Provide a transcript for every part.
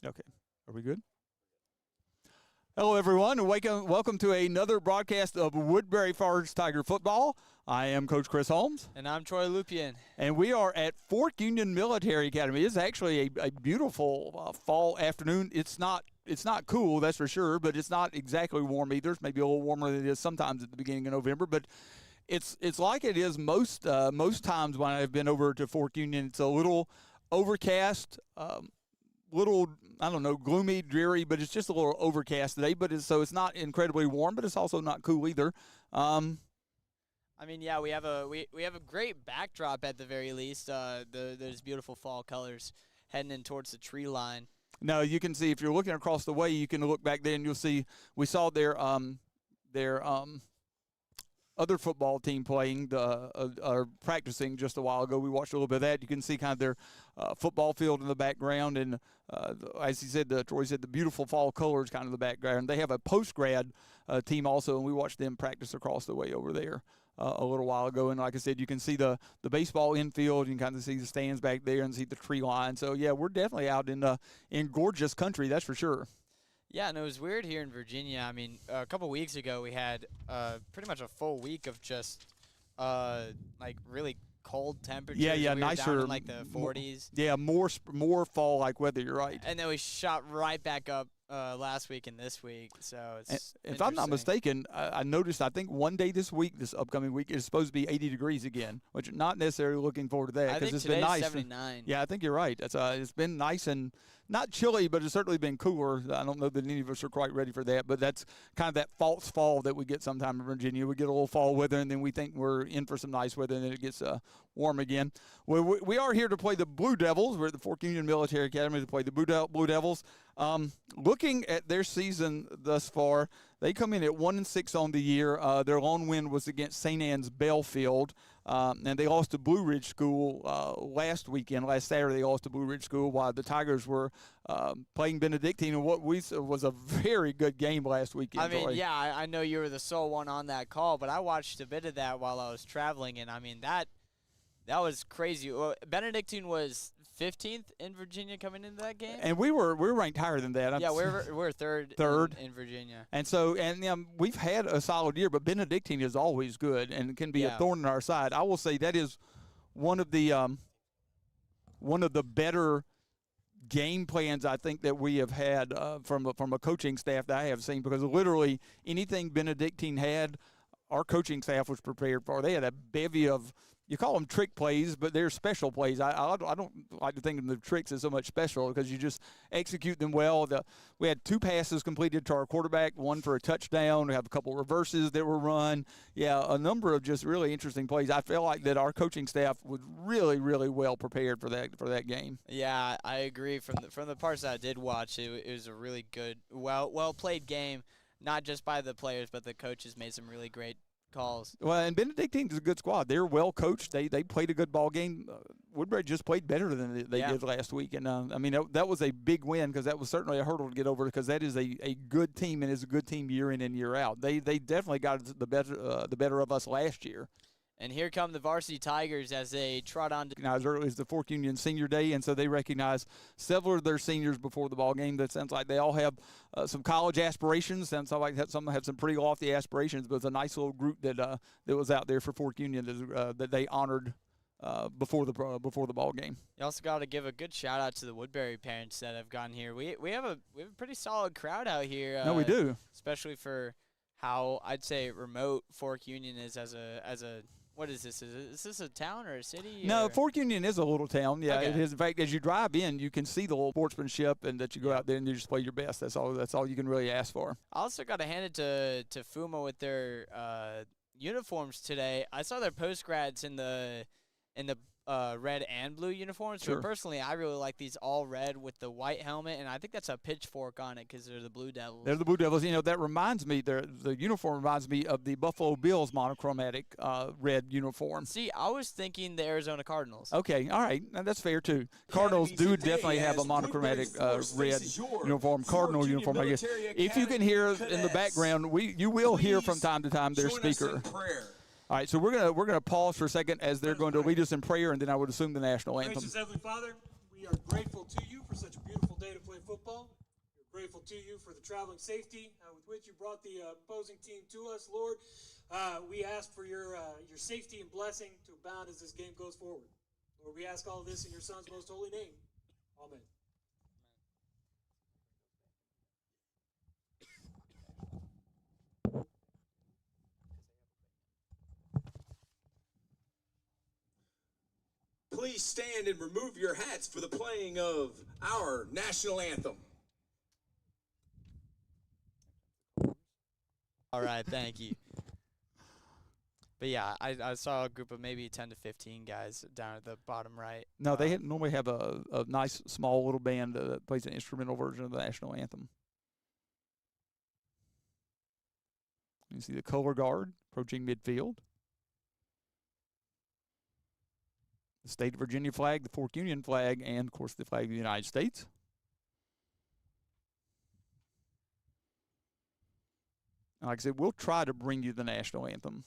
Okay. Are we good? Hello, everyone, and welcome to another broadcast of Woodbury Forest Tiger football. I am Coach Chris Holmes. And I'm Troy Lupien. And we are at Fork Union Military Academy. It's actually a beautiful fall afternoon. It's not cool, that's for sure, but it's not exactly warm either. It's maybe a little warmer than it is sometimes at the beginning of November, but it's like it is most times when I've been over to Fork Union. It's a little overcast, little, I don't know, gloomy, dreary, but it's just a little overcast today. But so it's not incredibly warm, but it's also not cool either. I mean, yeah, we have a great backdrop at the very least. Those beautiful fall colors heading in towards the tree line. Now you can see if you're looking across the way, you can look back there and you'll see we saw their other football team playing practicing just a while ago. We watched a little bit of that. You can see kind of their football field in the background, and as he said, Troy said, the beautiful fall colors kind of the background. They have a post-grad team also, and we watched them practice across the way over there a little while ago. And like I said, you can see the baseball infield. You can kind of see the stands back there and see the tree line. So, yeah, we're definitely out in gorgeous country, that's for sure. Yeah, and it was weird here in Virginia. I mean, a couple weeks ago we had pretty much a full week of just like really cold temperatures. Yeah, we nicer, down in like the 40s. Yeah, more fall-like weather. You're right. And then we shot right back up last week and this week. So it's if I'm not mistaken, I noticed. I think one day this upcoming week, is supposed to be 80 degrees again, which I'm not necessarily looking forward to that because it's been nice. 79. Yeah, I think you're right. It's been nice and not chilly, but it's certainly been cooler. I don't know that any of us are quite ready for that, but that's kind of that false fall that we get sometime in Virginia. We get a little fall weather, and then we think we're in for some nice weather, and then it gets warm again. We are here to play the Blue Devils. We're at the Fork Union Military Academy to play the Blue Devils. Looking at their season thus far, they come in at 1-6 on the year. Their lone win was against St. Anne's Belfield, and they lost to Blue Ridge School last Saturday. They lost to Blue Ridge School while the Tigers were playing Benedictine, and what was a very good game last weekend. I mean, yeah, I know you were the sole one on that call, but I watched a bit of that while I was traveling, and I mean that was crazy. Benedictine was 15th in Virginia coming into that game, and we were ranked higher than that. Yeah, we're third in Virginia, and so we've had a solid year, but Benedictine is always good and can be a thorn in our side. I will say that is one of the better game plans I think that we have had from a coaching staff that I have seen, because literally anything Benedictine had, our coaching staff was prepared for. They had a bevy of, you call them trick plays, but they're special plays. I don't like to think of the tricks as so much special because you just execute them well. We had 2 passes completed to our quarterback, one for a touchdown. We have a couple reverses that were run. Yeah, a number of just really interesting plays. I feel like that our coaching staff was really, really well prepared for that game. Yeah, I agree. From the parts that I did watch, it was a really good, well played game. Not just by the players, but the coaches made some really great calls. Well, and Benedictine is a good squad. They're well coached. They played a good ball game. Woodbury just played better than they did last week. And, I mean, that was a big win because that was certainly a hurdle to get over, because that is a good team and is a good team year in and year out. They definitely got the better of us last year. And here come the Varsity Tigers as they trot on. As early as the Fork Union Senior Day, and so they recognize several of their seniors before the ball game. That sounds like they all have some college aspirations. Sounds like some have some pretty lofty aspirations, but it's a nice little group that was out there for Fork Union that they honored before the ball game. You also got to give a good shout out to the Woodbury parents that have gotten here. We have a pretty solid crowd out here. No, we do, especially for how I'd say remote Fork Union is as a. What is this? Is this a town or a city? No, Fork Union is a little town. Yeah, okay. It is. In fact, as you drive in, you can see the little sportsmanship, and that you go out there and you just play your best. That's all you can really ask for. I also got to hand it to Fuma with their uniforms today. I saw their post-grads in the red and blue uniforms. Sure. But personally, I really like these all red with the white helmet, and I think that's a pitchfork on it because they're the Blue Devils. They're the Blue Devils. You know, that reminds me, the uniform reminds me of the Buffalo Bills monochromatic red uniform. See, I was thinking the Arizona Cardinals. Okay, all right. Now, that's fair, too. Cardinals do definitely have a monochromatic red uniform, Cardinal uniform, I guess. If you can hear in the background, you will hear from time to time their speaker. All right, so we're gonna pause for a second as they're going to lead us in prayer, and then I would assume the national anthem. Gracious Heavenly Father, we are grateful to you for such a beautiful day. day to play football. We're grateful to you for the traveling safety with which you brought the opposing team to us, Lord. We ask for your safety and blessing to abound as this game goes forward. Lord, we ask all of this in your Son's most holy name. Amen. Please stand and remove your hats for the playing of our national anthem. All right, thank you. But yeah, I saw a group of maybe 10 to 15 guys down at the bottom right. No, they normally have a nice small little band that plays an instrumental version of the national anthem. You see the color guard approaching midfield. The state of Virginia flag, the Fork Union flag, and, of course, the flag of the United States. And like I said, we'll try to bring you the national anthem.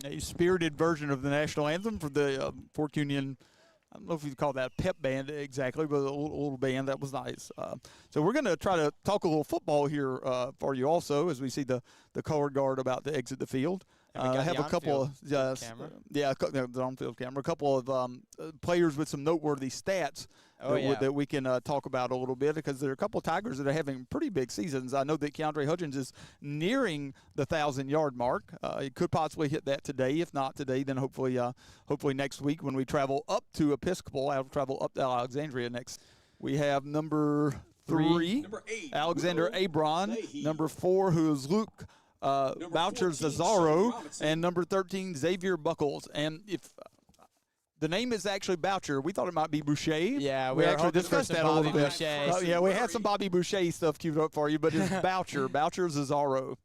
A spirited version of the national anthem for the Fork Union. I don't know if you call that a pep band exactly, but a little band. That was nice. So we're going to try to talk a little football here for you also as we see the color guard about to exit the field. Have a couple of the on-field camera. A couple of players with some noteworthy stats that we can talk about a little bit because there are a couple of Tigers that are having pretty big seasons. I know that Keandre Hudgens is nearing the 1,000-yard mark. He could possibly hit that today. If not today, then hopefully next week when we travel up to Episcopal. I'll travel up to Alexandria next. We have number 3, Number 8, Alexander Abron. Number 4, who is Luke Boucher Zazzaro, and number 13, Xavier Buckles. And if the name is actually Boucher, we thought it might be Boucher. Yeah, we actually discussed that a little bit. Boucher. Yeah, we had some Bobby Boucher stuff queued up for you, but it's Boucher Zazzaro.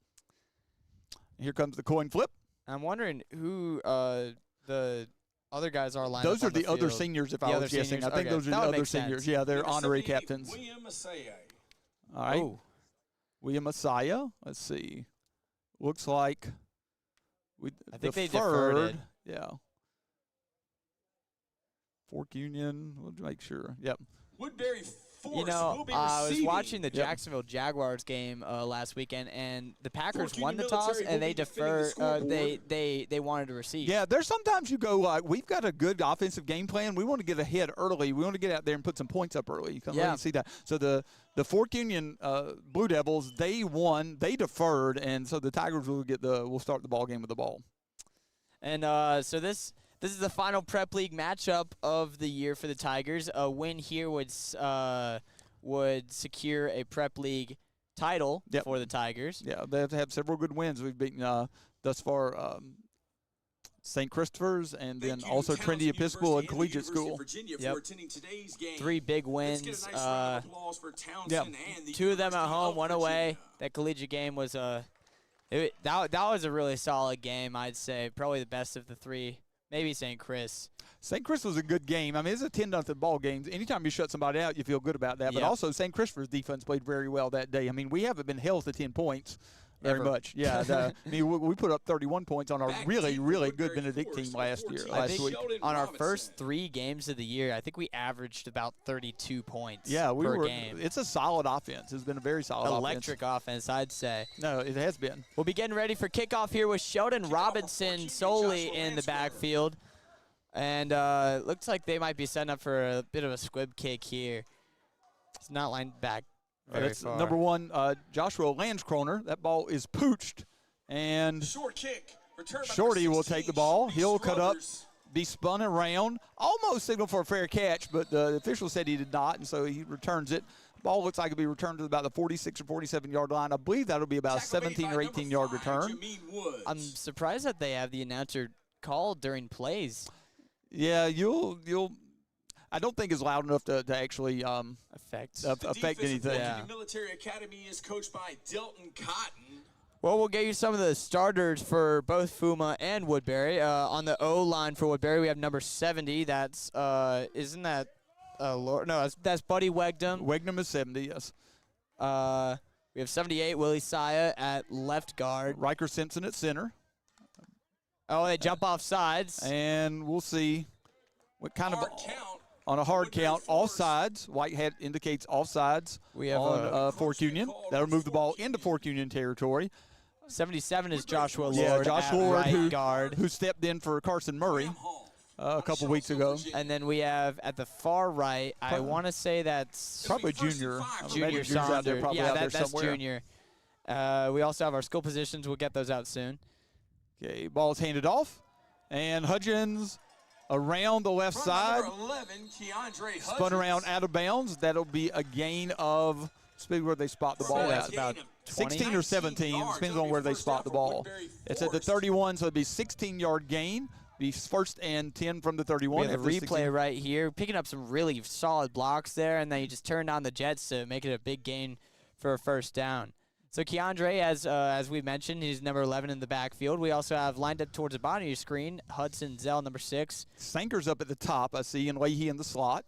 Here comes the coin flip. I'm wondering who the other guys are lined Those up are the other seniors, if I was guessing. I think those are the other seniors. Yeah, they're honorary captains. William Messiah. All right. William Messiah. Let's see. Looks like I think they deferred. Yeah. Fork Union. We'll make sure. Yep. Woodbury Force will be I was watching the Yep. Jacksonville Jaguars game last weekend, and the Packers Fork won the Union toss, military and will they be defending the deferred. scoreboard. They wanted to receive. Yeah, there's sometimes you go like, we've got a good offensive game plan. We want to get ahead early. We want to get out there and put some points up early. You can really see that. So the Fork Union Blue Devils, they won. They deferred, and so the Tigers will start the ball game with the ball. And so this is the final prep league matchup of the year for the Tigers. A win here would secure a prep league title for the Tigers. Yeah, they have to have several good wins. We've beaten thus far St. Christopher's and then also Trinity Episcopal and Collegiate School. Yep. 3 big wins. Let's get a nice round of applause for Townsend and the 2 of them at University home, of 1 Virginia. away. That collegiate game was that was a really solid game, I'd say. Probably the best of the 3. Maybe St. Chris. St. Chris was a good game. I mean, it's a 10-0 ball game. Anytime you shut somebody out, you feel good about that. But also, St. Christopher's defense played very well that day. I mean, we haven't been held to 10 points very ever. much. Yeah, I mean, we put up 31 points on our Back really, deep really with good Woodbury Benedict team Forest last with year, 14. last week. Sheldon On our Robinson. first 3 games of the year, I think we averaged about 32 points Yeah, we per were. game. It's a solid offense. It's been a very solid Electric offense, I'd say. No, it has been. We'll be getting ready for kickoff here with Sheldon Robinson solely in the backfield. And looks like they might be setting up for a bit of a squib kick here. It's not lined back very That's far. number 1, Joshua Landskroner. That ball is pooched, and Short kick. Return by Shorty number will 16, take the ball. Shorty He'll cut up, Struthers. be spun around, almost signaled for a fair catch, but the official said he did not, and so he returns it. Ball looks like it'll be returned to about the 46 or 47-yard line. I believe that'll be about a Tackle made 17 by or number 18-yard 5, return. Jameen Woods. I'm surprised that they have the announcer call during plays. Yeah, you'll. I don't think it's loud enough to actually Affect. The affect defensive anything. Yeah. Virginia Military Academy is coached by Delton Cotton. Well, we'll get you some of the starters for both Fuma and Woodbury. On the O line for Woodbury, we have number 70. That's isn't that Lord? No, that's Buddy Wegdom. Wegnum is 70, yes. We have 78, Willie Saya at left guard. Riker Simpson at center. Oh, they jump off sides. And we'll see what kind Hard of count. on a hard Woodbury count Forest. offsides. Whitehead indicates offsides We have on Fork Union. That'll move the ball into Fork Union territory. 77 is Joshua Lord. Yeah, Josh at Lord, right who guard. who stepped in for Carson Murray Graham Hall. a couple weeks ago. And then we have at the far right, I Probably- want to say that's Probably It'll be first and Junior. 5 for Junior Maybe Junior's out there, Saunders. probably Yeah, out there that's somewhere. Junior. We also have our skill positions. We'll get those out soon. Okay, ball's handed off, and Hudgens around the left From side, number 11, Keandre spun Hudgens. around out of bounds. That'll be a gain of. Speak where they spot the From ball a at. gain about of 16 or 17, yards. depends It'll on be where they first spot down the for ball. Woodbury It's at the Forest. 31, so it'll be 16-yard gain. Be first and 10 from the 31. We have the after 16. replay right here, picking up some really solid blocks there, and then you just turn on the Jets to make it a big gain for a first down. So Keandre, as we mentioned, he's number 11 in the backfield. We also have lined up towards the bottom of your screen, Hudson Zell, number 6. Sanker's up at the top, I see, and Leahy in the slot.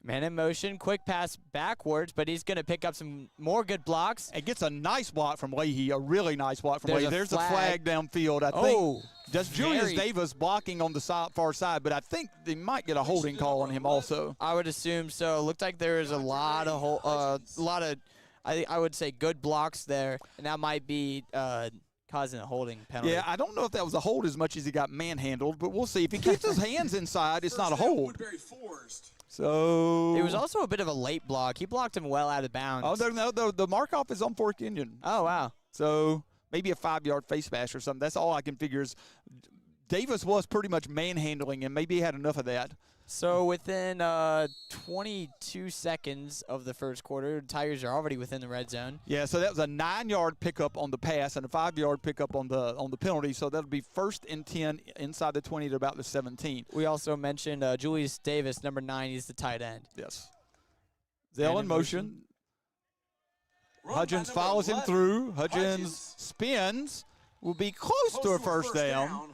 Man in motion, quick pass backwards, but he's going to pick up some more good blocks. And gets a nice block from Leahy, a really nice block from There's Leahy. a There's flag. a flag downfield. I Oh, think just Julius very- Davis blocking on the far side, but I think they might get a holding call on him also. I would assume so. It looked like there was a lot of I would say good blocks there, and that might be causing a holding penalty. Yeah, I don't know if that was a hold as much as he got manhandled, but we'll see. If he keeps his hands inside, it's not a First down, hold. Woodbury Forest. So It was also a bit of a late block. He blocked him well out of bounds. oh no, the mark-off is on Fork Union. Oh, wow. So maybe a 5-yard face mash or something. That's all I can figure is Davis was pretty much manhandling him. Maybe he had enough of that. So within 22 seconds of the first quarter, the Tigers are already within the red zone. Yeah, so that was a 9-yard pickup on the pass and a 5-yard pickup on the penalty. So that'll be first and 10 inside the 20 to about the 17. We also mentioned Julius Davis, number 9. He's the tight end. Yes. Zell And in in motion. Run by Hudgens number follows him 11. through. Hudgens Hudgens. spins. Will be close to a first down.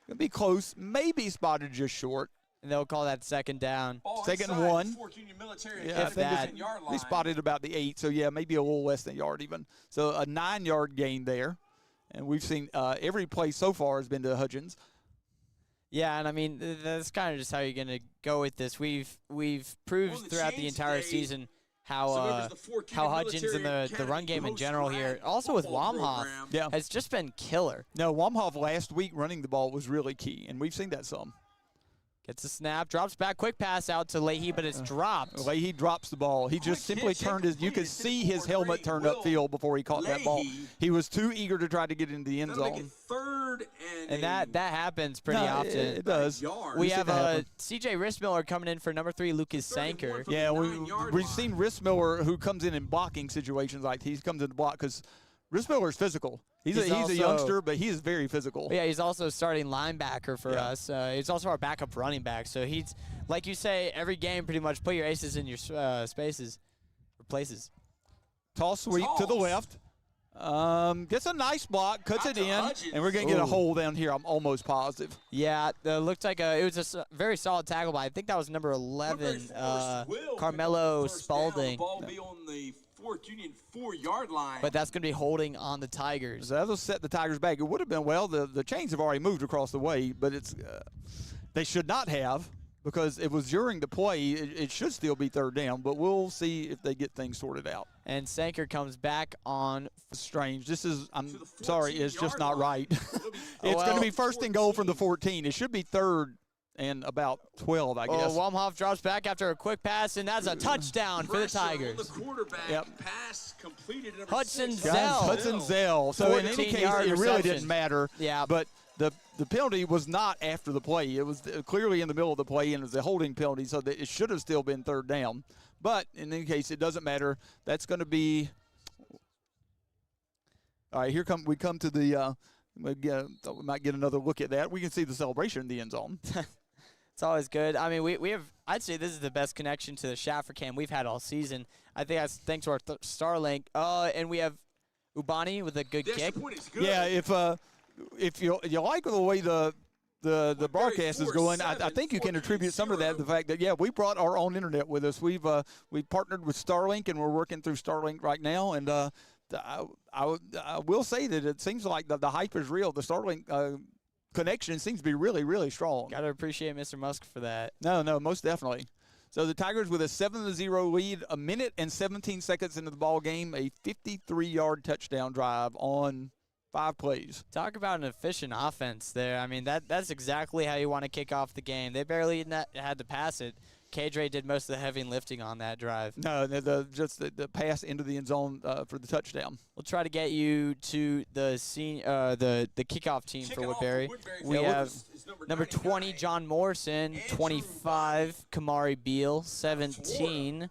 It'll be close. Maybe spotted just short. And they'll call that second down. Ball Second inside one. Fork Union Military Yeah, I If think that. it's, yard they line. spotted about the 8, so yeah, maybe a little less than a yard even. So a 9-yard gain there. And we've seen every play so far has been to Hudgens. Yeah, and I mean that's kind of just how you're gonna go with this. We've proved On the throughout the chains entire today, season So how members of the Fork how Union Hudgens and Military the run Academy game in host general flag here, also with football Wamhoff, program. Yeah. has just been killer. No, Wamhoff last week running the ball was really key, and we've seen that some. Gets a snap, drops back, quick pass out to Leahy, but it's dropped. Leahy drops the ball. He just Quick simply hit, turned his. You could completed, see his 54 helmet turn Will upfield before he caught that ball. Leahy. He was too eager to try to get into the end That'll make it zone. third And that happens pretty No, often. it does. Yard. We We've seen have that happen. C.J. Rissmiller coming in for number 3, Lucas Third and Sanker. one from Yeah, the we, 9-yard we've line. seen Rissmiller who comes in blocking situations like he comes in to block because Rissmiller is physical. He's He's a also- youngster, but he is very physical. Yeah, he's also starting linebacker for Yeah. us. He's also our backup running back. So he's, like you say, every game pretty much put your aces in your spaces or places. Toss sweep to the Toss. left. Gets a nice block, cuts Out it to in, Hudgens. and we're going to get a Ooh. hole down here. I'm almost positive. Yeah, looked like it was a very solid tackle by, I think that was number 11, Woodbury Forest will Carmelo pick up the first down. The Spalding. ball will be on the Fort Union 4-yard line. But that's going to be holding on the Tigers. So that'll set the Tigers back. It would have been, well, the chains have already moved across the way, but it's they should not have because it was during the play. It should still be third down, but we'll see if they get things sorted out. And Sanker comes back on. Strange. This is, I'm sorry, it's just not right. It's well, going to be first and goal from the 14. It should be third and about 12, I guess. Wamhoff drops back after a quick pass, and that's a touchdown for the Tigers. The quarterback. Yep. Pass completed. Hudson 6. Zell. Hudson Zell. So in any case, 14-yard it really reception. didn't matter. Yeah. But the penalty was not after the play. It was clearly in the middle of the play, and it was a holding penalty, so that it should have still been third down. But in any case, it doesn't matter. That's going to be – all right, we come to the we might get another look at that. We can see the celebration in the end zone. It's always good. I mean, we have – I'd say this is the best connection to the Schaffer cam we've had all season. I think that's thanks to our Starlink. And we have Ubani with a good kick. Yeah, if you like the way the broadcast is going, I think you can attribute some of that to the fact that, yeah, we brought our own internet with us. We've partnered with Starlink, and we're working through Starlink right now. And I will say that it seems like the hype is real. The Starlink connection seems to be really, really strong. Got to appreciate Mr. Musk for that. No, most definitely. So the Tigers with a 7-0 lead, a minute and 17 seconds into the ball game, a 53-yard touchdown drive on 5 plays. Talk about an efficient offense there. I mean, that's exactly how you want to kick off the game. They barely had to pass it. K-Dre did most of the heavy lifting on that drive. No, just the pass into the end zone for the touchdown. We'll try to get you to the kickoff team for Woodbury. We have number 20, John Morrison, 25, Kamari Beal, 17,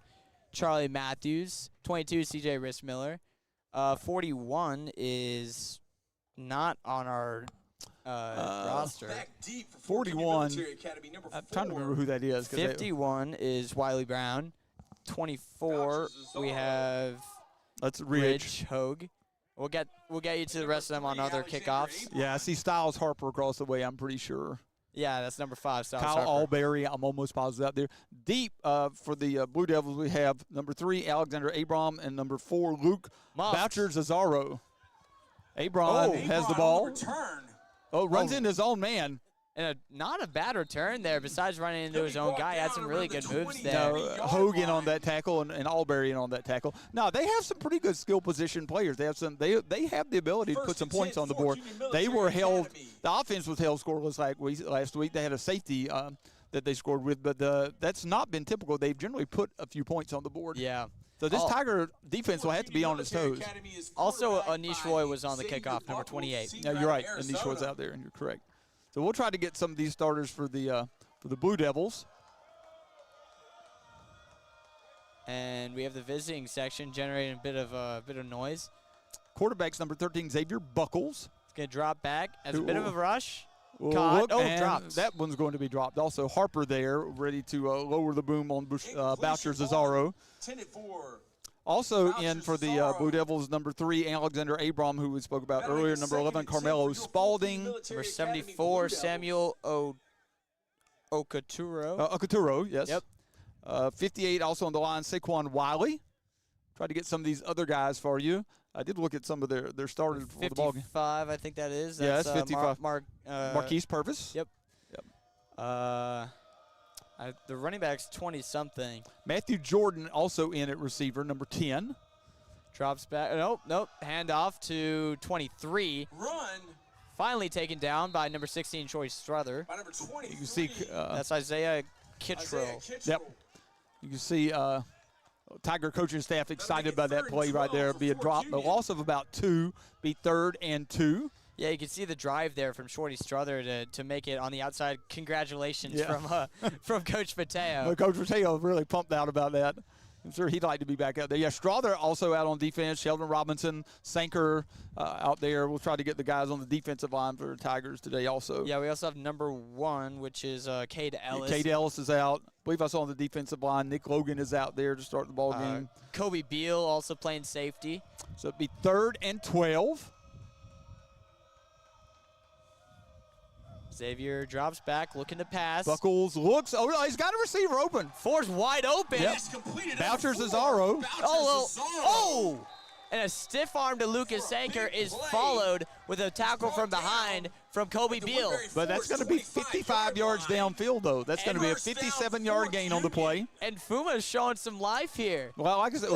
Charlie Matthews, 22, C.J. Rissmiller. 41 is not on our roster. 41, I'm trying to remember who that is. 51 is Wiley Brown. 24, we have that's Ridge Hogue. We'll get you to the rest of them on other kickoffs. Yeah, I see Styles Harper across the way, I'm pretty sure. Yeah, that's number 5, Styles Kyle Harper. Alberry, I'm almost positive out there. Deep for the Blue Devils, we have number 3, Alexander Abram, and number 4, Luke Boucher-Zazaro. Abram has the ball. Runs into his own man. And not a bad return there. Besides running into his own guy, had some really good moves there. No, Hogan on that tackle and Alberry on that tackle. No, they have some pretty good skill position players. They have they have the ability to put some points on the board. They were held. The offense was held scoreless last week. They had a safety that they scored with, but that's not been typical. They've generally put a few points on the board. Yeah. So this Tiger defense will have to be on its toes. Also, Anish Roy was on the kickoff, number 28. No, you're right. Anish Roy's out there, and you're correct. So we'll try to get some of these starters for the Blue Devils. And we have the visiting section generating a bit of noise. Quarterback's number 13, Xavier Buckles. It's going to drop back as a bit of a rush. Caught. Dropped. That one's going to be dropped. Also, Harper there, ready to lower the boom on Boucher-Zazaro. Also in for the Blue Devils, number 3, Alexander Abram, who we spoke about earlier. Number 11, Carmelo Spalding. Number 74, Samuel Okaturo. Okaturo, yes. Yep. 58 also on the line, Saquon Wiley. Try to get some of these other guys for you. I did look at some of their starters before the ball game. 55, I think that is. That's 55. Marquise Purvis. Yep. The running back's 20-something. Matthew Jordan also in at receiver, number 10. Drops back. Nope. Hand off to 23. Run. Finally taken down by number 16, Troy Struther. By number 23. You can see that's Isaiah Kittrell. Yep. You can see Tiger coaching staff excited by that play right there. Be a drop. A loss of about 2. Be 3rd and 2. Yeah, you can see the drive there from Shorty Struther to make it on the outside. Congratulations from Coach Mateo. Well, Coach Mateo really pumped out about that. I'm sure he'd like to be back out there. Yeah, Strother also out on defense. Sheldon Robinson, Sanker out there. We'll try to get the guys on the defensive line for the Tigers today also. Yeah, we also have number 1, which is Cade Ellis. Cade Ellis is out. I believe I saw on the defensive line. Nick Logan is out there to start the ball game. Kobe Beal also playing safety. So it'd be 3rd and 12. Xavier drops back, looking to pass. Buckles looks. Oh, no, he's got a receiver open. Four's wide open. Yep. Boucher Cesaro. Oh! And a stiff arm to Lucas Anker is followed with a tackle from behind from Kobe Beal. But that's going to be 55 yards downfield, though. That's going to be a 57-yard gain on the play. And Fuma's showing some life here. Well, like I said,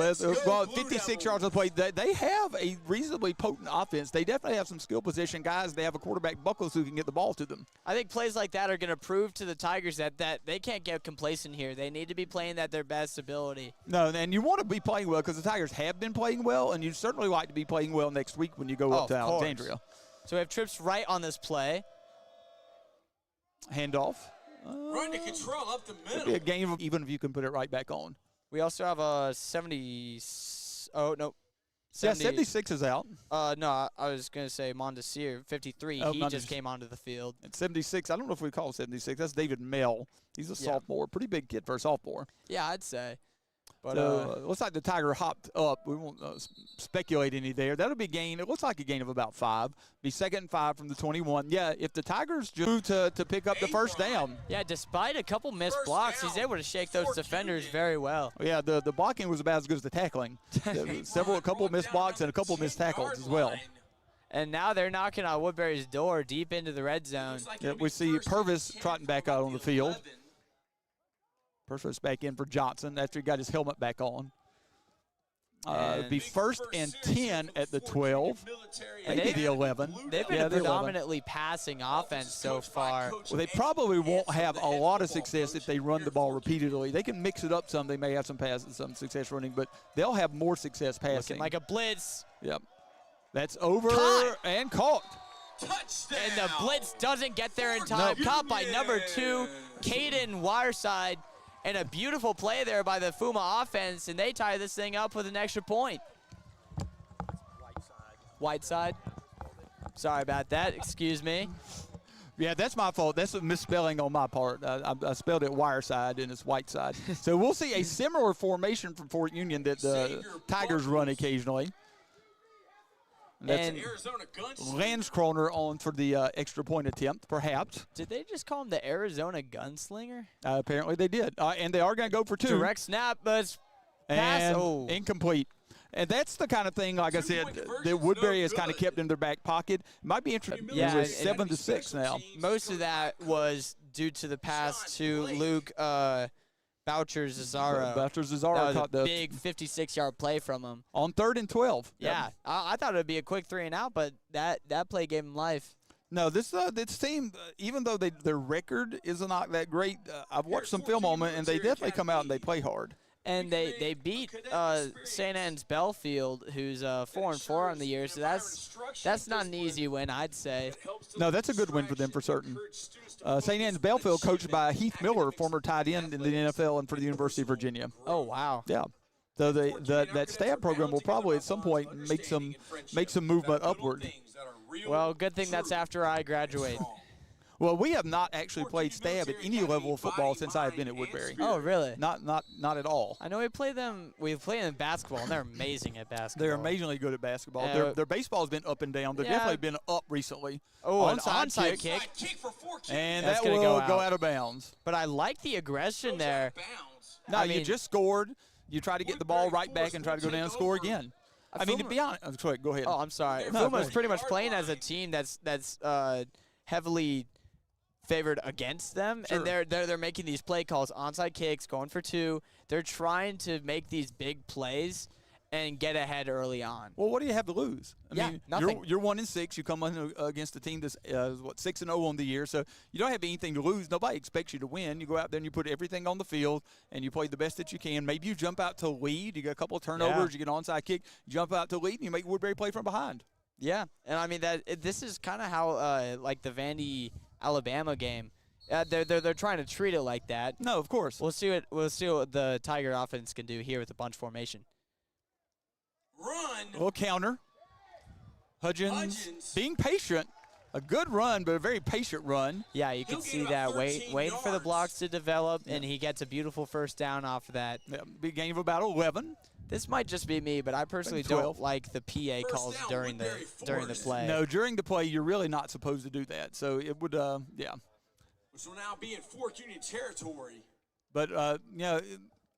well, 56 yards on the play. They have a reasonably potent offense. They definitely have some skill position guys. They have a quarterback, Buckles, who can get the ball to them. I think plays like that are going to prove to the Tigers that they can't get complacent here. They need to be playing at their best ability. No, and you want to be playing well because the Tigers have been playing well, and you certainly like to be playing well next week when you go up to Alexandria. So we have trips right on this play. Handoff. Run to control up the middle. Be a game even if you can put it right back on. We also have a 70. Oh, no. 70, yeah, 76 is out. No, I was going to say Mondesir, 53. He just came onto the field. At 76, I don't know if we call 76. That's David Mell. He's a sophomore. Pretty big kid for a sophomore. Yeah, I'd say. But looks like the Tiger hopped up. We won't speculate any there. That'll be a gain. It looks like a gain of about 5. Be 2nd and 5 from the 21. Yeah, if the Tigers do to pick up the first down. Yeah, despite a couple missed blocks, he's able to shake those defenders very well. Yeah, the blocking was about as good as the tackling. A couple missed blocks and a couple missed tackles as well. And now they're knocking on Woodbury's door deep into the red zone. Yeah, we see Purvis trotting back out on the field. Purvis back in for Johnson after he got his helmet back on. It'd be 1st and 10 at the 12, maybe the 11. They've been a predominantly passing offense so far. Well, they probably won't have a lot of success if they run the ball repeatedly. They can mix it up some. They may have some passes, some success running, but they'll have more success passing. Looking like a blitz. Yep. That's over and caught. Touchdown. And the blitz doesn't get there in time. Caught by number 2, Caden Wireside. And a beautiful play there by the Fuma offense, and they tie this thing up with an extra point. Whiteside. Sorry about that. Excuse me. Yeah, that's my fault. That's a misspelling on my part. I spelled it Wireside, and it's Whiteside. So we'll see a similar formation from Fort Union that the Tigers run occasionally. And Landskroner on for the extra point attempt, perhaps. Did they just call him the Arizona Gunslinger? Apparently they did. And they are going to go for 2. Direct snap, but it's pass. And incomplete. And that's the kind of thing, like I said, that Woodbury has kind of kept in their back pocket. Might be interesting. Yeah, it's 7-6 now. Most of that was due to the pass to Luke Boucher Cesaro. Boucher Cesaro caught the big 56-yard play from him. On 3rd and 12. Yeah, yep. I thought it would be a quick 3 and out, but that play gave him life. No, this team, even though their record is not that great, I've watched some film on them, and they definitely come out and they play hard. And they beat St. Anne's Belfield, who's 4-4 on the year, so that's not an easy win, I'd say. No, that's a good win for them for certain. St. Anne's Belfield, coached by Heath Miller, former tight end in the NFL and for the University of Virginia. Oh, wow. Yeah. So that stab program will probably at some point make some movement upward. Well, good thing that's after I graduate. Well, we have not actually played stab at any level of football since I have been at Woodbury. Oh, really? Not at all. I know we play them in basketball, and they're amazing at basketball. They're amazingly good at basketball. Their baseball has been up and down. They've definitely been up recently. Oh, an onside kick. And that will go out of bounds. But I like the aggression there. No, you just scored. You try to get the ball right back and try to go down and score again. I mean, to be honest, go ahead. Oh, I'm sorry. Fuma's pretty much playing as a team that's heavily favored against them, sure. And they're making these play calls, onside kicks, going for 2. They're trying to make these big plays and get ahead early on. Well, what do you have to lose? I mean, nothing. You're 1-6. You come on against a team that's 6-0 on the year, so you don't have anything to lose. Nobody expects you to win. You go out there and you put everything on the field and you play the best that you can. Maybe you jump out to lead. You get a couple of turnovers. You get an onside kick. You jump out to lead and you make Woodbury play from behind. Yeah, and I mean this is kind of how like the Vandy Alabama game. They're trying to treat it like that. No, of course. We'll see what the Tiger offense can do here with the bunch formation. Run. We'll counter. Hudgens being patient. A good run, but a very patient run. Yeah, you can see that waiting for the blocks to develop, and he gets a beautiful first down off of that. Yeah, big gain of about 11. This might just be me, but I personally 12. don't like the PA calls down, during the Woodbury play. No, during the play, you're really not supposed to do that. So it would, yeah. Which will now be in Fork Union territory. But,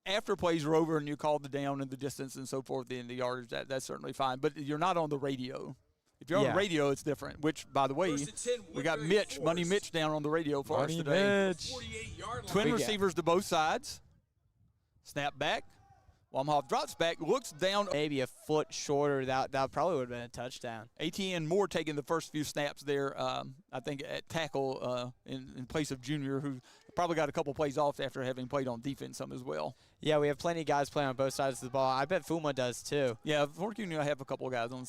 after plays are over and you call the down and the distance and so forth, the yardage, that's certainly fine. But you're not on the radio. If you're on the radio, it's different. Which, by the way, we got Mitch, Money Mitch, down on the radio for us today. 48-yard line. Twin receivers to both sides. Snap back. Wamhoff drops back, looks down. Maybe a foot shorter. That probably would have been a touchdown. ATN Moore taking the first few snaps there, I think, at tackle in place of Junior, who probably got a couple plays off after having played on defense some as well. Yeah, we have plenty of guys playing on both sides of the ball. I bet Fuma does too. Yeah, Fork Union, I have a couple of guys on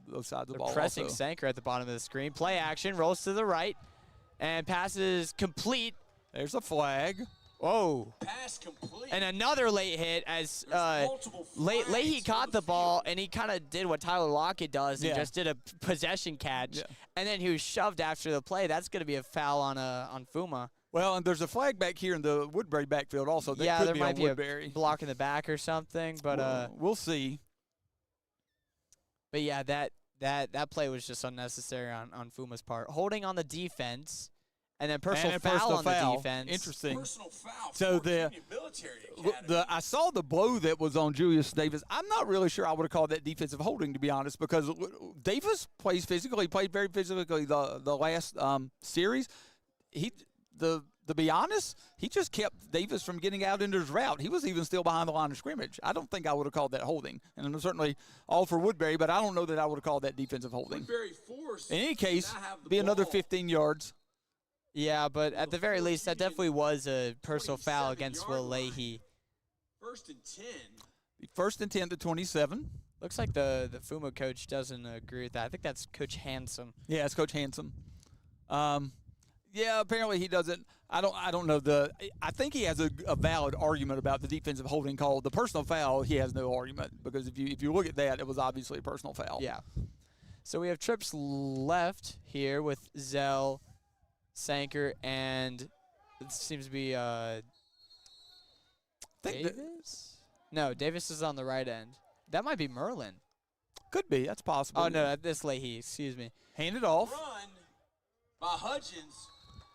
both sides of the ball. Pressing also. Sanker at the bottom of the screen. Play action, rolls to the right, and passes complete. There's a flag. Whoa. Pass complete. And another late hit as multiple flags Leahy on caught the the ball, field. and he kind of did what Tyler Lockett does and Yeah. just did a possession catch. Yeah. And then he was shoved after the play. That's going to be a foul on Fuma. Well, and there's a flag back here in the Woodbury backfield also. That Yeah, could there be might on be Woodbury. a block in the back or something. But we'll see. But yeah, that play was just unnecessary on Fuma's part. Holding on the defense, and then personal foul on the defense. Interesting. Personal foul. So Fork the Union Military Academy. I saw the blow that was on Julius Davis. I'm not really sure I would have called that defensive holding, to be honest, because Davis plays physically. He played very physically the last series. To be honest, he just kept Davis from getting out into his route. He was even still behind the line of scrimmage. I don't think I would have called that holding. And I'm certainly all for Woodbury, but I don't know that I would have called that defensive holding. Woodbury Force In any case, now have the be another ball. 15 yards. Yeah, but at the very least, that definitely was a personal foul against Will 27-yard line. Leahy. First and 10. First and 10 to 27. Looks like the Fuma coach doesn't agree with that. I think that's Coach Handsome. Yeah, it's Coach Handsome. Yeah, apparently he doesn't. I don't know I think he has a valid argument about the defensive holding call. The personal foul, he has no argument because if you look at that, it was obviously a personal foul. Yeah. So we have trips left here with Zell, Sanker, and it seems to be Davis? No, Davis is on the right end. That might be Merlin. Could be. That's possible. Oh, no, this Leahy. Excuse me. Hand it off. Run by Hudgens.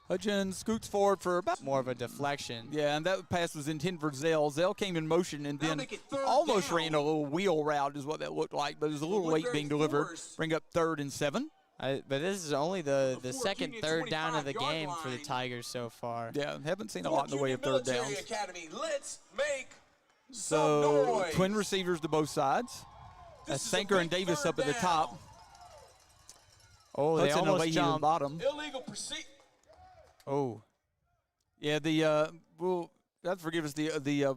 Hudgens scoots forward for about. More of a deflection. Yeah, and that pass was intended for Zell. Zell came in motion and That'll then make it third almost down. ran a little wheel route is what that looked like, but it was a little late Woodbury being delivered. Force. Bring up 3rd and 7. But this is only the Fork second Union third down of the 25-yard game for the line. Tigers so far. Yeah, haven't seen a lot in the way of Fork third Union downs. Military Academy. Let's make So some noise. twin receivers to both sides. This That's is a Sanker and big Davis third up at the down. top. Oh, they Hudson and almost Leahy at the jumped. bottom. Illegal proceed. Oh. Yeah, well, that's forgive us. The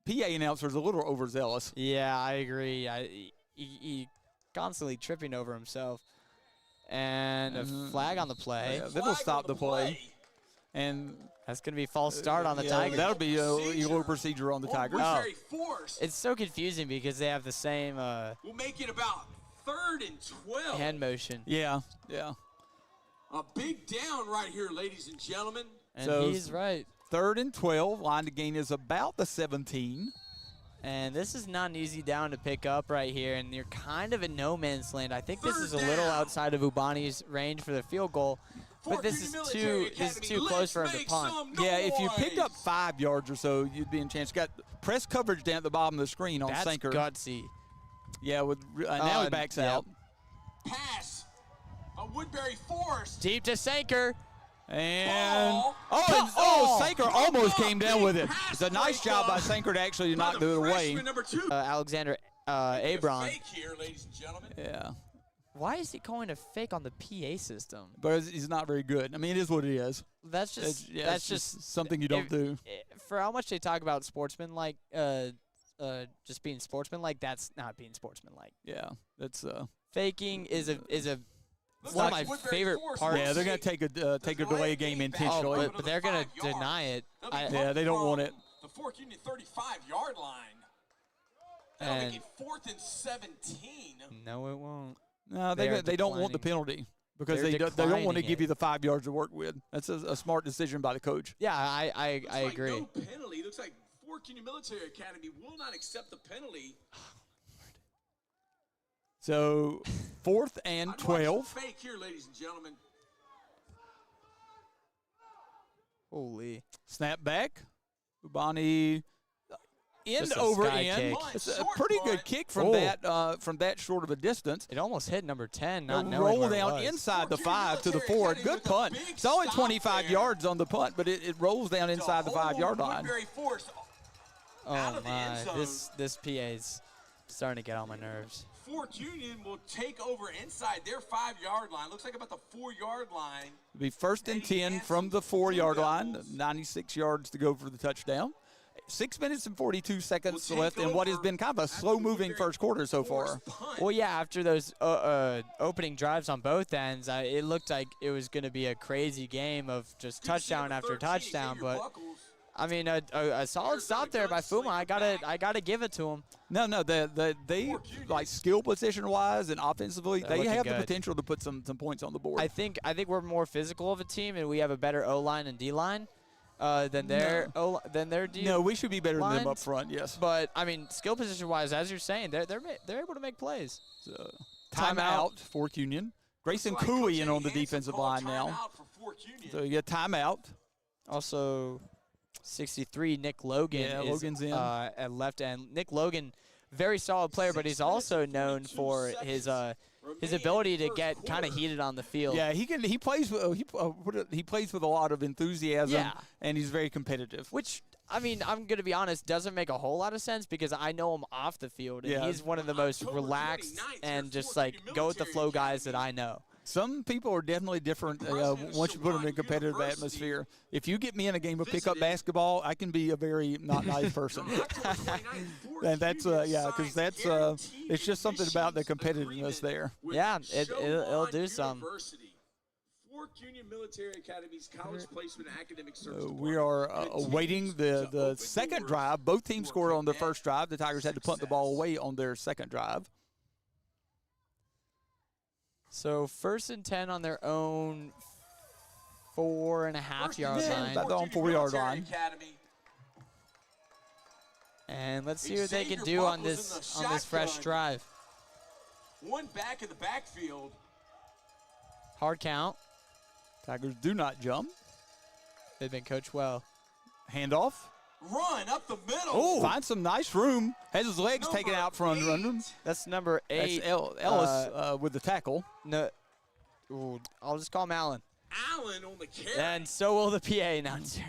PA announcer is a little overzealous. Yeah, I agree. He constantly tripping over himself. And a flag on the play. Yeah, that'll stop the play. And That's going to be a false start on the yeah, Tigers. that'll be a illegal procedure on the Tigers. Woodbury Force It's so confusing because they have the same will make it about 3rd and 12. hand motion. Yeah. A big down right here, ladies and gentlemen. And So- he's right. 3rd and 12. Line to gain is about the 17. And this is not an easy down to pick up right here, and you're kind of in no man's land. I think this Third is a little down. outside of Ubani's range for the field goal, but Fork this Union is Military too Academy, close for him let's to punt. make some Yeah, if you picked up noise. 5 yards or so, you'd be in chance. Got press coverage down at the bottom of the screen on That's Sanker. gutsy. Yeah, with now he backs yep. out. Pass a Woodbury Force. Deep to Sanker. And Ball. Sanker almost came down with it. It's a nice job by Sanker to actually By knock the it away. freshman number 2. Alexander A Abron. fake here, ladies and gentlemen. Yeah, Why is he calling a fake on the PA system? but he's not very good. I mean, it is what it is. That's just It's just something you don't if- do. For how much they talk about sportsmanlike, just being sportsmanlike, that's not being sportsmanlike. Yeah, that's Faking is a Looks one of like my Woodbury favorite Force parts. yeah. They're gonna take a delay game Oh, intentionally. but they're gonna deny it. Yeah, they don't want it. The Fork Union 35-yard line. That'll And- make it 4th and 17. No, it won't. No, They are they don't want the declining. penalty because They're they don't want to declining give it. you the 5 yards to work with. That's a smart decision by the coach. Yeah, I Looks like agree. No penalty. Looks like Fork Fort Union Military Academy will not accept the penalty. So 4th and I'd watch 12. the fake here, ladies and gentlemen. Holy. Snap back. Ubani end Just a over sky end. kick. It's a pretty good kick from that short of a distance. It almost hit number 10, They'll not knowing roll where it down was. inside the Fort Union 5 to the Military 4. Academy Good with a punt. big It's only stop 25 there. yards on the punt, but it rolls down inside the 5-yard line. Woodbury Force out Oh of the end my, zone. this PA's starting to get on my nerves. Fort Union will take over inside their 5-yard line. Looks like about the 4-yard line. It'll be 1st and 10 from the 4-yard line. 96 yards to go for the touchdown. 6 minutes and 42 seconds Will left take in what has over been kind of a after the slow-moving Woodbury first quarter so far. Force punt. Well, yeah, after those opening drives on both ends, it looked like it was going to be a crazy game of just touchdown after 13, touchdown. save your But buckles. I mean, a solid stop there by Fuma. I gotta give it to him. No, they like skill position-wise and offensively, They're they looking have the good. potential to put some points on the board. I think we're more physical of a team, and we have a better O line and D line than their D. No, we should be better than them up lines, front. Yes. But I mean, skill position wise, as you're saying, they're able to make plays. So, Timeout. timeout, Fort Union. Grayson Looks like Cooley Coach in on the Eddie Hansen defensive called line now. timeout for Fort Union. So you get timeout. Also, 63 Nick Logan Yeah, is Logan's in. at left end. Nick Logan, very solid player, but he's also known for his ability to get kind of heated on the field. Yeah, he can. He plays. He plays with a lot of enthusiasm. Yeah. And he's very competitive. Which, I mean, I'm going to be honest, doesn't make a whole lot of sense because I know him off the field, and Yeah. he's one of the most October relaxed 29th, and your just Fort like Union go with the Military flow guys that Academy. I know. Some people are definitely different once you put them in a competitive atmosphere. If you get me in a game of pickup basketball, I can be a very not nice person. And that's because that's it's just something about the competitiveness there. Yeah, it'll do some. Fort Union Military Academy's college placement and academic search We are awaiting the second drive. Both teams scored on the first drive. The Tigers had to punt the ball away on their second drive. So 1st and 10 on their own 4.5-yard Yeah, line. about the own 4-yard line. And let's see what they can do on this fresh drive. One back in the backfield. Hard count. Tigers do not jump. They've been coached well. Handoff. Run up the middle. Oh, finds some nice room. Has his legs taken out for under him. That's number 8. That's Ellis with the tackle. No, ooh, I'll just call him Allen. Allen on the carry. And so will the PA announcer.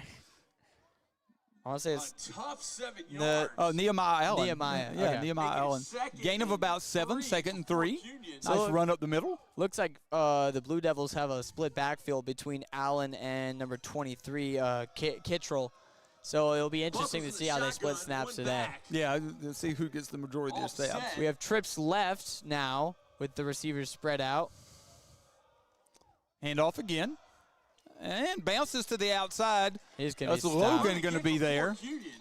I want to say it's a tough 7 yards. Oh, Nehemiah Allen. Nehemiah, Yeah, okay. Nehemiah Making it Allen. second Gain of and about 7, 2nd and 3. Fort Union. So Nice run up the middle. looks like the Blue Devils have a split backfield between Allen and number 23 Kittrell. So it'll be interesting to Buckles in see the how they split shotgun, snaps one today. back. Yeah, let's see who gets the majority of All their snaps. set. We have trips left now with the receivers spread out. Handoff again. And bounces to the outside. He's going to be That's stopped. Logan going to be there. Fort Union.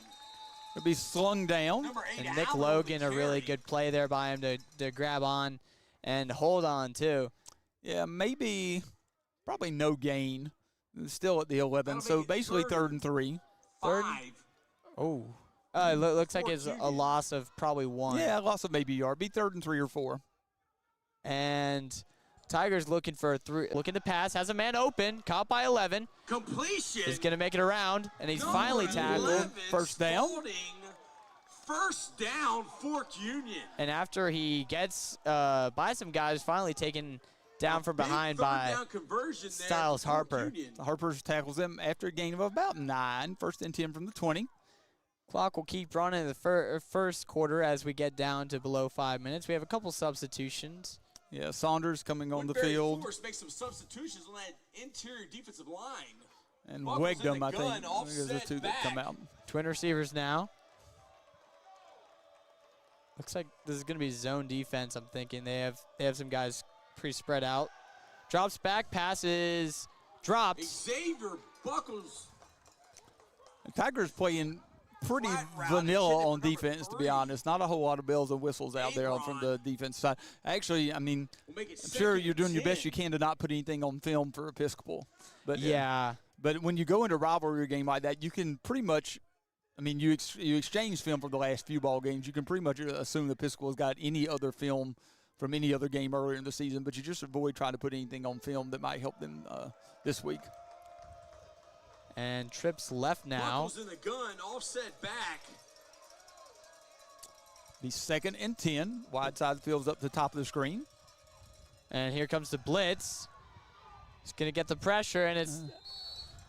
It'll be slung down. Number 8, And Nick Allen on Logan, the a really carry. good play there by him to grab on and hold on, too. Yeah, probably no gain. It's still at the 11. That'll So make it basically 3rd 3rd and 3. Third? 5. Oh. It looks like Fort it's a Union. loss of probably 1. Yeah, loss of maybe a yard. Be 3rd and 3 or 4. And Tigers looking for a looking to pass, has a man open, caught by 11. Completion. He's going to make it around, and he's Number finally tackled. 11, First down. Spalding. First down, Fort Union. And after he gets by some guys, finally taken down from Big behind third by down conversion there Styles for Fort Harper. Union. Harper tackles him after a gain of about 9. 1st and 10 from the 20. Clock will keep running in the first quarter as we get down to below 5 minutes. We have a couple substitutions. Yeah, Saunders coming on the Woodbury field. Force makes some substitutions on that interior defensive line. And Buckles in Wegdom, the I think. gun, I think those are offset two that come back. out. Twin receivers now. Looks like this is going to be zone defense, I'm thinking. They have some guys pretty spread out. Drops back, passes, dropped. Xavier Buckles. The Tigers playing pretty Flat route vanilla intended on for number defense, to be 3. honest. Not a whole lot of bells and whistles out there from the defense side. Actually, I mean, Will make it I'm sure second you're doing and your best 10. you can to not put anything on film for Episcopal. But Yeah. but when you go into a rivalry game like that, you can pretty much I mean, you exchange film for the last few ball games. You can pretty much assume that Piscal has got any other film from any other game earlier in the season, but you just avoid trying to put anything on film that might help them this week. And trips left now. Buckles in the gun, offset back. The 2nd and 10. Wide side fields up to the top of the screen. And here comes the blitz. He's going to get the pressure, and his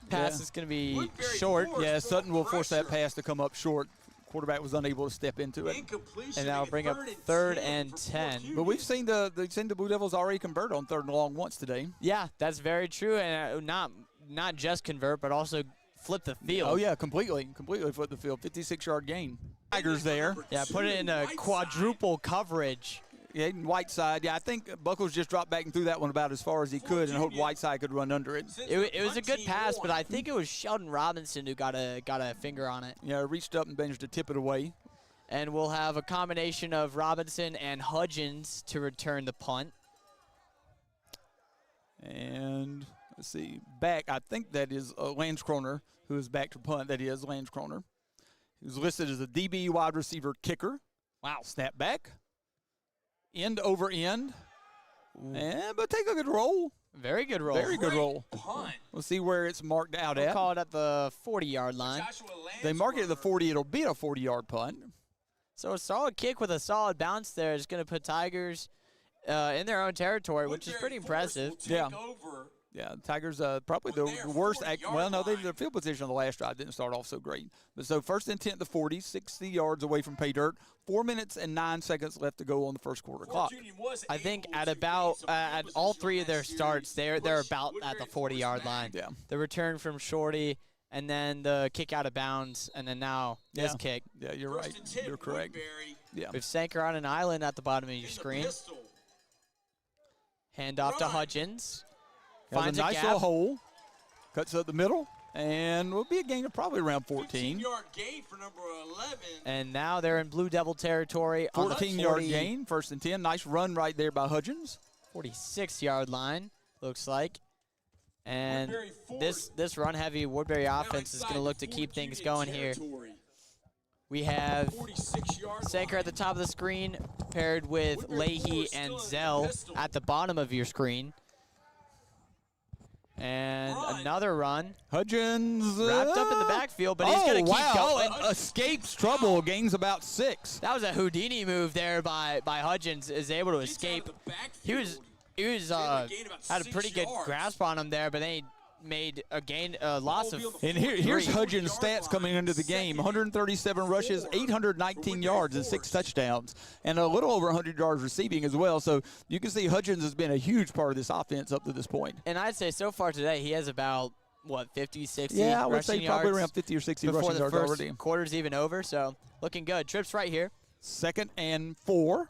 pass is going to be Woodbury short. forced Yeah, Sutton will force that pressure. pass to come up short. Quarterback was unable to step into it. Incompletion, And that'll make it bring up 3rd and for 10. Fort But we've Union. seen the Blue Devils already convert on 3rd and long once today. Yeah, that's very true, and not just convert, but also flip the field. Oh yeah, completely flip the field. 56-yard gain. Tigers there. Yeah, put it in a quadruple coverage. Yeah, Whiteside. Yeah, I think Buckles just dropped back and threw that one about as far as he could, and hoped Whiteside could run under it. It was a good pass, but I think it was Sheldon Robinson who got a finger on it. Yeah, reached up and managed to tip it away. And we'll have a combination of Robinson and Hudgens to return the punt. And let's see, back. I think that is Lance Kroner who is back to punt. That is Lance Kroner. He's listed as a DB wide receiver kicker. Wow, snap back. End over end. But take a good roll. Very good roll. Very good roll. Punt. We'll see where it's marked out We'll at. call it at the 40-yard line. Joshua They mark it at the Lansford. 40. It'll be a 40-yard punt. So a solid kick with a solid bounce there is going to put Tigers in their own territory, which is pretty Woodbury Forest impressive. will take Yeah. over. Yeah, Tigers probably When the they're worst. 40-yard Well, no, line. their field position on the last drive didn't start off so great. But so 1st and 10 at the 40, 60 yards away from pay dirt. 4 minutes and 9 seconds left to go on the first quarter clock. Fort Union was I think able at to about gain some at field all position 3 of their last series, starts, they're push about at the Woodbury 40-yard Forest line. back. Yeah, The return from Shorty, and then the kick out of bounds, and then now this Yeah. kick. yeah, you're First right. and 10, You're correct. Woodbury Yeah. With Sanker on an island at the bottom of your in the screen. pistol. Hand off to Run. Hudgens. Has Finds a a nice gap. little hole. Cuts up the middle, and will be a gain of probably around 14. 15-yard gain for number 11. And now they're in Blue Devil territory on the 14-yard gain, 1st and 10. Nice run right there by Hudgens. 46-yard line, looks like. And Woodbury this run-heavy Woodbury offense is going to look to keep things going here. We have 46-yard Sanker at the top of the screen, paired with Woodbury Leahy Forest and still in Zell pistol. at the bottom of your screen. And Run. another run, Hudgens wrapped up in the backfield, but he's going to keep going. Escapes trouble, gains about 6. That was a Houdini move there by Hudgens, is able to escape. He was had a pretty good grasp on him there, but then he made a loss of. And here's 3. Hudgens' stats coming into the game. 137 rushes, 819 yards, and 6 touchdowns, and a little over 100 yards receiving as well. So you can see Hudgens has been a huge part of this offense up to this point. And I'd say so far today he has about, 50, 60 Yeah, I would rushing say probably yards around 50 or 60 before rushing the yards first already. quarter's even over. So looking good. Trips right here. 2nd and 4.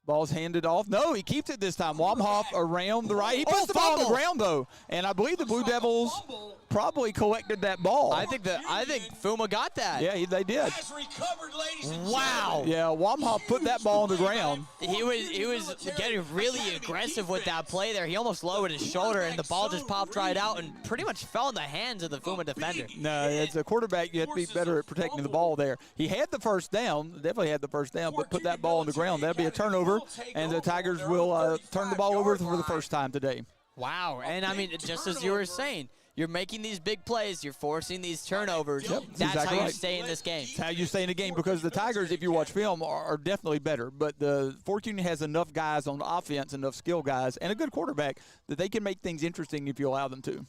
Ball's handed off. No, he keeps it this time. Wamhoff around the right. He puts the ball on the fumble. ground, though. And I believe the Blue Devils probably collected that ball. I think Fuma got that. Yeah, they did. Has recovered, ladies and Wow. Yeah, Wamhoff put that ball on the ground. He was getting really aggressive with that play there. He almost lowered his shoulder, and the ball just popped right out and pretty much fell in the hands of the Fuma defender. No, as a quarterback, you have to be better at protecting the ball there. He had the first down, definitely had the first down, but put that ball on the ground. That'll be a turnover, and the Tigers will turn the ball over for the first time today. Wow, and I mean, just as you were saying, you're making these big plays, you're forcing these turnovers. Yep, That's exactly how you right. stay in this game. It's how you stay in the game, because the Tigers, if you watch film, are definitely better. But the Fort Union has enough guys on offense, enough skill guys, and a good quarterback that they can make things interesting if you allow them to.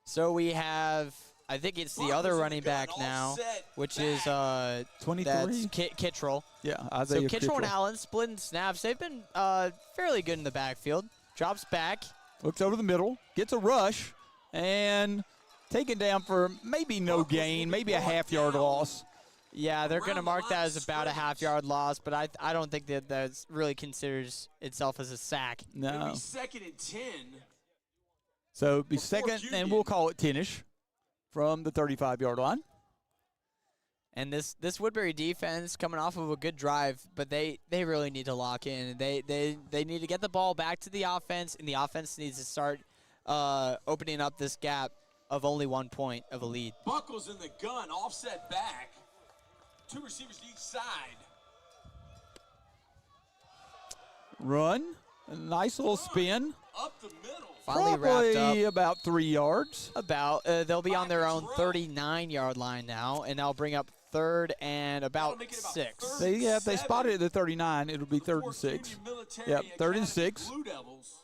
So we have, I think it's the other running back now, which is 23? that's Kittrell. Yeah, So Isaiah Kittrell and Kittrell. Allen splitting snaps. They've been fairly good in the backfield. Drops back. Looks over the middle, gets a rush, and taken down for maybe no gain, maybe a half-yard loss. Yeah, they're going to mark that as about a half-yard loss, but I don't think that really considers itself as a sack. No. It'll be 2nd and 10. So it'd be For Fort 2nd, and Union. we'll call it 10-ish from the 35-yard line. And this Woodbury defense coming off of a good drive, but they really need to lock in. They need to get the ball back to the offense, and the offense needs to start opening up this gap of only 1 point of a lead. Buckles in the gun, offset back. 2 receivers to each side. Run. A nice little spin. Up the middle. Finally Probably wrapped up. about 3 yards. They'll be on their own 39-yard line now, and that'll bring up 3rd and about 6. If they spot it at the 39, it'll be 3rd and 6. Yep, 3rd and 6. Blue Devils.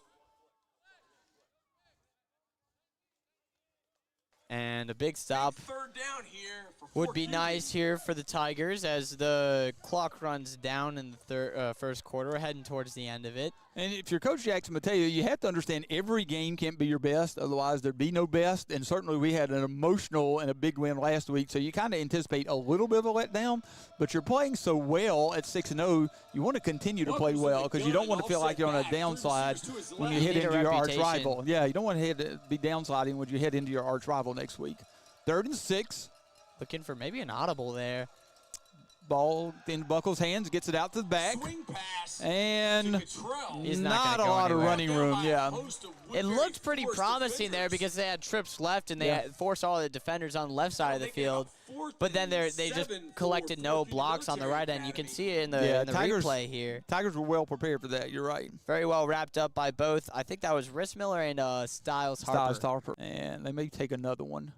And a big stop 3rd down here for would Fort be Union. nice here for the Tigers as the clock runs down in the first quarter. We're heading towards the end of it. And if you're Coach Jackson Mateo, you have to understand every game can't be your best. Otherwise, there'd be no best. And certainly we had an emotional and a big win last week. So you kind of anticipate a little bit of a letdown. But you're playing so well at 6-0, you want to continue to play well because you don't want to feel like you're on a downside when you head need a into your arch reputation. rival. Yeah, you don't want to be downsliding when you head into your arch rival next week. 3rd and 6. Looking for maybe an audible there. Ball in Buckles' hands, gets it out to the back. Swing pass And to Cottrell. He's not not a gonna go lot of anywhere. running room, yeah. It looked pretty promising there because they had trips left and they had forced all the defenders on the left side of the field. But then they just collected no blocks on the right end. You can see it in the Tigers, replay here. Tigers were well prepared for that. You're right. Very well wrapped up by both. I think that was Riss Miller and Styles Harper. Styles Harper. And they may take another one.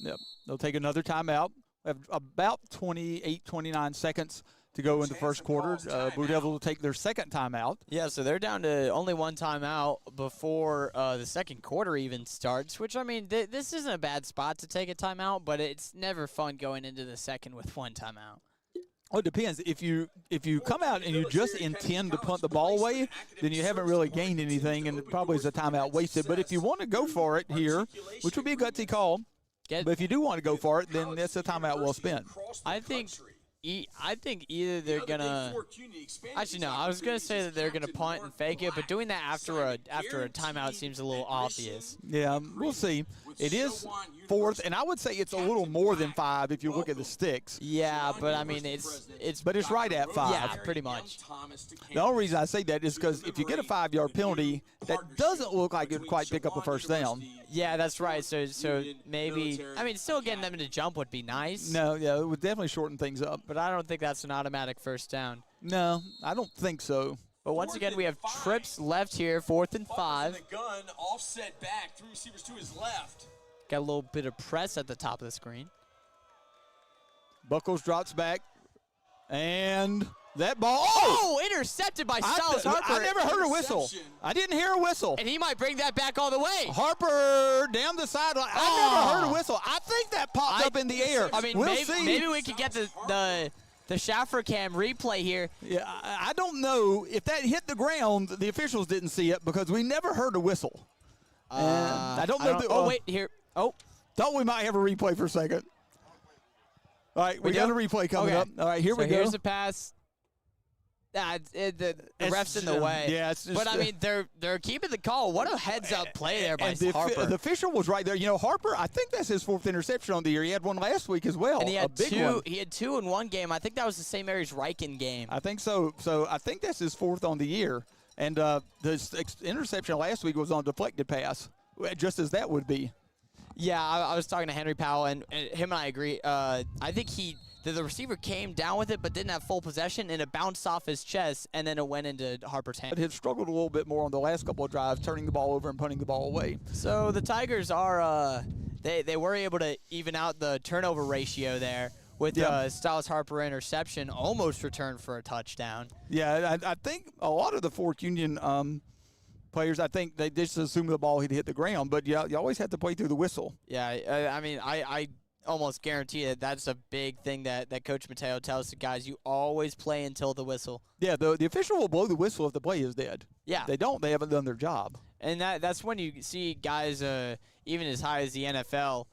Yep. They'll take another timeout. We have about 28, 29 seconds to go in the first quarter. Blue Devils will take their second timeout. Yeah, so they're down to only one timeout before the second quarter even starts, which, I mean, this isn't a bad spot to take a timeout, but it's never fun going into the second with one timeout. Well, it depends. If you come out and you just intend to punt the ball away, then you haven't really gained anything, and it probably is a timeout wasted. But if you want to go for it here, which would be a gutsy call, but if you do want to go for it, then that's a timeout well spent. I think either they're gonna. Actually, no. I was gonna say that they're gonna punt and fake it, but doing that after a timeout seems a little obvious. Yeah, we'll see. It is 4th, and I would say it's a little more than 5 if you look at the sticks. Yeah, but I mean it's But it's right at 5. yeah, pretty much. The only reason I say that is because if you get a 5-yard penalty, that doesn't look like it would quite pick up a first down. Yeah, that's right. So maybe I mean still getting them to jump would be nice. No, yeah, it would definitely shorten things up. But I don't think that's an automatic first down. No, I don't think so. But once again, we have trips left here, 4th and 5. The gun, offset back, 3 receivers to his left. Got a little bit of press at the top of the screen. Buckles drops back, and that ball. Oh, intercepted by Styles Harper. I never heard a whistle. I didn't hear a whistle. And he might bring that back all the way. Harper down the sideline. I never heard a whistle. I think that popped up in the air. I mean, we'll maybe, see. maybe we could get the Schaffer cam replay here. Yeah, I don't know if that hit the ground. The officials didn't see it because we never heard a whistle. I don't know. Wait, here. Oh, thought we might have a replay for a second. All right, we got a replay coming up. All right, here we go. Here's the pass. The ref's in the way. Yeah, it's just, but I mean, they're keeping the call. What a heads-up play there by Harper. The official was right there. You know, Harper, I think that's his 4th interception on the year. He had one last week as well. And he had a big two. one. He had 2 in one game. I think that was the St. Mary's Riken game. I think so. So I think that's his 4th on the year. And the interception last week was on a deflected pass, just as that would be. Yeah, I was talking to Henry Powell, and him and I agree. I think the receiver came down with it but didn't have full possession, and it bounced off his chest, and then it went into Harper's hand. But had struggled a little bit more on the last couple of drives, turning the ball over and punting the ball away. So the Tigers are they were able to even out the turnover ratio there with Styles Harper interception, almost returned for a touchdown. Yeah, I think a lot of the Fort Union players, I think they just assumed the ball had hit the ground, but yeah, you always have to play through the whistle. Yeah, I mean, I almost guarantee that that's a big thing that Coach Mateo tells the guys. You always play until the whistle. Yeah, the official will blow the whistle if the play is dead. Yeah. They don't. They haven't done their job. And that's when you see guys, even as high as the NFL,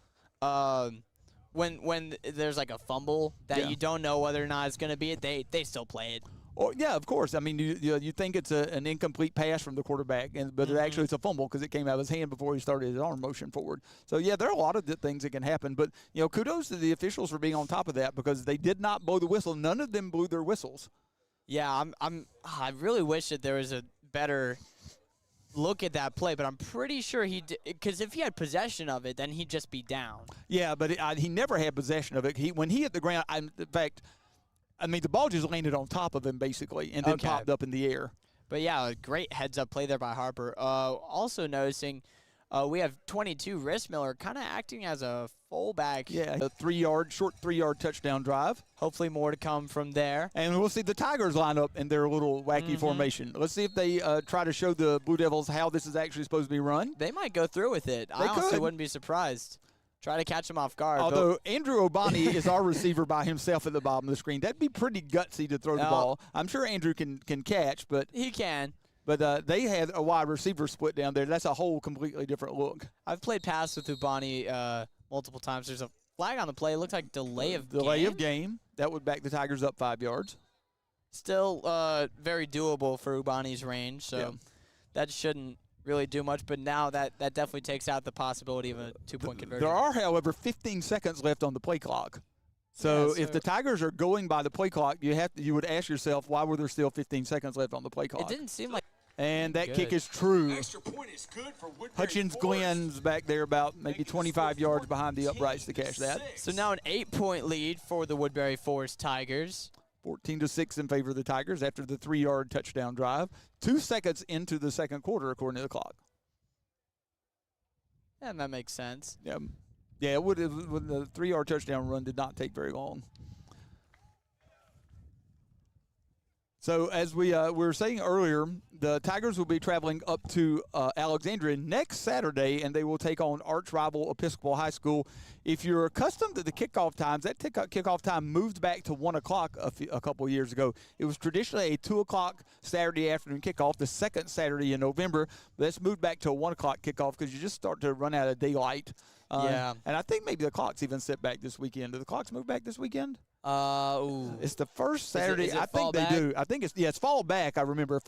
when there's like a fumble that you don't know whether or not it's going to be it, they still play it. Oh, yeah, of course. I mean, you think it's an incomplete pass from the quarterback, but it actually it's a fumble because it came out of his hand before he started his arm motion forward. So, yeah, there are a lot of things that can happen. But, you know, kudos to the officials for being on top of that because they did not blow the whistle. None of them blew their whistles. Yeah, I really wish that there was a better look at that play, but I'm pretty sure he did, because if he had possession of it, then he'd just be down. Yeah, but he never had possession of it. When he hit the ground, in fact, I mean, the ball just landed on top of him basically and then popped up in the air. But yeah, a great heads-up play there by Harper. Also noticing we have 22 Rissmiller kind of acting as a fullback. Yeah, a short 3-yard touchdown drive. Hopefully more to come from there. And we'll see the Tigers line up in their little wacky formation. Let's see if they try to show the Blue Devils how this is actually supposed to be run. They might go through with it. I honestly wouldn't be surprised. Try to catch them off guard. Although Andrew Obani is our receiver by himself at the bottom of the screen. That'd be pretty gutsy to throw the ball. I'm sure Andrew can catch, but he can. But they had a wide receiver split down there. That's a whole completely different look. I've played pass with Ubani multiple times. There's a flag on the play. It looks like delay of game. That would back the Tigers up 5 yards. Still very doable for Ubani's range, so that shouldn't really do much. But now that definitely takes out the possibility of a 2-point conversion. There are, however, 15 seconds left on the play clock. So if the Tigers are going by the play clock, you would ask yourself, why were there still 15 seconds left on the play clock? It didn't seem like. And that kick is true. Extra point is good for Woodbury Hutchins Forest. Glenn's back there about maybe 25 yards behind the uprights to catch that. So now an 8-point lead for the Woodbury Forest Tigers. 14-6 in favor of the Tigers after the 3-yard touchdown drive. 2 seconds into the second quarter, according to the clock. Yeah, that makes sense. Yeah, the 3-yard touchdown run did not take very long. So as we were saying earlier, the Tigers will be traveling up to Alexandria next Saturday, and they will take on arch rival Episcopal High School. If you're accustomed to the kickoff times, that kickoff time moved back to 1 o'clock a couple years ago. It was traditionally a 2 o'clock Saturday afternoon kickoff, the second Saturday in November. But that's moved back to a 1 o'clock kickoff because you just start to run out of daylight. And I think maybe the clock's even set back this weekend. Do the clocks move back this weekend? It's the first Saturday. Is it I think they do. I think it's fall back. I remember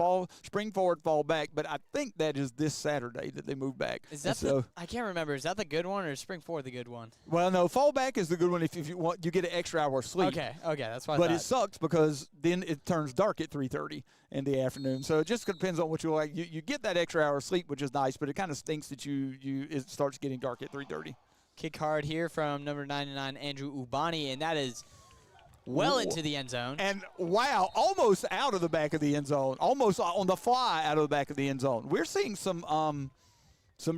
spring forward, fall back. But I think that is this Saturday that they move back. Is that I can't remember. Is that the good one or is spring forward the good one? Well, no, fall back is the good one if you want. You get an extra hour of sleep. Okay, that's why. But it sucks because then it turns dark at 3:30 in the afternoon. So it just depends on what you like. You get that extra hour of sleep, which is nice. But it kind of stinks that it starts getting dark at 3:30. Kick hard here from number 99, Andrew Ubani, and that is well into the end zone. And, wow, almost out of the back of the end zone, almost on the fly out of the back of the end zone. We're seeing some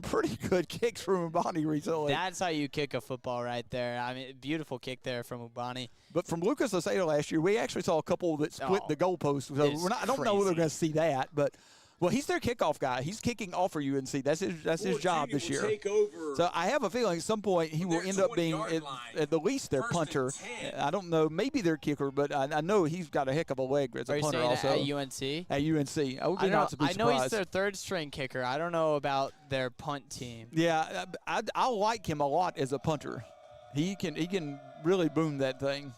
pretty good kicks from Ubani recently. That's how you kick a football right there. I mean, beautiful kick there from Ubani. But from Lucas Lacedo last year, we actually saw a couple that split the goalpost. So I don't know whether we're going to see that, but – well, he's their kickoff guy. He's kicking off for UNC. That's his job this year. So I have a feeling at some point he will end up being at the least their punter. I don't know, maybe their kicker, but I know he's got a heck of a leg as a punter also. At UNC? At UNC. I would be not to be surprised. I know he's their third string kicker. I don't know about their punt team. Yeah, I like him a lot as a punter. He can really boom that thing.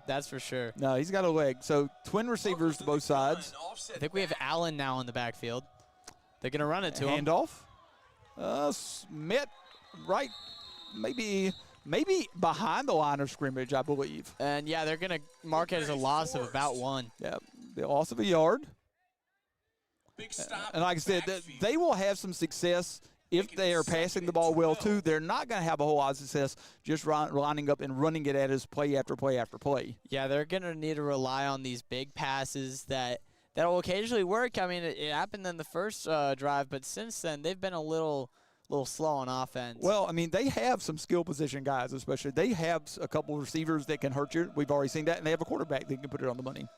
That's for sure. No, he's got a leg. So twin receivers to both sides. I think we have Allen now in the backfield. They're going to run it to him. Handoff. Smith, right, maybe behind the line of scrimmage, I believe. And, yeah, they're going to mark it as a loss of about 1. Yeah, the loss of a yard. Big stop. And like I said, they will have some success if they are passing the ball well, too. They're not going to have a whole lot of success just lining up and running it at us play after play after play. Yeah, they're going to need to rely on these big passes that will occasionally work. I mean, it happened in the first drive, but since then they've been a little slow on offense. Well, I mean, they have some skill position guys, especially. They have a couple of receivers that can hurt you. We've already seen that, and they have a quarterback that can put it on the money.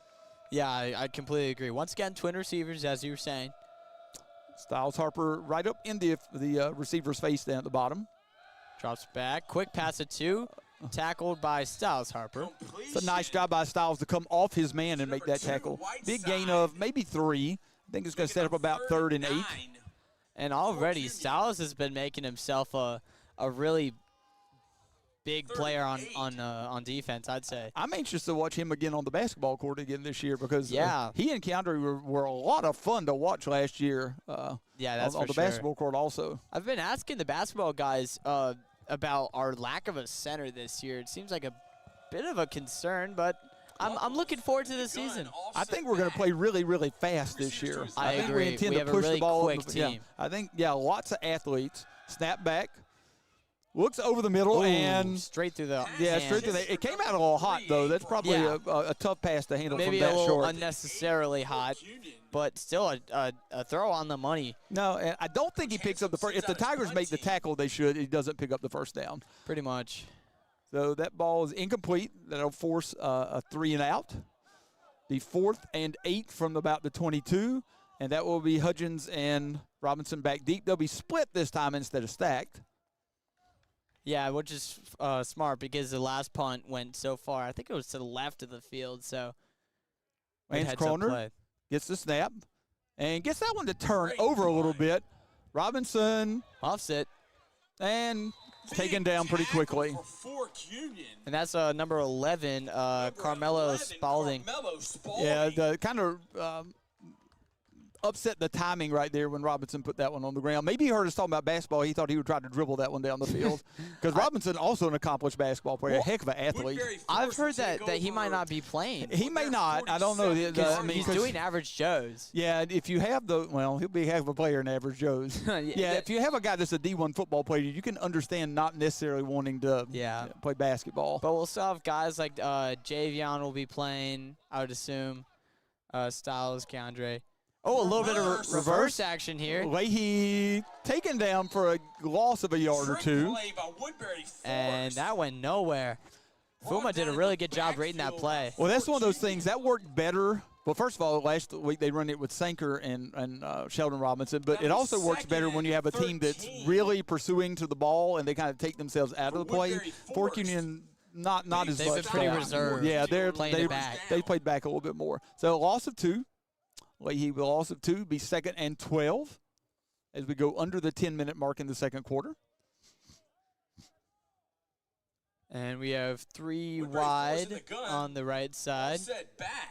Yeah, I completely agree. Once again, twin receivers, as you were saying. Styles Harper right up in the receiver's face down at the bottom. Drops back. Quick pass at 2. Tackled by Styles Harper. It's a nice job by Styles to come off his man and make that tackle. Big gain of maybe 3. I think it's going to set up about 3rd and 8. And already Styles has been making himself a really big player on defense, I'd say. I'm anxious to watch him again on the basketball court again this year because he and Keandre were a lot of fun to watch last year. That's on the basketball court also. I've been asking the basketball guys about our lack of a center this year. It seems like a bit of a concern, but I'm looking forward to the season. I think we're going to play really, really fast this year. I think agree. we intend We to have a push really the ball. quick Yeah, team. I think, lots of athletes. Snap back. Looks over the middle Ooh, and straight through the straight to hands. the. It came out a little hot though. That's probably Yeah. a tough pass to handle Maybe from a that little short. unnecessarily hot, but still a throw on the money. No, and I don't think he picks up the first. If the Tigers make the tackle, they should. He doesn't pick up the first down. Pretty much. So that ball is incomplete. That'll force a 3 and out. The 4th and 8 from about the 22, and that will be Hudgens and Robinson back deep. They'll be split this time instead of stacked. Yeah, which is smart because the last punt went so far. I think it was to the left of the field, so Lance heads-up Kroner play. gets the snap and gets that one to turn over a little bit. Robinson Offset, and taken down pretty quickly. and that's number 11, Carmelo Spalding. Yeah, the kind of upset the timing right there when Robinson put that one on the ground. Maybe he heard us talking about basketball. He thought he would try to dribble that one down the field. Because Robinson, also an accomplished basketball player, a heck of an athlete. I've heard that he might not be playing. He may not. I don't know. He's doing average Joes. Yeah, if you have he'll be a heck of a player in average Joes. Yeah, if you have a guy that's a D1 football player, you can understand not necessarily wanting to play basketball. But we'll still have guys like Javion will be playing, I would assume. Styles, Keandre. Oh, a little bit of reverse action here. Leahy taken down for a loss of a yard or two. And that went nowhere. Fuma did a really good job reading that play. Well, that's one of those things that worked better. Well, first of all, last week they run it with Sanker and Sheldon Robinson, but it also works better when you have a team that's really pursuing to the ball and they kind of take themselves out of the play. Fork Union not as They've much. been pretty reserved. Yeah, playing it back. They played back a little bit more. So a loss of 2. Leahy will loss of 2, be 2nd and 12 as we go under the 10-minute mark in the second quarter. And we have 3 wide on the right side.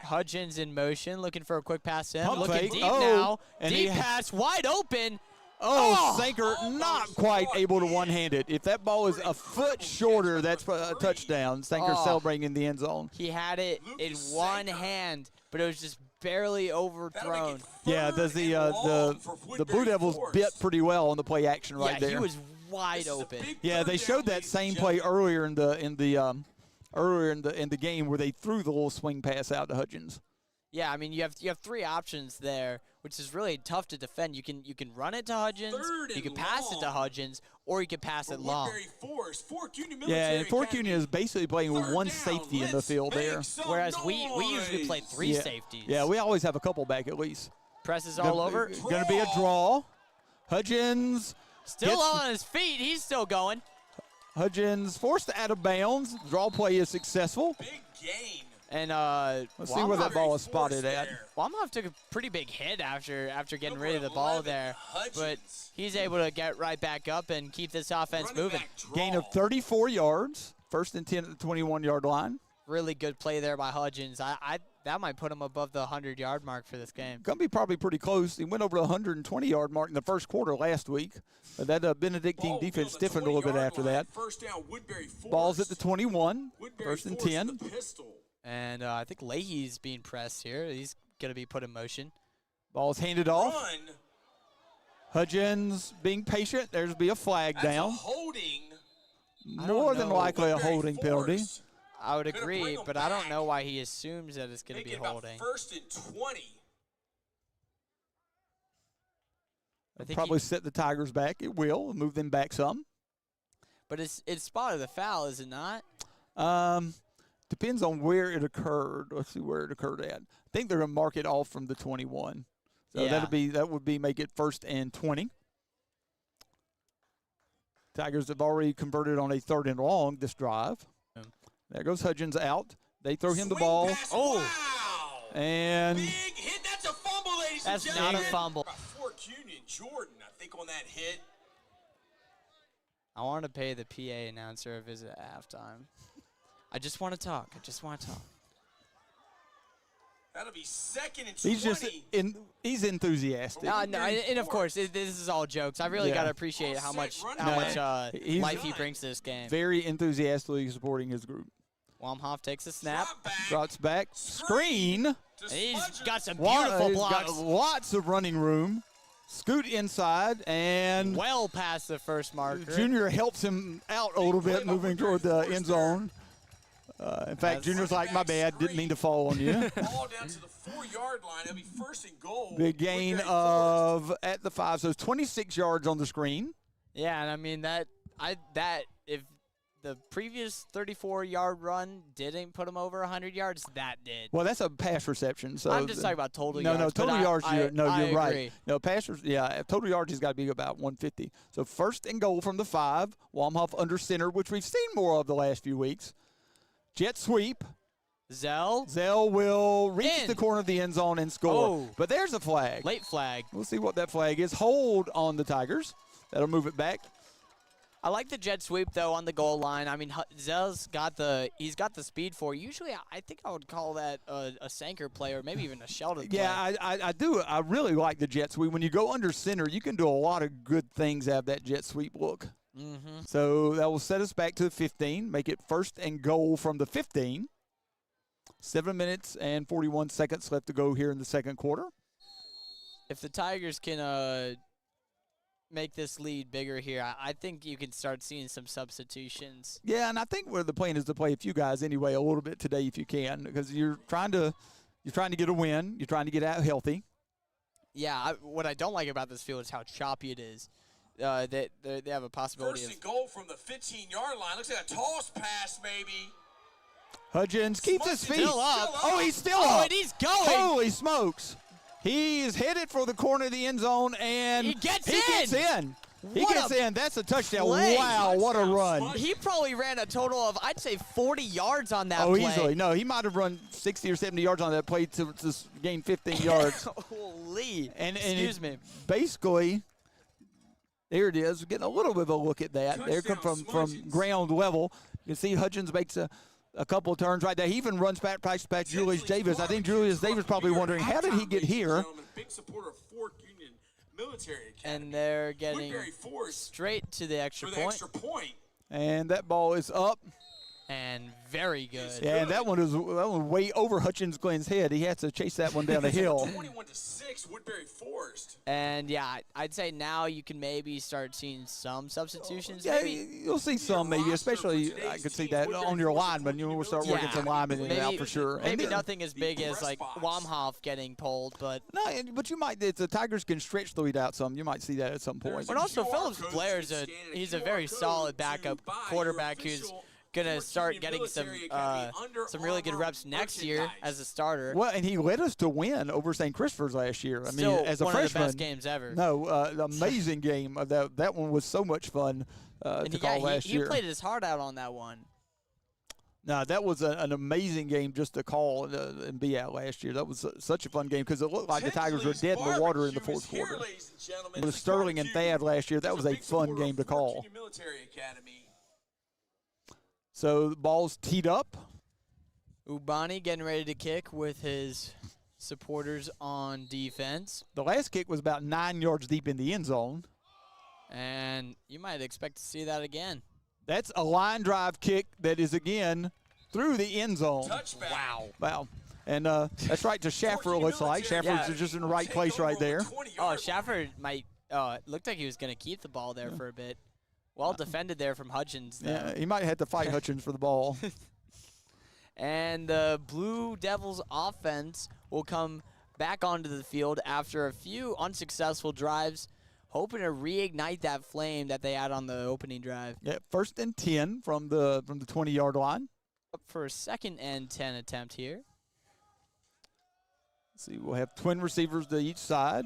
Hudgens in motion, looking for a quick pass in. Pump Looking fake. deep Oh, now. and Deep he- pass, wide open. Sanker not quite able to one-hand it. If that ball is a foot shorter, that's a touchdown. Sanker celebrating in the end zone. He had it in one hand, but it was just barely overthrown. Yeah, the Blue Devils bit pretty well on the play action right there. He was wide open. Yeah, they showed that same play earlier in the game where they threw the little swing pass out to Hudgens. Yeah, I mean you have 3 options there, which is really tough to defend. You can run it to Hudgens, you can pass it to Hudgens, or you can pass it long. Yeah, and Fork Union is basically playing with one safety in the field there. Whereas we usually play 3 safeties. Yeah, we always have a couple back at least. Presses all over. Going to be a draw. Hudgens Still on his feet. He's still going. Hudgens forced out of bounds. Draw play is successful. Big gain. And let's see where that ball is spotted at. Wamhoff took a pretty big hit after getting rid of the ball there, but he's able to get right back up and keep this offense moving. Gain of 34 yards. 1st and 10 at the 21-yard line. Really good play there by Hudgens. That might put him above the 100-yard mark for this game. Going to be probably pretty close. He went over the 120-yard mark in the first quarter last week. But that Benedictine defense stiffened a little bit after that. First down, Woodbury Forest. Ball's at the 21. Woodbury 1st and Forest 10. with the pistol. And I think Leahy's being pressed here. He's going to be put in motion. Ball's handed off. Run. Hudgens being patient. There's be a flag That's down. a holding. More than likely a Woodbury holding penalty. Forest. I would Gonna agree, bring 'em but I don't back. know why he assumes that it's going to Make be it about holding. 1st and 20. I think Probably set the Tigers back. It will. Move them back some. but it's spotted a foul, is it not? Depends on where it occurred. Let's see where it occurred at. I think they're going to mark it off from the 21. So Yeah. that would be make it 1st and 20. Tigers have already converted on a 3rd and long this drive. There goes Hudgens out. They throw him the Swing ball. pass, Oh. wow. And Big hit. That's a fumble, ladies That's and not a gentlemen. fumble. Fork Union, Jordan, I think, on that hit. I want to pay the PA announcer a visit at halftime. I just want to talk. That'll be 2nd and 20. he's just he's enthusiastic. No, and of course, this is all jokes. I really Yeah. got to appreciate how much No, he's life he brings to this game. Very enthusiastically supporting his group. Wamhoff takes a snap. Drop back. Drops back. Screen. To And he's Smudger. got some Wa- beautiful he's blocks. got lots of running room. Scoot inside, and Well past the first marker. Junior helps him out a little bit, moving toward the end zone. In fact, That's- Junior's like, my bad, didn't mean to fall on you. Ball down to the 4-yard line. It'll be first and goal. Big gain Woodbury of at the 5, so it's 26 yards on the screen. Yeah, and I mean if the previous 34-yard run didn't put him over 100 yards, that did. Well, that's a pass reception. So I'm just talking about total no, yards. no, total but yards. I You're agree. right. No, passers. Yeah, total yards. He's got to be about 150. So first and goal from the 5. Wamhoff under center, which we've seen more of the last few weeks. Jet sweep. Zell, Zell will reach In. the corner of the end zone and score. Oh. But there's a flag. late flag. We'll see what that flag is. Hold on the Tigers. That'll move it back. I like the jet sweep though on the goal line. I mean, Zell's got the speed for it. Usually, I think I would call that a Sanker play or maybe even a Sheldon play. Yeah, I do. I really like the jet sweep. When you go under center, you can do a lot of good things out of that jet sweep look. Mm-hmm. So that will set us back to the 15, make it first and goal from the 15. 7 minutes and 41 seconds left to go here in the second quarter. If the Tigers can make this lead bigger here, I think you can start seeing some substitutions. Yeah, and I think where the plan is to play a few guys anyway a little bit today if you can, because you're trying to get a win. You're trying to get out healthy. Yeah, what I don't like about this field is how choppy it is. They have a possibility First of and goal from the 15-yard line. Looks like a toss pass, maybe. Hudgens keeps his feet. Still up. Oh, he's still Oh, up. and he's going. Holy smokes. He is headed for the corner of the end zone, and He gets in. He What gets a in. That's a touchdown. play. Wow, what a run. He probably ran a total of, I'd say, 40 yards on that Oh, play. easily. No, he might have run 60 or 70 yards on that play to gain 15 yards. Holy. And Excuse me. Basically, there it is. We're getting a little bit of a look at that. There come Touchdown, from Smudgens. ground level. You can see Hudgens makes a couple of turns right there. He even runs back Julius Davis. I think Julius Davis probably wondering, how did he get here? Big supporter of Fork Union Military Academy. And they're getting Woodbury Forest straight to the extra for the point. extra point. And that ball is up. And very good. Yeah, and that one was way over Hutchins Glenn's head. He had to chase that one down the hill. 21-6, Woodbury Forest. And, yeah, I'd say now you can maybe start seeing some substitutions. Yeah, maybe. you'll see some maybe, especially I could see that on your linemen. We'll start working Yeah. some linemen in and out for sure. And Maybe then- nothing as big as, like, press box. Wamhoff getting pulled, but No, but you might. The Tigers can stretch the lead out some. You might see that at some point. But also, QR Phillips code, Blair's you can scan he's a QR very code solid to backup buy your quarterback who's official gonna Fork start Union getting some Military Academy Under some really good Armour reps next year merchandise. as a starter. Well, and he led us to win over St. Christopher's last year. I Still mean, as a one freshman, of the best games ever. No, the amazing game. That one was so much fun and to call last he year. played his heart out on that one. No, that was an amazing game just to call and be at last year. That was such a fun game because it looked like the Tigers were dead in the water in the fourth quarter. With Sterling and Thad last year, that was a fun game to call. Military Academy. So the ball's teed up. Ubani getting ready to kick with his supporters on defense. The last kick was about 9 yards deep in the end zone. And you might expect to see that again. That's a line drive kick that is, again, through the end zone. Touchback. Wow. And that's right to Schaffer, it looks like. Schaffer's just in the right place right there. Oh, Schaffer might it looked like he was going to keep the ball there for a bit. Well defended there from Hutchins, though. Yeah, he might have to fight Hutchins for the ball. And the Blue Devils offense will come back onto the field after a few unsuccessful drives, hoping to reignite that flame that they had on the opening drive. Yeah, first and 10 from the 20-yard line. Up for a 2nd and 10 attempt here. Let's see, we'll have twin receivers to each side.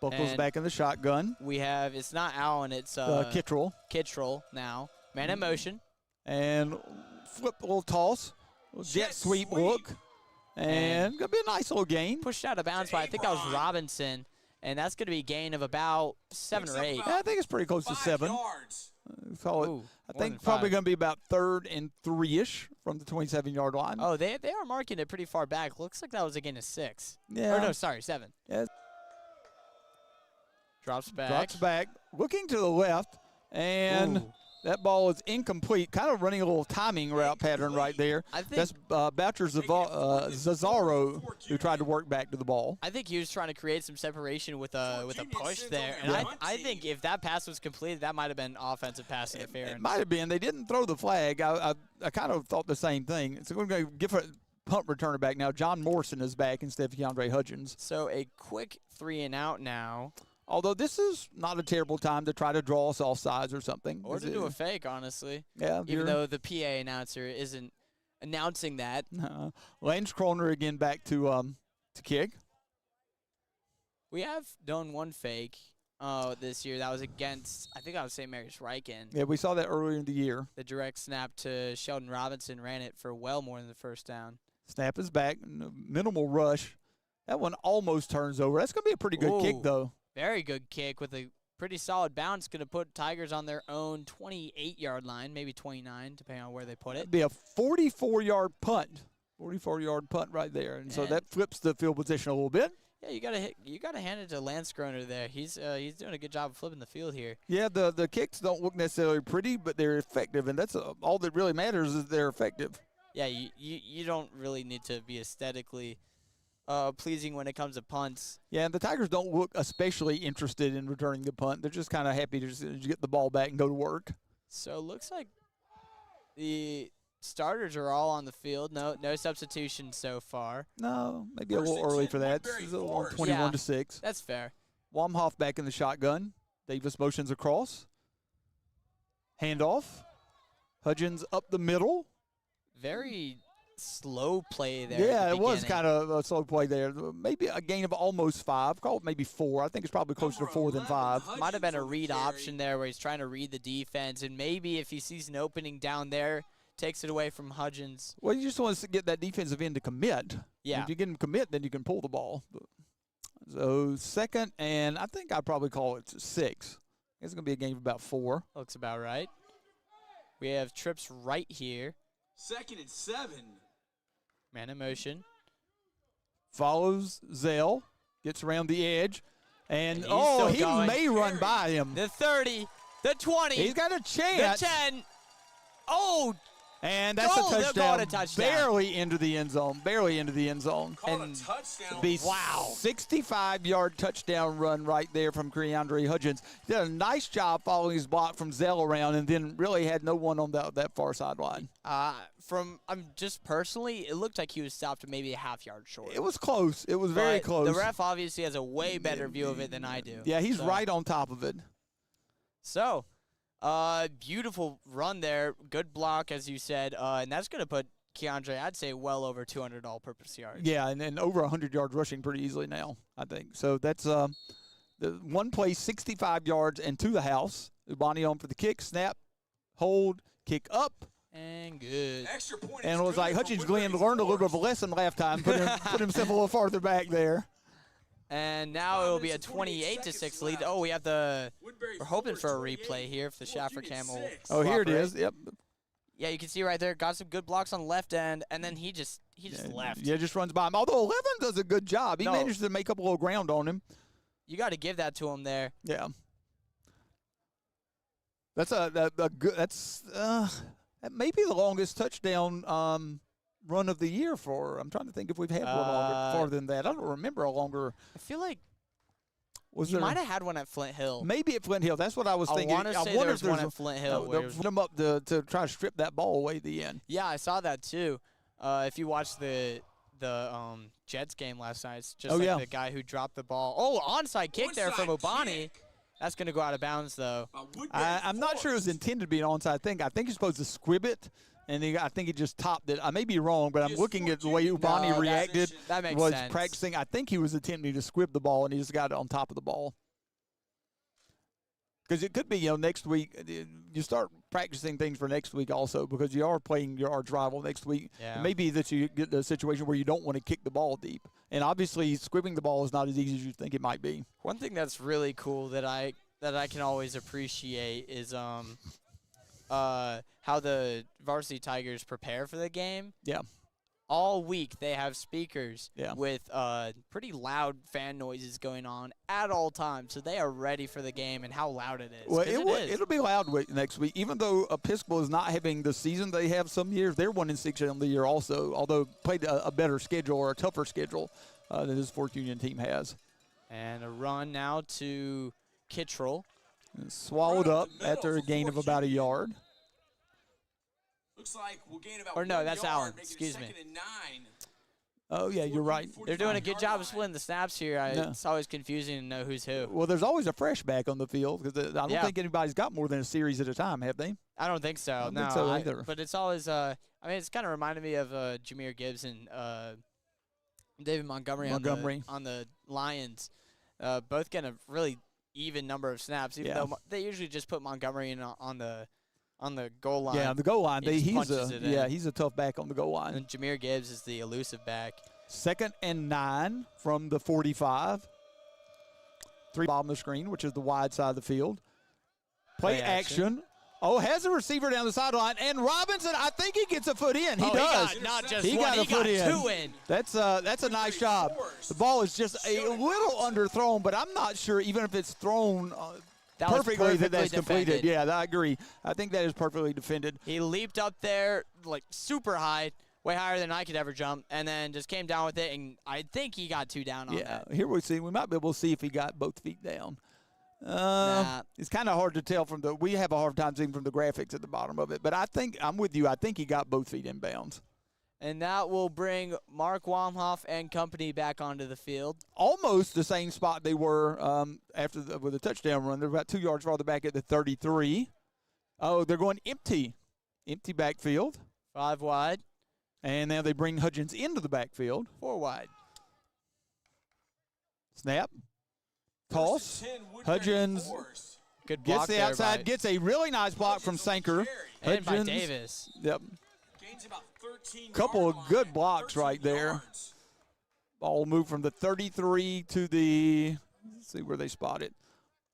Buckles And back in the shotgun. We have, it's not Allen, it's Kittrell. Kittrell now. Man in motion. And flip a little toss. Jet sweep look. And going to be a nice little gain. Pushed out of bounds by, I think that was Robinson. And that's going to be a gain of about 7 or 8. Yeah, I think it's pretty close to 7. Yards. Call it. Ooh, I more think than probably 5. going to be about 3rd and 3-ish from the 27-yard line. Oh, they are marking it pretty far back. Looks like that was a gain of 6. Yeah. Or no, sorry, 7. Yeah. Drops back. Drops back, looking to the left, and Ooh. That ball is incomplete, kind of running a little timing route pattern right there. I think That's Boucher Zazzaro who tried to work back to the ball. I think he was trying to create some separation with a push there, and I think if that pass was completed, that might have been offensive pass interference. It might have been. They didn't throw the flag. I kind of thought the same thing. So we're going to give a punt returner back now. John Morrison is back instead of Keandre Hudgens. So a quick 3-and-out now. Although this is not a terrible time to try to draw us offsides or something. Or to do a fake, honestly. Yeah. Even though the PA announcer isn't announcing that. Lance Kroner again back to kick. We have done one fake this year. That was against, I think that was St. Mary's Riken. Yeah, we saw that earlier in the year. The direct snap to Sheldon Robinson ran it for well more than the first down. Snap is back. Minimal rush. That one almost turns over. That's going to be a pretty good kick, though. Very good kick with a pretty solid bounce. Going to put Tigers on their own 28-yard line, maybe 29, depending on where they put it. It'd be a 44-yard punt. 44-yard punt right there. And so that flips the field position a little bit. Yeah, you gotta hand it to Lance Groner there. He's doing a good job of flipping the field here. Yeah, the kicks don't look necessarily pretty, but they're effective, and that's all that really matters is they're effective. Yeah, you don't really need to be aesthetically pleasing when it comes to punts. Yeah, and the Tigers don't look especially interested in returning the punt. They're just kind of happy to just get the ball back and go to work. So it looks like the starters are all on the field. No substitution so far. No, maybe a little early for that. This is a little 21-6. That's fair. Wamhoff back in the shotgun. Davis motions across. Handoff. Hudgens up the middle. Very slow play there. Yeah, it was kind of a slow play there. Maybe a gain of almost 5. Call it maybe 4. I think it's probably closer to 4 than 5. Might have been a read option there where he's trying to read the defense, and maybe if he sees an opening down there, takes it away from Hudgens. Well, you just want to get that defensive end to commit. Yeah. If you get him commit, then you can pull the ball. So second, and I think I'd probably call it 6. It's going to be a game of about 4. Looks about right. We have trips right here. 2nd and 7. Man in motion. Follows Zell, gets around the edge, and he going. may run by him. The 30, the 20. He's got a chance. The 10. Oh, and that's a touchdown. Touchdown. Barely into the end zone. Barely into the end zone. Called a touchdown. Wow. 65-yard touchdown run right there from Keandre Hudgens. He did a nice job following his block from Zell around and then really had no one on that far sideline. Just personally, it looked like he was stopped maybe a half-yard short. It was close. It was very close. The ref obviously has a way better view of it than I do. Yeah, he's right on top of it. So, beautiful run there. Good block, as you said. And that's going to put Keandre, I'd say, well over 200 all-purpose yards. Yeah, and over 100 yards rushing pretty easily now, I think. So that's the one play, 65 yards, and to the house. Ubani on for the kick, snap, hold, kick up. And good. Extra point. And it was like Hutchins Glenn learned a little bit of a lesson last time, put himself a little farther back there. And now it will be a 28-6 lead. Oh, we're hoping for a replay here if the Schaffer Cam will. Oh, here it is. Yep. Yeah, you can see right there. Got some good blocks on the left end, and then he just left. Yeah, just runs by him. Although 11 does a good job. He managed to make up a little ground on him. You got to give that to him there. Yeah. That's that may be the longest touchdown run of the year for. I'm trying to think if we've had one farther than that. I don't remember a longer. I feel like you might have had one at Flint Hill. Maybe at Flint Hill. That's what I was thinking. I wonder there was one at Flint Hill. Put him up to try to strip that ball away at the end. Yeah, I saw that too. If you watched the Jets game last night, it's just the guy who dropped the ball. Oh, onside kick there from Ubani. That's going to go out of bounds, though. I'm not sure it was intended to be an onside thing. I think you're supposed to squib it, and I think he just topped it. I may be wrong, but I'm looking at the way Ubani reacted. That makes was sense. Practicing. I think he was attempting to squib the ball, and he just got it on top of the ball. Because it could be, next week, you start practicing things for next week also because you are playing your arch rival next week. Yeah. It may be that you get the situation where you don't want to kick the ball deep. And obviously, squibbing the ball is not as easy as you think it might be. One thing that's really cool that I can always appreciate is how the Varsity Tigers prepare for the game. Yeah. all week they have speakers Yeah. with pretty loud fan noises going on at all times. So they are ready for the game and how loud it is. Well, 'Cause it is. it'll be loud next week. Even though Episcopal is not having the season they have some years, they're 1-6 on the year also, although played a better schedule or a tougher schedule than this Fort Union team has. And a run now to Kittrell. And swallowed up after a gain of about a yard. Looks like we'll gain about Or no, 1 that's yard, Allen. making it Excuse me. 2nd and 9. Oh, yeah, you're right. They're doing a 45 good yard job line. of splitting the snaps here. Yeah. It's always confusing to know who's who. Well, there's always a fresh back on the field because I don't Yeah. think anybody's got more than a series at a time, have they? I don't think so. I don't no, think so either. But it's always I mean, it's kind of reminded me of Jameer Gibbs and David Montgomery, on the Lions. Both getting a really even number of snaps, even Yeah. though they usually just put Montgomery in on the goal line. Yeah, on the goal line. He just He's punches it in. he's a tough back on the goal line. And Jameer Gibbs is the elusive back. 2nd and 9 from the 45. 3 bottom of the screen, which is the wide side of the field. Play action. Oh, has a receiver down the sideline, and Robinson, I think he gets a foot in. He Oh, does. He got not just He one, got a he got foot in. 2 in. That's a nice job. The ball is just a little underthrown, but I'm not sure even if it's thrown That was perfectly that that's defended. completed. Yeah, I agree. I think that is perfectly defended. He leaped up there like super high, way higher than I could ever jump, and then just came down with it, and I think he got 2 down on Yeah, that. here we might be able to see if he got both feet down. Nah. It's kind of hard to tell we have a hard time seeing from the graphics at the bottom of it, but I think I'm with you. I think he got both feet in bounds. And that will bring Mark Wamhoff and company back onto the field. Almost the same spot they were with a touchdown run. They're about 2 yards farther back at the 33. Oh, they're going empty backfield. 5 wide, And now they bring Hudgens into the backfield. 4 wide. Snap. Toss. 10, Woodbury Hudgens Force. Good gets block the there outside, by, gets a really nice block from Hudgens on the Sanker. carry. and by Hudgens. Davis. Yep. Gains about 13 Couple yard of good line, blocks 13 right there. yards. Ball moved from the 33 to the, let's see where they spot it,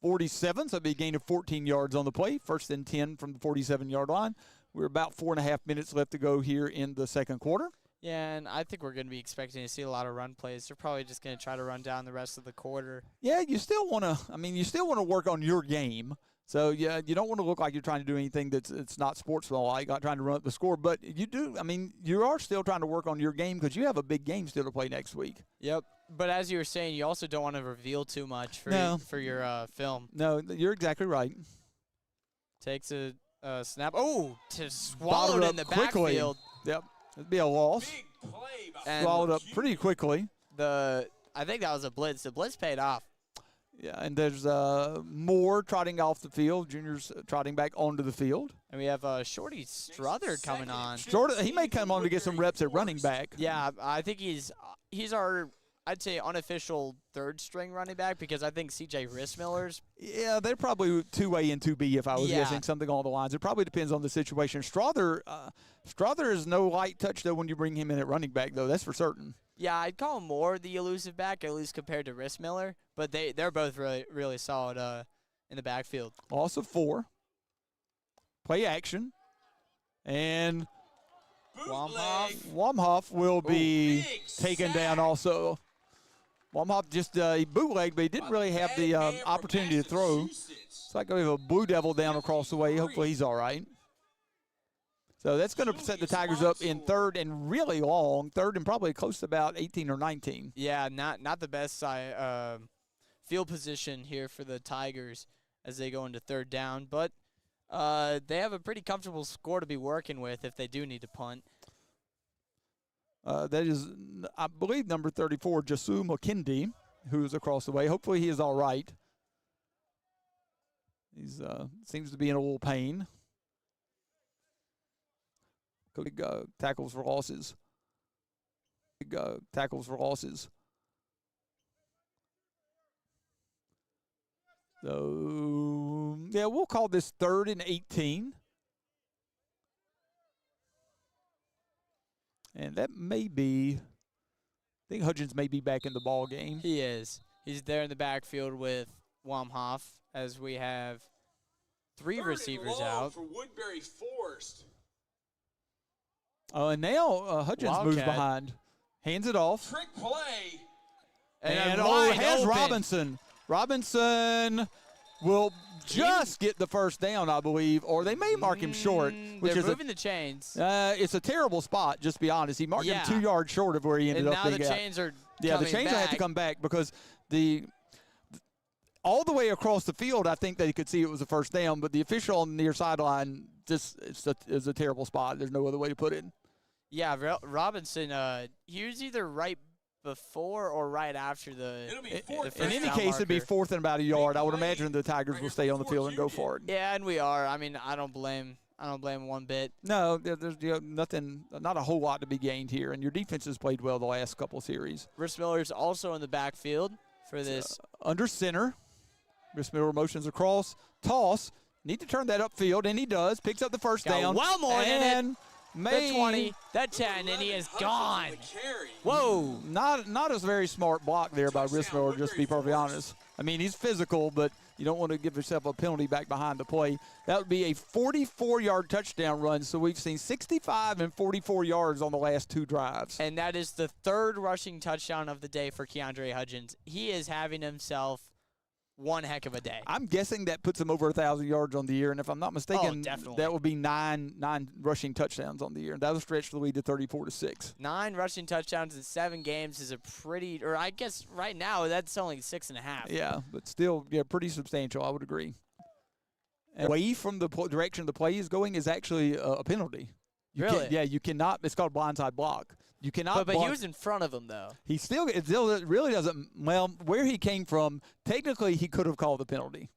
47. So it'll be a gain of 14 yards on the play. 1st and 10 from the 47-yard line. We're about 4.5 minutes left to go here in the second quarter. Yeah, and I think we're going to be expecting to see a lot of run plays. They're probably just going to try to run down the rest of the quarter. Yeah, you still want to work on your game. So, yeah, you don't want to look like you're trying to do anything it's not sportsmanlike, not trying to run up the score. But you are still trying to work on your game because you have a big game still to play next week. Yep. But as you were saying, you also don't want to reveal too much for No. your film. No, you're exactly right. Takes a snap. Oh, to swallow Bottled it up in the quickly. backfield. Yep, it'd be a loss. Big play by And Swallowed up pretty quickly. I think that was a blitz. The blitz paid off. Yeah, and there's Moore trotting off the field. Junior's trotting back onto the field. And we have Shorty Struther coming on. Jordan, he may come on to get some reps at running back. Yeah, I think he's our, I'd say, unofficial third string running back because I think C.J. Rissmiller's. Yeah, they're probably 2A and 2B if I was Yeah. guessing something along the lines. It probably depends on the situation. Strother is no light touch, though, when you bring him in at running back, though. That's for certain. Yeah, I'd call him more the elusive back, at least compared to Rissmiller. But they're both really, really solid in the backfield. Loss of 4. Play action. And bootleg. Wamhoff will be big taken sack. down also. Wamhoff just he bootlegged, but he didn't really have the Bad man from opportunity to throw. Massachusetts. It's like we have a Blue Devil down across the way. Hopefully he's all right. So that's going to set the Tigers up in 3rd and really long. 3rd and probably close to about 18 or 19. Yeah, not the best field position here for the Tigers as they go into 3rd down. But they have a pretty comfortable score to be working with if they do need to punt. That is, I believe, number 34, Jasu Mokindi, who is across the way. Hopefully he is all right. He's seems to be in a little pain. Big tackles for losses. Big tackles for losses. So, yeah, we'll call this 3rd and 18. And that may be, I think Hudgens may be back in the ball game. He is. He's there in the backfield with Wamhoff as we have 3 3rd and receivers long out. for Woodbury Forest. And now Hudgens moves Wildcat. behind, hands it off, Trick play. and wide has open. Robinson. Robinson will just get the first down, I believe, or they may mark him short, which They're is moving the chains. it's a terrible spot. Just to be honest, he marked him 2 yards short of where he ended And up now the being at. chains are Yeah, the coming chains will have to back. come back because all the way across the field, I think they could see it was a first down, but the official on the near sideline just is a terrible spot. There's no other way to put it. Yeah, Robinson, he was either right before or right after the. It'll be the fourth first In any down case, it'd be marker. fourth and about a yard. I would play imagine the Tigers right will here stay for on the the field and go fourth for it. Yeah, and we are. I mean, I don't blame one bit. No, there's nothing, not a whole lot to be gained here, and your defense has played well the last couple of series. Rich Miller's also in the backfield for this. Under center, Chris Miller motions across, toss, need to turn that upfield, and he does. Picks up the first Got down. well more than it. and The 20, the 10, and he is gone. Whoa. Not a very smart block there by Chris Miller, just to be perfectly honest. I mean, he's physical, but you don't want to give yourself a penalty back behind the play. That would be a 44-yard touchdown run, so we've seen 65 and 44 yards on the last 2 drives. And that is the 3rd rushing touchdown of the day for Keandre Hudgens. He is having himself one heck of a day. I'm guessing that puts him over 1,000 yards on the year, and if I'm not mistaken, definitely. that would be nine rushing touchdowns on the year. That would stretch the lead to 34-6. 9 rushing touchdowns in 7 games is a pretty, or I guess right now that's only 6.5. Yeah, but still, pretty substantial, I would agree. And away from the direction the play is going is actually a penalty. Really? You cannot. It's called blindside block. You cannot. But he block. was in front of him though. It still really doesn't. Well, where he came from, technically he could have called the penalty.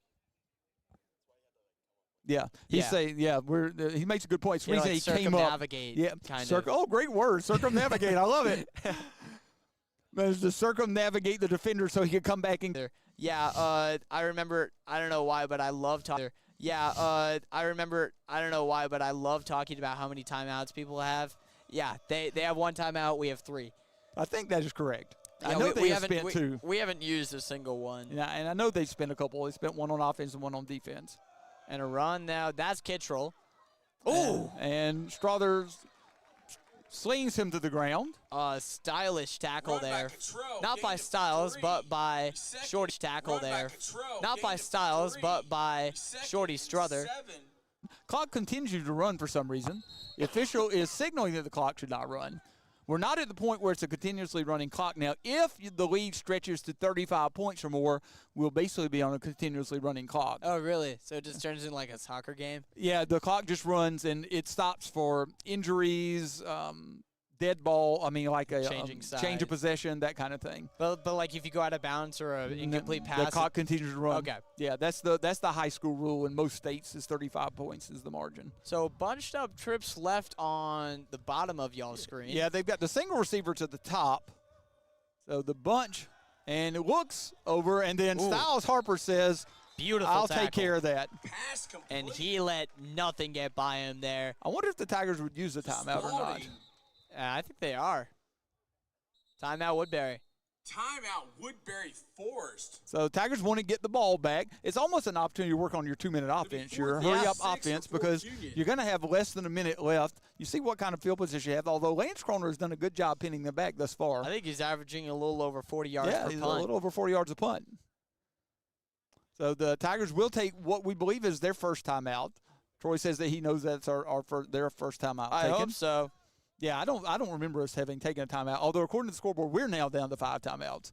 Yeah, he he makes a good point. So You know, he like came up. circumnavigate, Yeah, kind of. Oh, great word, circumnavigate. I love it. Managed to circumnavigate the defender so he could come back and. Yeah, I remember. I don't know why, but I love talking. Yeah, I remember. I don't know why, but I love talking about how many timeouts people have. Yeah, they have 1 timeout. We have 3. I think that is correct. Yeah, I know we they have haven't spent 2. We haven't used a single one. Yeah, and I know they spent a couple. They spent 1 on offense and 1 on defense. And a run now. That's Kittrell. Ooh! And Struthers slings him to the ground. Stylish tackle Run by there. Cottrell, Not by gain of Styles, 3. but by Second, Shorty tackle run by there. Cottrell, Not gain by of Styles, 3. but by Second Shorty and Struther. 7. Clock continues to run for some reason. The official is signaling that the clock should not run. We're not at the point where it's a continuously running clock now. If the lead stretches to 35 points or more, we'll basically be on a continuously running clock. Oh, really? So it just turns into like a soccer game? Yeah, the clock just runs, and it stops for injuries, dead ball. I mean, like a Changing change of sides. possession, that kind of thing. But like if you go out of bounds or an incomplete pass. The clock continues to run. Okay. Yeah, that's the high school rule in most states is 35 points is the margin. So bunched up trips left on the bottom of y'all's screen. Yeah, they've got the single receiver to the top. So the bunch, and it looks over, and then Ooh. Styles Harper says, Beautiful I'll tackle. take care of that. Pass complete. And he let nothing get by him there. I wonder if the Tigers would use the timeout or not. Spalding. I think they are. Timeout Woodbury. Timeout Woodbury forced. So Tigers want to get the ball back. It's almost an opportunity to work on your 2-minute offense, your fourth hurry-up and 6 offense, for because Union. you're going to have less than a minute left. You see what kind of field position you have, although Lance Kroner has done a good job pinning them back thus far. I think he's averaging a little over 40 yards Yeah, per he's punt. a little over 40 yards a punt. So the Tigers will take what we believe is their first timeout. Troy says that he knows that's their first timeout. I taken. hope so. Yeah, I don't remember us having taken a timeout. Although according to the scoreboard, we're now down to 5 timeouts.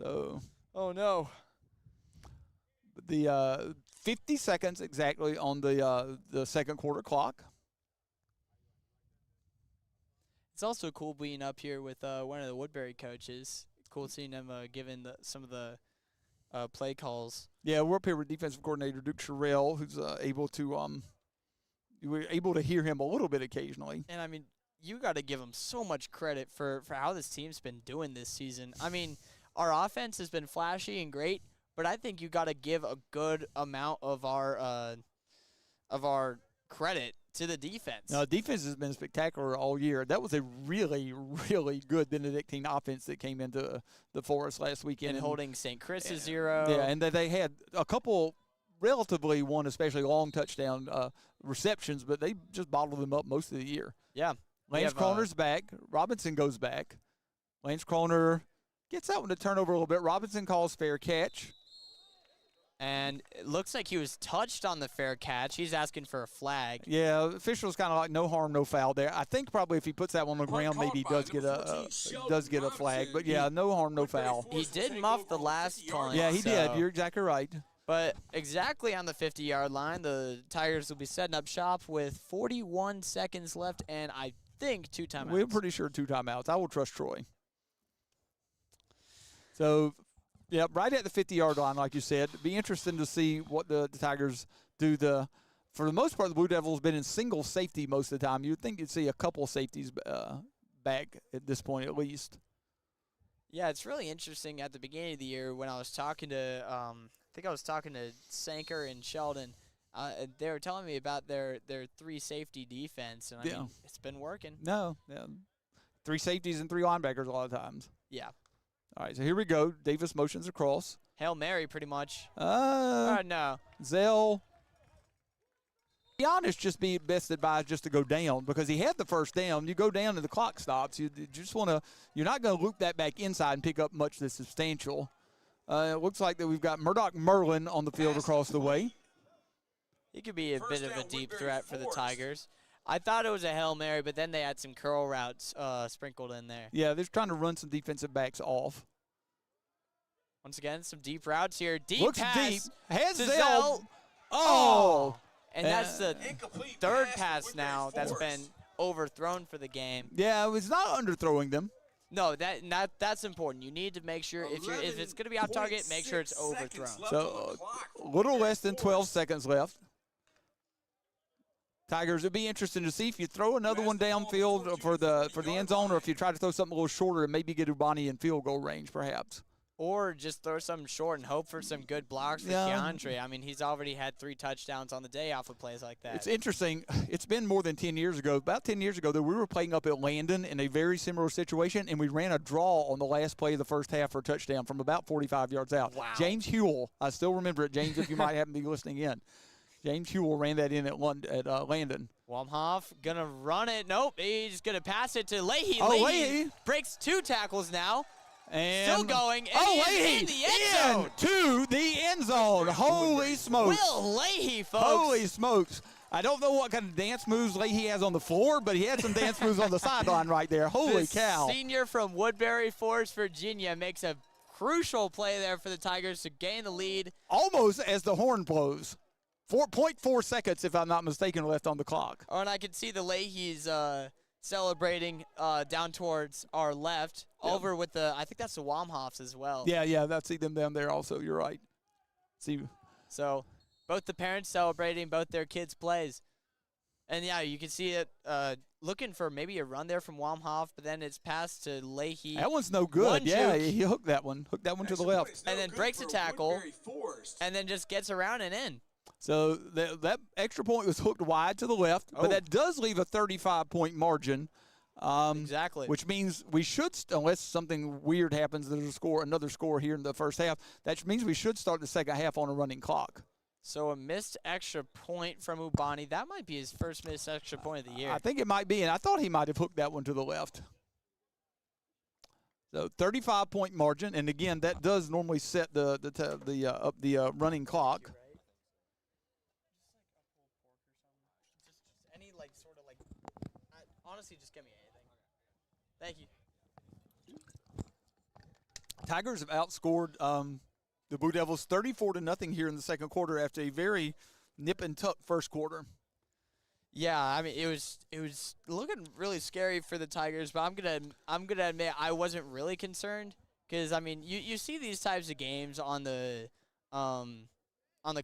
So Oh, no. the 50 seconds exactly on the second quarter clock. It's also cool being up here with one of the Woodbury coaches. Cool seeing him giving some of the play calls. Yeah, we're up here with defensive coordinator Duke Sherrill, who's able to we're able to hear him a little bit occasionally. And, I mean, you got to give him so much credit for how this team's been doing this season. I mean, our offense has been flashy and great, but I think you got to give a good amount of our credit to the defense. No, defense has been spectacular all year. That was a really, really good Benedictine offense that came into the Forest last weekend. And holding St. Chris to 0. Yeah, and they had a couple relatively especially long touchdown receptions, but they just bottled them up most of the year. Yeah. Lance Kroner's back. Robinson goes back. Lance Kroner gets that one to turn over a little bit. Robinson calls fair catch. And it looks like he was touched on the fair catch. He's asking for a flag. Yeah, official's kind of like no harm, no foul there. I think probably if he puts that one on the ground, maybe he does get a flag. But yeah, no harm, no foul. He did muff the last punt. Yeah, he did. You're exactly right. But exactly on the 50-yard line, the Tigers will be setting up shop with 41 seconds left, and I think 2 timeouts. We're pretty sure 2 timeouts. I will trust Troy. So, yeah, right at the 50-yard line, like you said. It'd be interesting to see what the Tigers do. For the most part, the Blue Devils have been in single safety most of the time. You'd think you'd see a couple safeties back at this point at least. Yeah, it's really interesting at the beginning of the year when I was talking to I think I was talking to Sanker and Sheldon. They were telling me about their 3 safety defense, and I mean, it's been working. No, yeah. 3 safeties and 3 linebackers a lot of times. Yeah. All right, so here we go. Davis motions across. Hail Mary, pretty much. No. Zell. To be honest, just be best advised just to go down because he had the first down. You go down and the clock stops. You just want to. You're not going to loop that back inside and pick up much that's substantial. It looks like that we've got Murdoch Merlin on the field across the way. He could be a bit of a deep threat for the Tigers. I thought it was a Hail Mary, but then they had some curl routes sprinkled in there. Yeah, they're trying to run some defensive backs off. Once again, some deep routes here. Deep Looks pass deep. Has to Zell. Zell. Oh. And that's the third pass now that's been overthrown for the game. Yeah, it's not underthrowing them. No, that's important. You need to make sure if it's going to be off target, make sure it's overthrown. So a little less than 12 seconds left. Tigers, it'd be interesting to see if you throw another one downfield for the end zone, or if you try to throw something a little shorter and maybe get Ubani in field goal range, perhaps. Or just throw something short and hope for some good blocks for Keandre. I mean, he's already had 3 touchdowns on the day off of plays like that. It's interesting. It's been more than 10 years ago. About 10 years ago, though, we were playing up at Landon in a very similar situation, and we ran a draw on the last play of the first half for a touchdown from about 45 yards out. Wow. James Hewell, I still remember it, James, if you might happen to be listening in. James Hewell ran that in at Landon. Wamhoff going to run it. Nope, he's going to pass it to Leahy. Oh, Leahy breaks 2 tackles now. And still going, and he is in the end zone. To the end zone. Holy smokes. Will Leahy, folks. Holy smokes. I don't know what kind of dance moves Leahy has on the floor, but he had some dance moves on the sideline right there. Holy cow. Senior from Woodbury Forest, Virginia, makes a crucial play there for the Tigers to gain the lead. Almost as the horn blows. 4.4 seconds, if I'm not mistaken, left on the clock. Oh, and I can see the Leahy's celebrating down towards our left, over with I think that's the Wamhoffs as well. Yeah, I see them down there also. You're right. See. So both the parents celebrating both their kids' plays. And, yeah, you can see it looking for maybe a run there from Wamhoff, but then it's passed to Leahy. That one's no good. He hooked that one. Hooked that one to the left. And then breaks a tackle and then just gets around and in. So that extra point was hooked wide to the left, but that does leave a 35-point margin. Exactly. Which means we should, unless something weird happens, there's another score here in the first half, that means we should start the second half on a running clock. So a missed extra point from Ubani. That might be his first missed extra point of the year. I think it might be, and I thought he might have hooked that one to the left. So 35-point margin, and again, that does normally set the running clock. Honestly, just give me anything. Thank you. Tigers have outscored the Blue Devils 34-0 here in the second quarter after a very nip and tuck first quarter. Yeah, I mean it was looking really scary for the Tigers, but I'm gonna admit I wasn't really concerned because I mean you see these types of games on the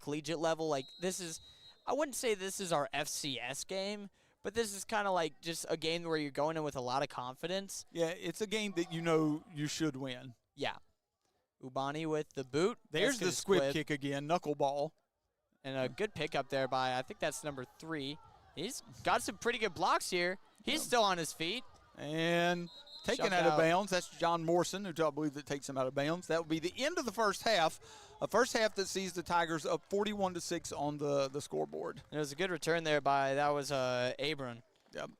collegiate level, like this is, I wouldn't say this is our FCS game. But this is kind of like just a game where you're going in with a lot of confidence. Yeah, it's a game that you know you should win. Yeah. Ubani with the boot. There's the squib kick again, knuckleball. And a good pickup there by, I think that's number 3. He's got some pretty good blocks here. He's still on his feet. And taken out of bounds. That's John Morrison, who I believe that takes him out of bounds. That will be the end of the first half. A first half that sees the Tigers up 41-6 on the scoreboard. And it was a good return there by, that was Abram. Yep.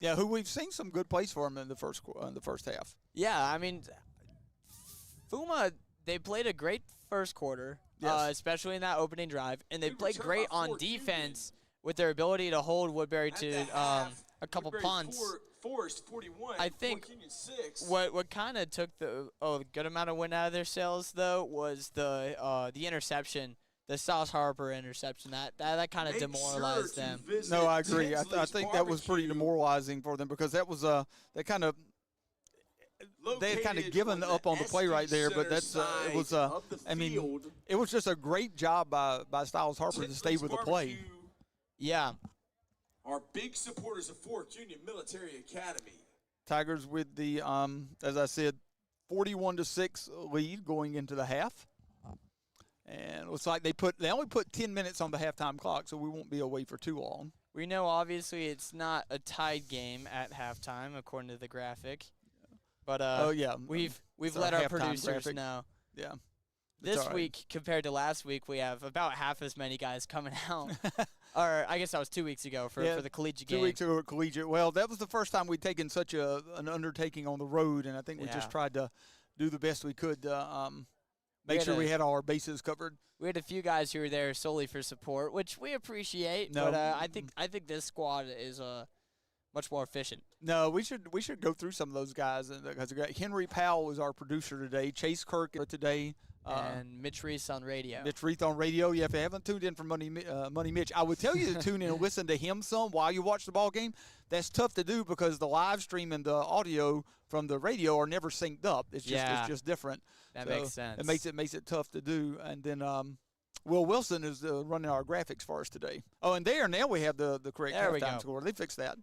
Yeah, who we've seen some good plays for him in the first half. Yeah, I mean, Fuma, they played a great first quarter, Yes. especially in that opening drive, and they Good played return great by on Fort defense with their ability to hold Woodbury At to the half, a couple Woodbury punts. Forced 41. I think Fort Union 6. What kind of took a good amount of wind out of their sails though was the interception, the Styles Harper interception. That kind of Make demoralized sure to them. visit No, I agree. I Tinsley's think that was pretty Barbecue, demoralizing for them because that was they kind of they had kind of located given on up on the play right there, but Center that's it was side of the I mean field. it was just a great job by Styles Harper to stay Tinsley's with the play. Barbecue Yeah, are big supporters of Fort Union Military Academy. Tigers with the as I said, 41-6 lead going into the half, and it looks like they only put 10 minutes on the halftime clock, so we won't be away for too long. we know obviously it's not a tied game at halftime according to the graphic, but Oh yeah, we've it's let our our halftime producers graphic. know. Yeah. This all right. week compared to last week, we have about half as many guys coming out. Or I guess that was 2 weeks ago for the collegiate game. 2 weeks ago at collegiate. Well, that was the first time we'd taken such an undertaking on the road, and I think we Yeah. just tried to do the best we could to make had sure a- we had all our bases covered. We had a few guys who were there solely for support, which we appreciate. No. But I think this squad is much more efficient. No, we should go through some of those guys because we got Henry Powell is our producer today. Chase Kirk today. And Mitch Reese on radio. Mitch Reith on radio. Yeah, if you haven't tuned in for Money Mitch, I would tell you to tune in and listen to him some while you watch the ball game. That's tough to do because the live stream and the audio from the radio are never synced up. It's just different. That So makes sense. It makes it tough to do. And then Will Wilson is running our graphics for us today. Oh, and now we have the correct There we halftime go. score. They fixed that.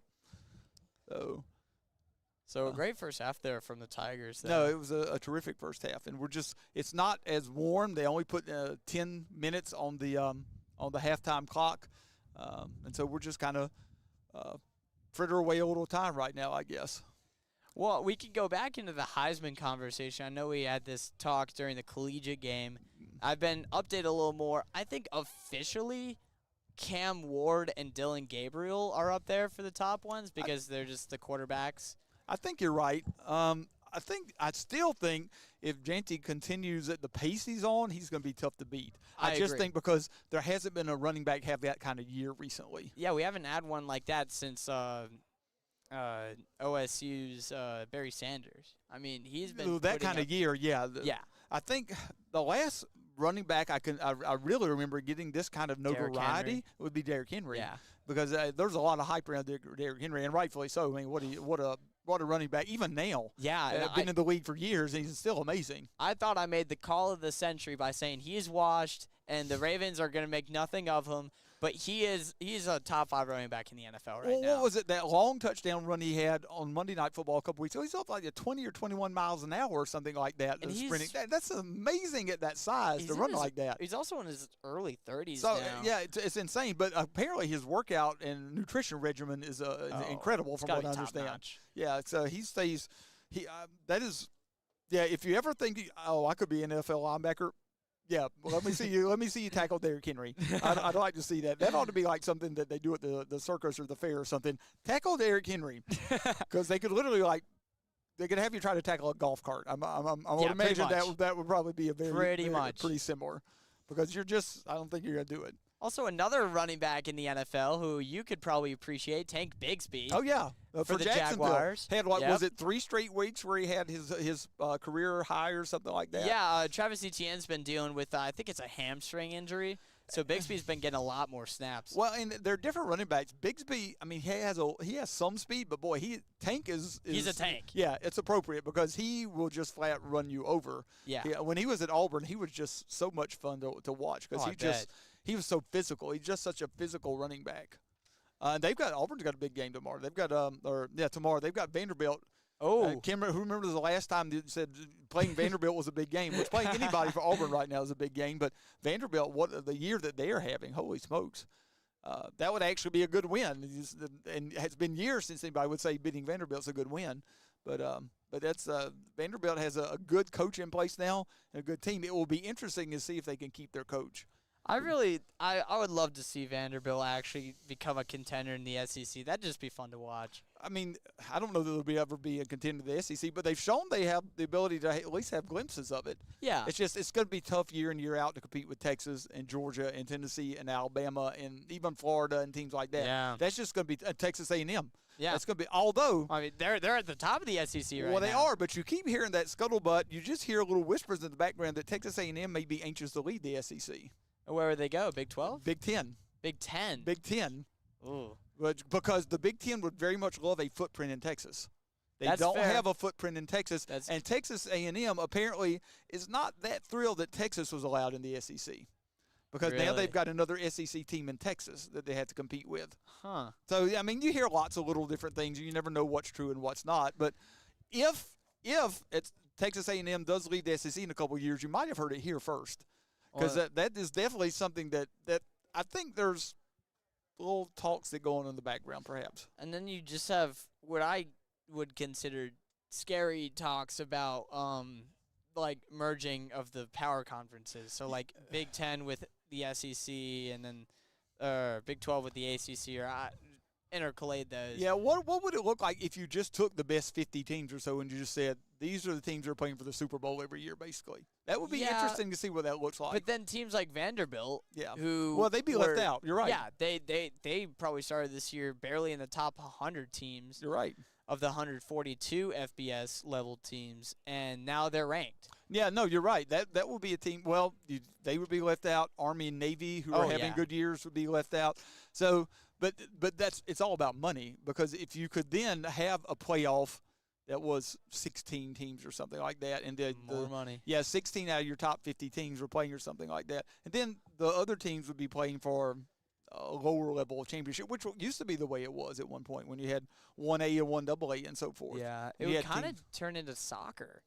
So a great first half there from the Tigers. No, it was a terrific first half, and it's not as warm. They only put 10 minutes on the halftime clock, and so we're just kind of fritter away a little time right now, I guess. Well, we could go back into the Heisman conversation. I know we had this talk during the collegiate game. I've been updated a little more. I think officially Cam Ward and Dylan Gabriel are up there for the top ones because they're just the quarterbacks. I think you're right. I still think if Janty continues at the pace he's on, he's going to be tough to beat. I just agree. think because there hasn't been a running back have that kind of year recently. Yeah, we haven't had one like that since OSU's Barry Sanders. I mean, he's been That putting kind of up- year, yeah. Yeah, I think the last running back I really remember getting this kind of Derrick notoriety Henry. would be Derrick Henry. Yeah. Because there's a lot of hype around Derrick Henry, and rightfully so. I mean, what a running back. Even now, yeah. and been in the league for years, and he's still amazing. I thought I made the call of the century by saying he's washed, and the Ravens are going to make nothing of him. But he's a top 5 running back in the NFL right Well, now. what was it, that long touchdown run he had on Monday Night Football a couple weeks ago? He's up like 20 or 21 miles an hour or something like that. And he's- sprinting. That's amazing at that size He's to in run his- like that. He's also in his early 30s So, now. yeah, it's insane. But apparently his workout and nutrition regimen is incredible It's from gotta what I be understand. top-notch. Yeah, so he stays that is – yeah, if you ever think, I could be an NFL linebacker, yeah, well, let me see you tackle Derrick Henry. I'd like to see that. That ought to be like something that they do at the circus or the fair or something. Tackle Derrick Henry, because they could literally they could have you try to tackle a golf cart. I would Yeah, pretty imagine much. that would probably be a Pretty much. pretty similar, because I don't think you're gonna do it. Also, another running back in the NFL who you could probably appreciate, Tank Bigsby. Oh yeah, For the Jacksonville. Jaguars. Had Yep. was it 3 straight weeks where he had his career high or something like that? Yeah, Travis Etienne's been dealing with, I think it's a hamstring injury. So Bigsby's been getting a lot more snaps. Well, and they're different running backs. Bigsby, I mean, he has some speed, but boy, Tank is He's a tank. Yeah, it's appropriate because he will just flat run you over. Yeah. When he was at Auburn, he was just so much fun to watch because Oh, I he was so physical. He's just such a physical running back. Auburn's got a big game tomorrow. They've got tomorrow they've got Vanderbilt. Oh, Who remembers the last time they said playing Vanderbilt was a big game? Which playing anybody for Auburn right now is a big game, but Vanderbilt, what the year that they are having, holy smokes. That would actually be a good win. And it's been years since anybody would say beating Vanderbilt's a good win. But that's Vanderbilt has a good coach in place now and a good team. It will be interesting to see if they can keep their coach. I would love to see Vanderbilt actually become a contender in the SEC. That'd just be fun to watch. I mean, I don't know that they'll ever be a contender in the SEC, but they've shown they have the ability to at least have glimpses of it. Yeah. It's going to be tough year in, year out to compete with Texas and Georgia and Tennessee and Alabama and even Florida and teams like that. Yeah. That's just going to be Texas A&M. Yeah. That's going to be, although. I mean, they're at the top of the SEC right now. Well, they are, but you keep hearing that scuttlebutt. You just hear little whispers in the background that Texas A&M may be anxious to lead the SEC. Where would they go? Big 12? Big 10. Big 10. Big 10. Ooh. Because the Big 10 would very much love a footprint in Texas. They That's don't fair. have a footprint in Texas, and Texas A&M apparently is not that thrilled that Texas was allowed in the SEC, because now Really? they've got another SEC team in Texas that they have to compete with. Huh. So I mean, you hear lots of little different things. You never know what's true and what's not. But if it's Texas A&M does lead the SEC in a couple of years, you might have heard it here first, because that is definitely something that I think there's little talks that go on in the background, perhaps. And then you just have what I would consider scary talks about like merging of the power conferences. So like Big 10 with the SEC and then Big 12 with the ACC, or intercalate those. Yeah, what would it look like if you just took the best 50 teams or so and you just said these are the teams that are playing for the Super Bowl every year, basically? That would be interesting to see what that looks like. But then teams like Vanderbilt, they'd be left out. You're right. Yeah, they probably started this year barely in the top 100 teams. You're right. Of the 142 FBS level teams, and now they're ranked. Yeah, no, you're right. That would be a team. Well, they would be left out. Army and Navy, who are having good years, would be left out. So, but it's all about money, because if you could then have a playoff that was 16 teams or something like that, and more money. Yeah, 16 out of your top 50 teams were playing or something like that, and then the other teams would be playing for a lower level of championship, which used to be the way it was at one point when you had 1A and 1AA and so forth. Yeah, it would kind of turn into soccer,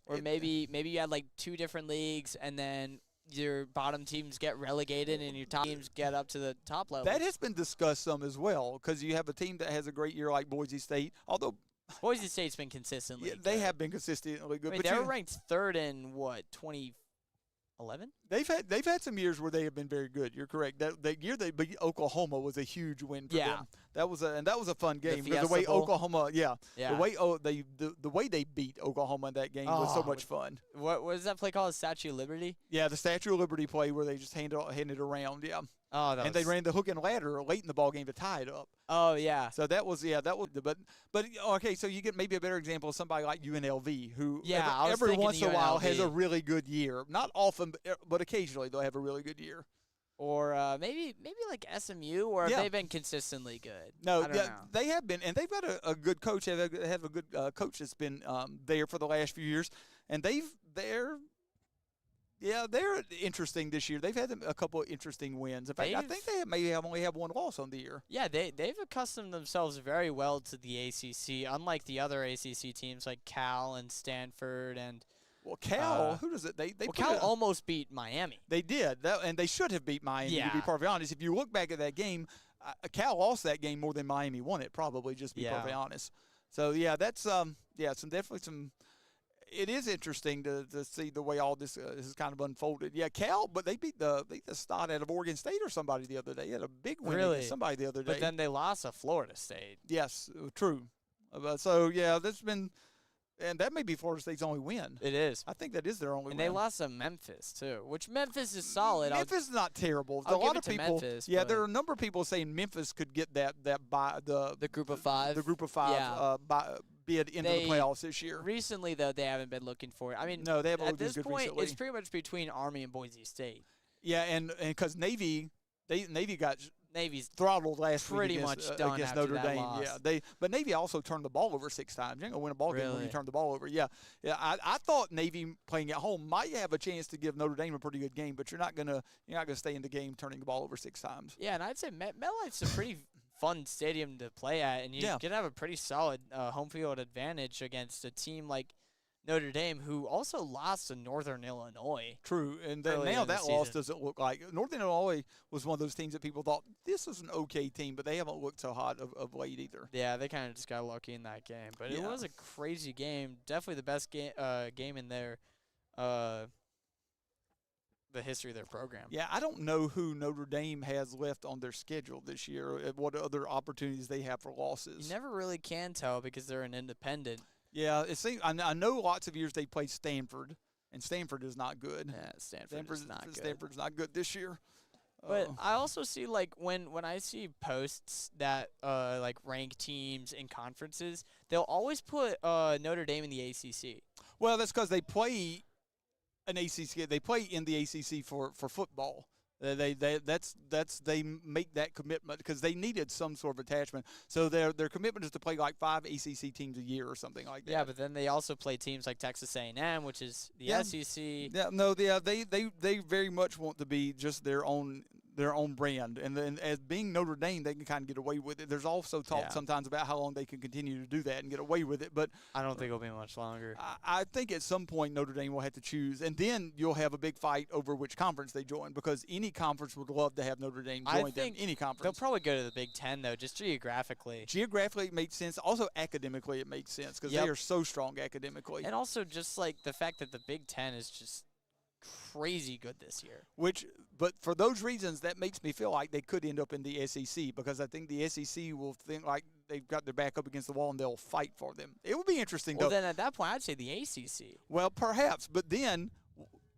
or maybe you had like two different leagues, and then your bottom teams get relegated and your top teams get up to the top level. That has been discussed some as well, because you have a team that has a great year like Boise State, although Boise State's been consistently good. They have been consistently good. I mean, they were ranked third in what, 2011? They've had some years where they have been very good. You're correct. That year they beat Oklahoma was a huge win for them. That was a fun game, because the way Oklahoma, the way they beat Oklahoma in that game was so much fun. What is that play called? Statue of Liberty? Yeah, the Statue of Liberty play where they just handed it around. Yeah. Oh, they ran the hook and ladder late in the ball game to tie it up. Oh yeah. So that was but okay. So you get maybe a better example of somebody like UNLV, who every once in a while has a really good year. Not often, but occasionally they'll have a really good year. Or maybe like SMU, or have they been consistently good? No, they have been, and they've got a good coach. They have a good coach that's been there for the last few years, and they're interesting this year. They've had a couple of interesting wins. In fact, I think they maybe only have one loss on the year. Yeah, they've accustomed themselves very well to the ACC, unlike the other ACC teams like Cal and Stanford and. Well, Cal, who does it? Cal almost beat Miami. They did, and they should have beat Miami, to be perfectly honest. If you look back at that game, Cal lost that game more than Miami won it, probably, just to be perfectly honest. So, that's definitely some – it is interesting to see the way all this has kind of unfolded. Yeah, Cal, but they beat the Stott out of Oregon State or somebody the other day. They had a big win against somebody the other day. But then they lost to Florida State. Yes, true. So, that's been – and that may be Florida State's only win. It is. I think that is their only win. And they lost to Memphis, too, which Memphis is solid. Memphis is not terrible. I'll a lot give of it to people, Memphis, there are a number of people saying Memphis could get the group of five. The group of five bid into the playoffs this year. Recently, though, they haven't been looking for it. I mean, no, they haven't at this good point, recently. It's pretty much between Army and Boise State. Yeah, and because Navy got Navy's throttled last pretty week much done against after Notre that Dame. loss. Yeah, but Navy also turned the ball over 6 times. You're gonna win a ball game when you turn the ball over. Yeah. I thought Navy playing at home might have a chance to give Notre Dame a pretty good game, but you're not gonna stay in the game turning the ball over 6 times. Yeah, and I'd say MetLife's a pretty fun stadium to play at, and you can have a pretty solid home field advantage against a team like Notre Dame, who also lost to Northern Illinois. True, and now that loss doesn't look like – Northern Illinois was one of those teams that people thought, this is an okay team, but they haven't looked so hot of late either. Yeah, they kind of just got lucky in that game. But it was a crazy game. Definitely the best game in there. the history of their program. Yeah, I don't know who Notre Dame has left on their schedule this year. What other opportunities they have for losses? You never really can tell because they're an independent. Yeah, it seems. I know lots of years they played Stanford, and Stanford is not good. Yeah, Stanford is not good. Stanford's not good this year. But I also see, like, when I see posts that like rank teams in conferences, they'll always put Notre Dame in the ACC. Well, that's because they play an ACC. They play in the ACC for football. They make that commitment because they needed some sort of attachment. So their commitment is to play like 5 ACC teams a year or something like that. Yeah, but then they also play teams like Texas A&M, which is the SEC. Yeah, no, they very much want to be just their own brand, and then as being Notre Dame, they can kind of get away with it. There's also talk sometimes about how long they can continue to do that and get away with it, but I don't think it'll be much longer. I think at some point Notre Dame will have to choose, and then you'll have a big fight over which conference they join, because any conference would love to have Notre Dame join them. Any conference. They'll probably go to the Big Ten, though, just geographically. Geographically, it makes sense. Also, academically, it makes sense because they are so strong academically. And also just like the fact that the Big Ten is just crazy good this year. But for those reasons, that makes me feel like they could end up in the SEC, because I think the SEC will think like they've got their back up against the wall and they'll fight for them. It would be interesting, well, though. Then at that point, I'd say the ACC. Well, perhaps, but then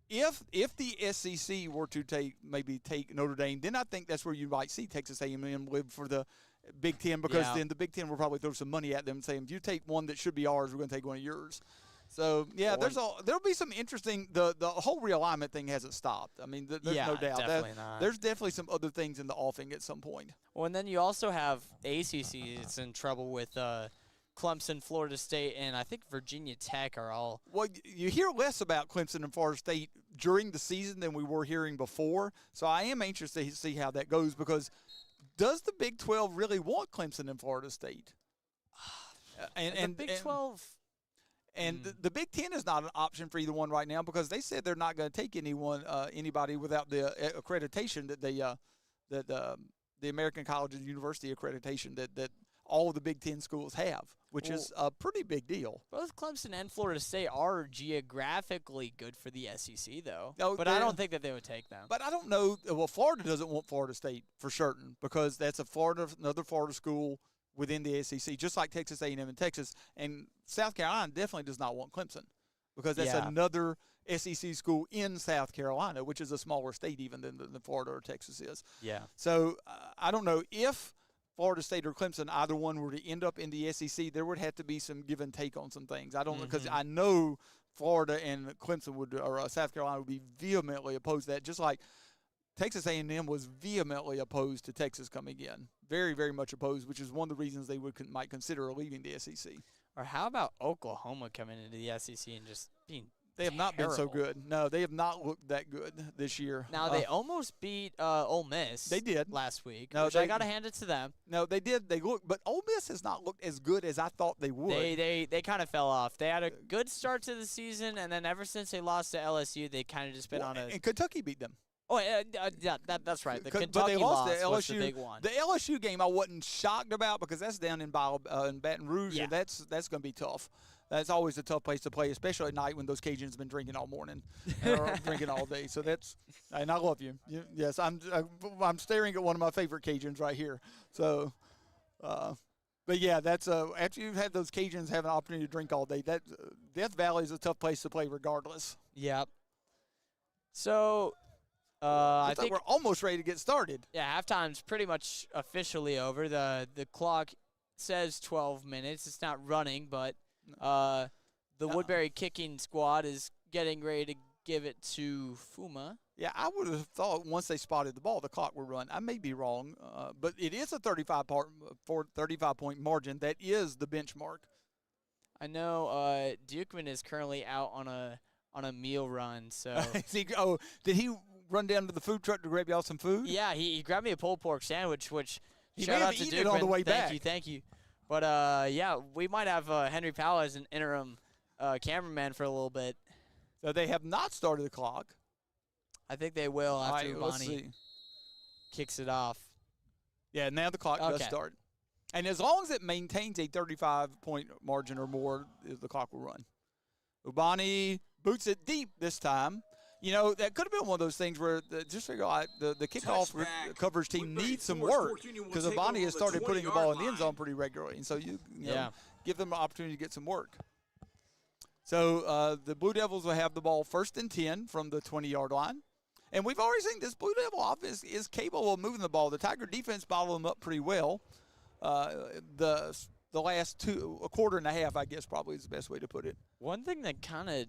if the SEC were to take Notre Dame, then I think that's where you might see Texas A&M live for the Big Ten, because then the Big Ten will probably throw some money at them and say, if you take one that should be ours, we're going to take one of yours. So, yeah, there'll be some interesting – the whole realignment thing hasn't stopped. I mean, there's no doubt. Definitely not. There's definitely some other things in the offing at some point. Well, and then you also have ACC is in trouble with Clemson, Florida State, and I think Virginia Tech are all – Well, you hear less about Clemson and Florida State during the season than we were hearing before. So I am anxious to see how that goes, because does the Big 12 really want Clemson and Florida State? And the Big 12 – And the Big Ten is not an option for either one right now, because they said they're not going to take anybody without the accreditation that the American College and University accreditation that all of the Big Ten schools have, which is a pretty big deal. Both Clemson and Florida State are geographically good for the SEC, though. Oh, but I don't think that they would take them. But I don't know. Well, Florida doesn't want Florida State for certain, because that's another Florida school within the SEC, just like Texas A&M and Texas. And South Carolina definitely does not want Clemson, because that's another SEC school in South Carolina, which is a smaller state even than Florida or Texas is. Yeah. So I don't know if Florida State or Clemson, either one were to end up in the SEC, there would have to be some give and take on some things. I don't know, because I know Florida and Clemson or South Carolina would be vehemently opposed to that, just like Texas A&M was vehemently opposed to Texas coming in. Very, very much opposed, which is one of the reasons they might consider leaving the SEC. Or how about Oklahoma coming into the SEC and just being They have not been so good. No, they have not looked that good this year. Now, they almost beat Ole Miss. They did. Last week, no, which I got to hand it to them. No, they did. They looked, but Ole Miss has not looked as good as I thought they would. They kind of fell off. They had a good start to the season, and then ever since they lost to LSU, they kind of just been on a – And Kentucky beat them. Oh, yeah, that's right. The Kentucky but they lost loss to LSU. was the big one. The LSU game I wasn't shocked about, because that's down in Baton Rouge, and that's going to be tough. That's always a tough place to play, especially at night when those Cajuns have been drinking all morning or drinking all day. So and I love you. Yes, I'm staring at one of my favorite Cajuns right here. So, but yeah, that's after you've had those Cajuns have an opportunity to drink all day, that Death Valley is a tough place to play regardless. Yep. So. I think we're almost ready to get started. Yeah, halftime's pretty much officially over. The clock says 12 minutes. It's not running, but the Woodbury kicking squad is getting ready to give it to Fuma. Yeah, I would have thought once they spotted the ball, the clock would run. I may be wrong, but it is a 35-point margin. That is the benchmark. I know Dukeman is currently out on a meal run. So did he run down to the food truck to grab y'all some food? Yeah, he grabbed me a pulled pork sandwich, which he shout may out have to eaten Dukeman. it on the way back. Thank you. But yeah, we might have Henry Powell as an interim cameraman for a little bit. So they have not started the clock. I think they will after Bonnie kicks it off. Yeah, now the clock does start. And as long as it maintains a 35-point margin or more, the clock will run. Ubani boots it deep this time. You know, that could have been one of those things where just figure out the kickoff Touchback. coverage team Woodbury needs some Forest work Fork Union will because take Avani over has the started putting the ball in the end line. zone pretty regularly, and so you know, Yeah. give them an opportunity to get some work. So the Blue Devils will have the ball 1st and 10 from the 20-yard line. And we've already seen this Blue Devil offense is capable of moving the ball. The Tiger defense bottled them up pretty well. The last a quarter and a half, I guess, probably is the best way to put it. One thing that kind of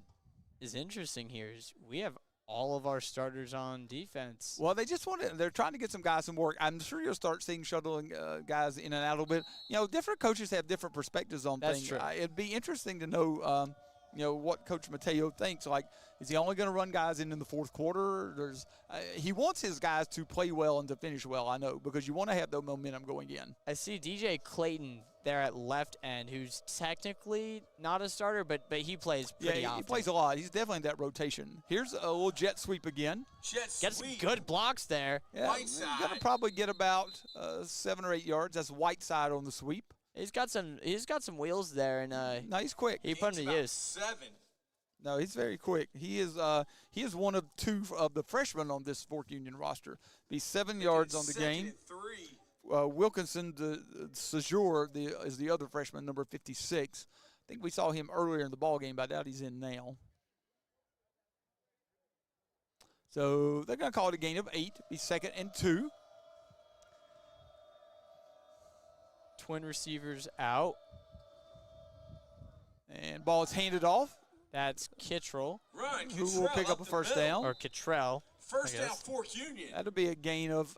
is interesting here is we have all of our starters on defense. Well, they're trying to get some guys some work. I'm sure you'll start seeing shuttling guys in and out a little bit. You know, different coaches have different perspectives on That's things. true. It'd be interesting to know, what Coach Mateo thinks. Like, is he only going to run guys in the fourth quarter? He wants his guys to play well and to finish well, I know, because you want to have the momentum going in. I see DJ Clayton there at left end, who's technically not a starter, but he plays pretty often. He plays a lot. He's definitely in that rotation. Here's a little jet sweep again. Jet Gets sweep. good blocks there. Yeah, White he's side. going to probably get about 7 or 8 yards. That's Whiteside on the sweep. He's got some wheels there, and No, he's quick. he put Gains him to about use. 7. No, he's very quick. He is one of 2 of the freshmen on this Fork Union roster. Be 7 yards on the game. And 3. Wilkinson Sejour is the other freshman, number 56. I think we saw him earlier in the ball game, but I doubt he's in now. So they're going to call it a gain of 8. Be 2nd and 2. Twin receivers out. And ball is handed off. That's Kittrell Run. Who will Kittrell pick up a the first middle. down. or Kittrell. First I down, guess. Fork Union. That'll be a gain of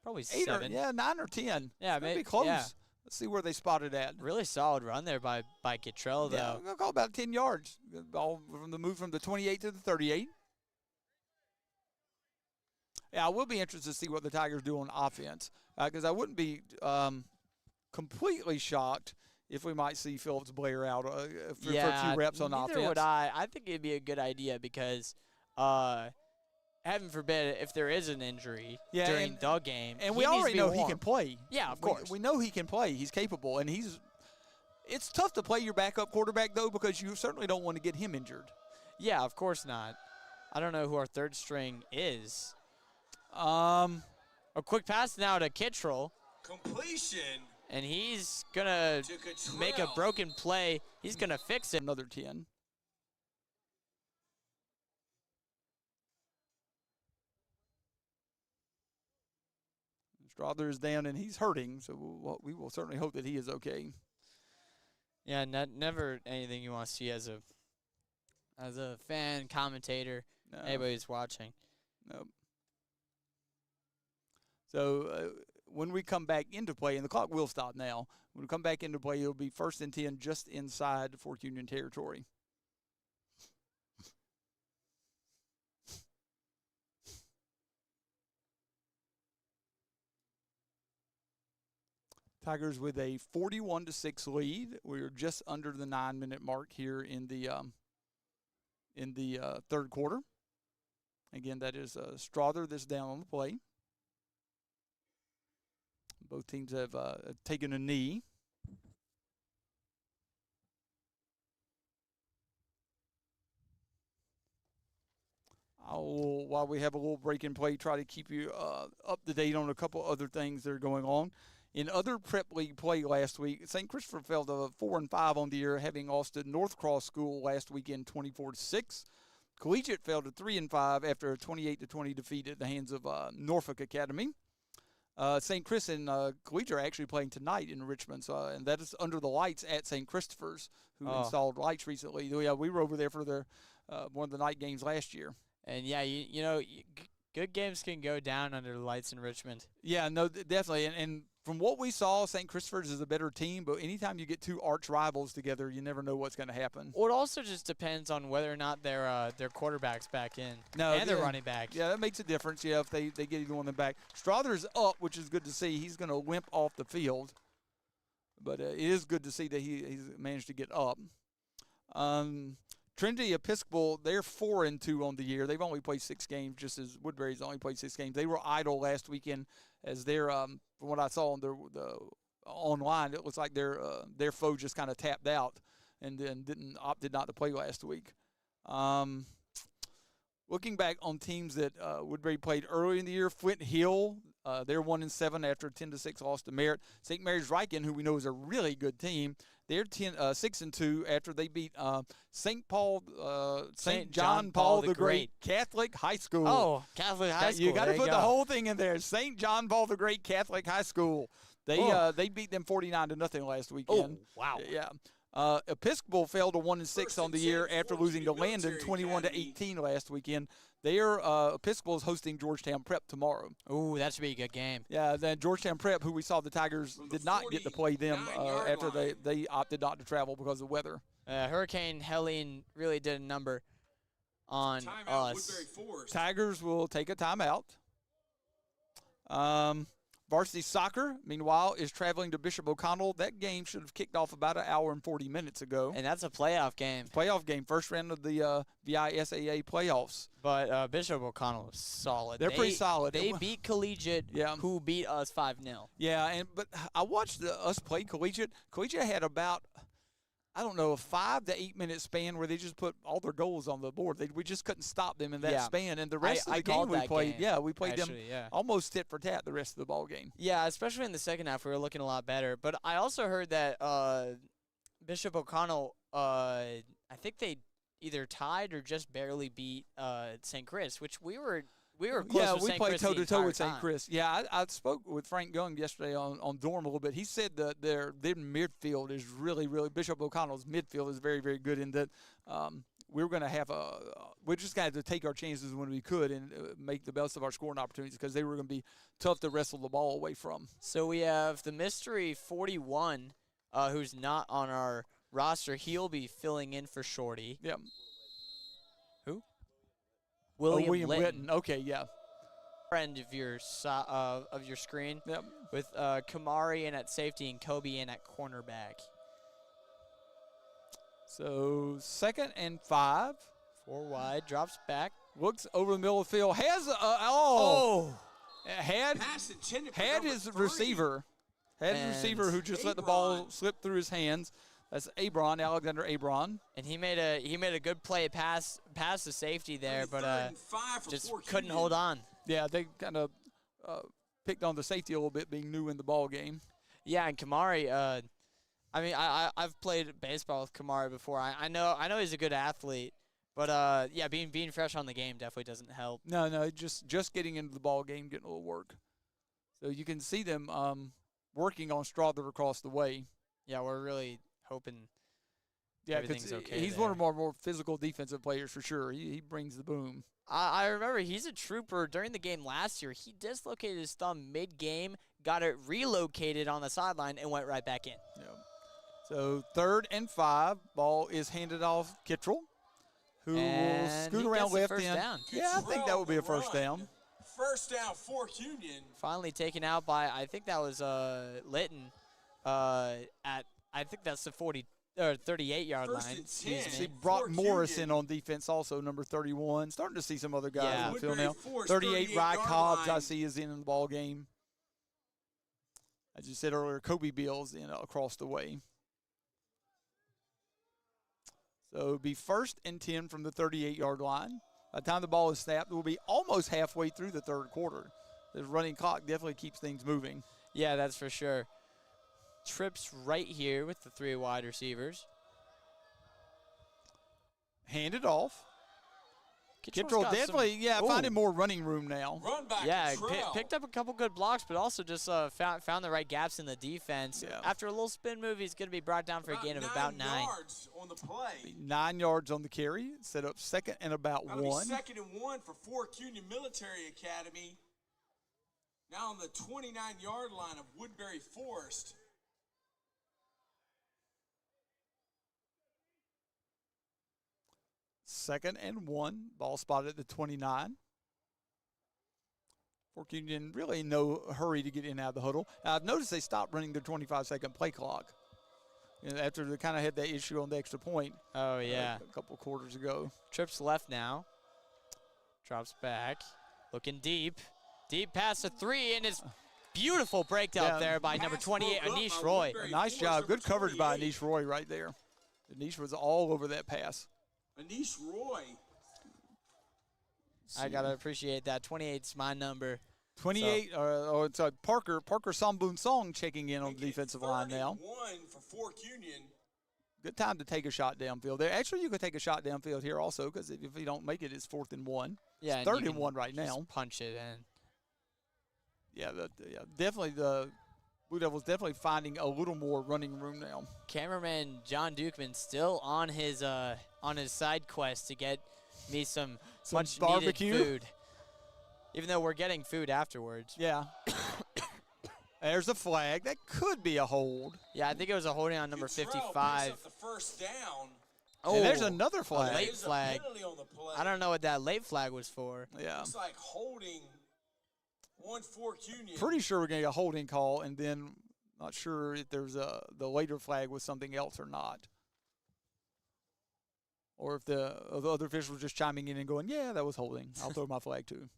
Probably 8 or 7. 9 or 10. Yeah, It's gonna be maybe close. yeah. Let's see where they spotted at. Really solid run there by Kittrell, Yeah, though. I'm going to call about 10 yards. Ball from the move from the 28 to the 38. Yeah, I will be interested to see what the Tigers do on offense because I wouldn't be completely shocked if we might see Phillips Blair out for a few reps on neither offense. would I. I think it'd be a good idea because, heaven forbid, if there is an injury during the game, And he we needs to already be know he warm. can play. Yeah, of course. We know he can play. He's capable, and it's tough to play your backup quarterback, though, because you certainly don't want to get him injured. Yeah, of course not. I don't know who our third string is. A quick pass now to Kittrell, Completion and he's going to to Cottrell. make a broken play. He's going to fix it. Another 10. Strother is down, and he's hurting, so we will certainly hope that he is okay. Yeah, never anything you want to see as a fan, commentator, No. anybody who's watching. Nope. So when we come back into play, and the clock will stop now, when we come back into play, it'll be 1st and 10 just inside Fork Union territory. Tigers with a 41-6 lead. We're just under the 9-minute mark here in the third quarter. Again, that is Strother that's down on the play. Both teams have taken a knee. While we have a little break in play, try to keep you up to date on a couple other things that are going on. In other prep league play last week, St. Christopher fell to 4-5 on the year, having lost to North Cross School last weekend 24-6. Collegiate fell to 3-5 after a 28-20 defeat at the hands of Norfolk Academy. St. Chris and Collegiate are actually playing tonight in Richmond, and that is under the lights at St. Christopher's, who installed lights recently. Yeah, we were over there for their one of the night games last year. And yeah, you know, good games can go down under the lights in Richmond. Yeah, no, definitely. And from what we saw, St. Christopher's is a better team, but anytime you get two arch rivals together, you never know what's going to happen. Well, it also just depends on whether or not their quarterback's back in and their running back. Yeah, that makes a difference, if they get either one of them back. Strother's up, which is good to see. He's going to limp off the field, but it is good to see that he's managed to get up. Trinity Episcopal, they're 4-2 on the year. They've only played 6 games, just as Woodbury's only played 6 games. They were idle last weekend, as their from what I saw on the online, it looks like their foe just kind of tapped out and then opted not to play last week. looking back on teams that Woodbury played earlier in the year, Flint Hill, they're 1-7 after a 10-6 loss to Merritt. St. Mary's Riken, who we know is a really good team, they're 6-2 after they beat St. John Paul the Great Catholic High School. Oh, Catholic High School. You got to put the whole thing in there. St. John Paul the Great Catholic High School. They beat them 49-0 last weekend. Oh, wow. Yeah. Episcopal fell to 1-6 on the year after losing to Landon 21-18 last weekend. Episcopal is hosting Georgetown Prep tomorrow. Ooh, that should be a good game. Yeah, then Georgetown Prep, who we saw the Tigers did not get to play them after they opted not to travel because of weather. Hurricane Helene really did a number on us. Tigers will take a timeout. Varsity Soccer, meanwhile, is traveling to Bishop O'Connell. That game should have kicked off about an hour and 40 minutes ago. And that's a playoff game. Playoff game, first round of the VISAA playoffs. But Bishop O'Connell is solid. They're pretty solid. They beat Collegiate, who beat us 5-0. Yeah, but I watched us play Collegiate. Collegiate had about, I don't know, a 5 to 8 minute span where they just put all their goals on the board. We just couldn't stop them in that span. And the rest of the game we played, we played them almost tit for tat the rest of the ball game. Yeah, especially in the second half, we were looking a lot better. But I also heard that Bishop O'Connell, I think they either tied or just barely beat St. Chris, which we were close with St. Chris. Yeah, we played toe-to-toe with St. Chris. Yeah, I spoke with Frank Young yesterday on Dorm a little bit. He said that their midfield is really, really – Bishop O'Connell's midfield is very, very good in that we were going to have we're just going to have to take our chances when we could and make the best of our scoring opportunities because they were going to be tough to wrestle the ball away from. So we have the mystery 41 who's not on our roster. He'll be filling in for Shorty. Yeah. Who? William Litton. Okay, yeah. Friend of your screen. Yep. With Kamari in at safety and Kobe in at cornerback. So 2nd and 5. 4 wide, drops back. Looks over the middle of the field. Has had his receiver. Had his receiver who just let the ball slip through his hands. That's Alexander Abron. And he made a good play past the safety there, but just couldn't hold on. Yeah, they kind of picked on the safety a little bit, being new in the ball game. Yeah, and Kamari, I've played baseball with Kamari before. I know he's a good athlete, but being fresh on the game definitely doesn't help. No, just getting into the ball game, getting a little work. So you can see them working on Strother across the way. Yeah, we're really hoping everything's okay. He's one of our more physical defensive players for sure. He brings the boom. I remember he's a trooper. During the game last year, he dislocated his thumb mid-game, got it relocated on the sideline, and went right back in. Yeah. So 3rd and 5, ball is handed off Kittrell, who will scoot around left end. Yeah, I think that would be a first down. First down, Fork Union. Finally taken out by, I think that was Litton I think that's the 38-yard line. Excuse me. Brought Morris in on defense also, number 31. Starting to see some other guys in the field now. 38, Rye Cobbs, I see, is in the ball game. As you said earlier, Kobe Bill's in across the way. So it'll be 1st and 10 from the 38-yard line. By the time the ball is snapped, we'll be almost halfway through the 3rd quarter. The running clock definitely keeps things moving. Yeah, that's for sure. Trips right here with the 3 wide receivers. Handed off. Kittrell definitely, finding more running room now. Picked up a couple good blocks, but also just found the right gaps in the defense. Yeah. After a little spin move, he's going to be brought down for a gain of about 9. 9 yards on the play. 9 yards on the carry. Set up 2nd and about 1. 2nd and 1 for Fork Union Military Academy. Now on the 29-yard line of Woodbury Forest. Second and 1, ball spotted at the 29. Fork Union really in no hurry to get in and out of the huddle. Now, I've noticed they stopped running their 25-second play clock after they kind of had that issue on the extra point. Oh, yeah. A couple quarters ago. Trips left now. Drops back. Looking deep. Deep pass to 3, and it's beautiful breakdown there by number 28, Anish Roy. Nice job. Good coverage by Anish Roy right there. Anish was all over that pass. Anish Roy. I got to appreciate that. 28's my number. 28, it's Parker Sambun Song checking in on the defensive line now. 31 for Fork Union. Good time to take a shot downfield there. Actually, you could take a shot downfield here also because if you don't make it, it's 4th and 1. Yeah, it's 3rd and 1 right now. Punch it in. Yeah, definitely the Blue Devils definitely finding a little more running room now. Cameraman John Dukeman still on his side quest to get me some much barbecue needed food. Even though we're getting food afterwards. Yeah. There's a flag. That could be a hold. Yeah, I think it was a holding on number 55. Picks up the first down. Oh, and there's another flag. Late flag. On the play. I don't know what that late flag was for. Yeah. Looks like holding one Fork Union. Pretty sure we're getting a holding call, and then not sure if there's the later flag was something else or not. Or if the other official was just chiming in and going, yeah, that was holding. I'll throw my flag too.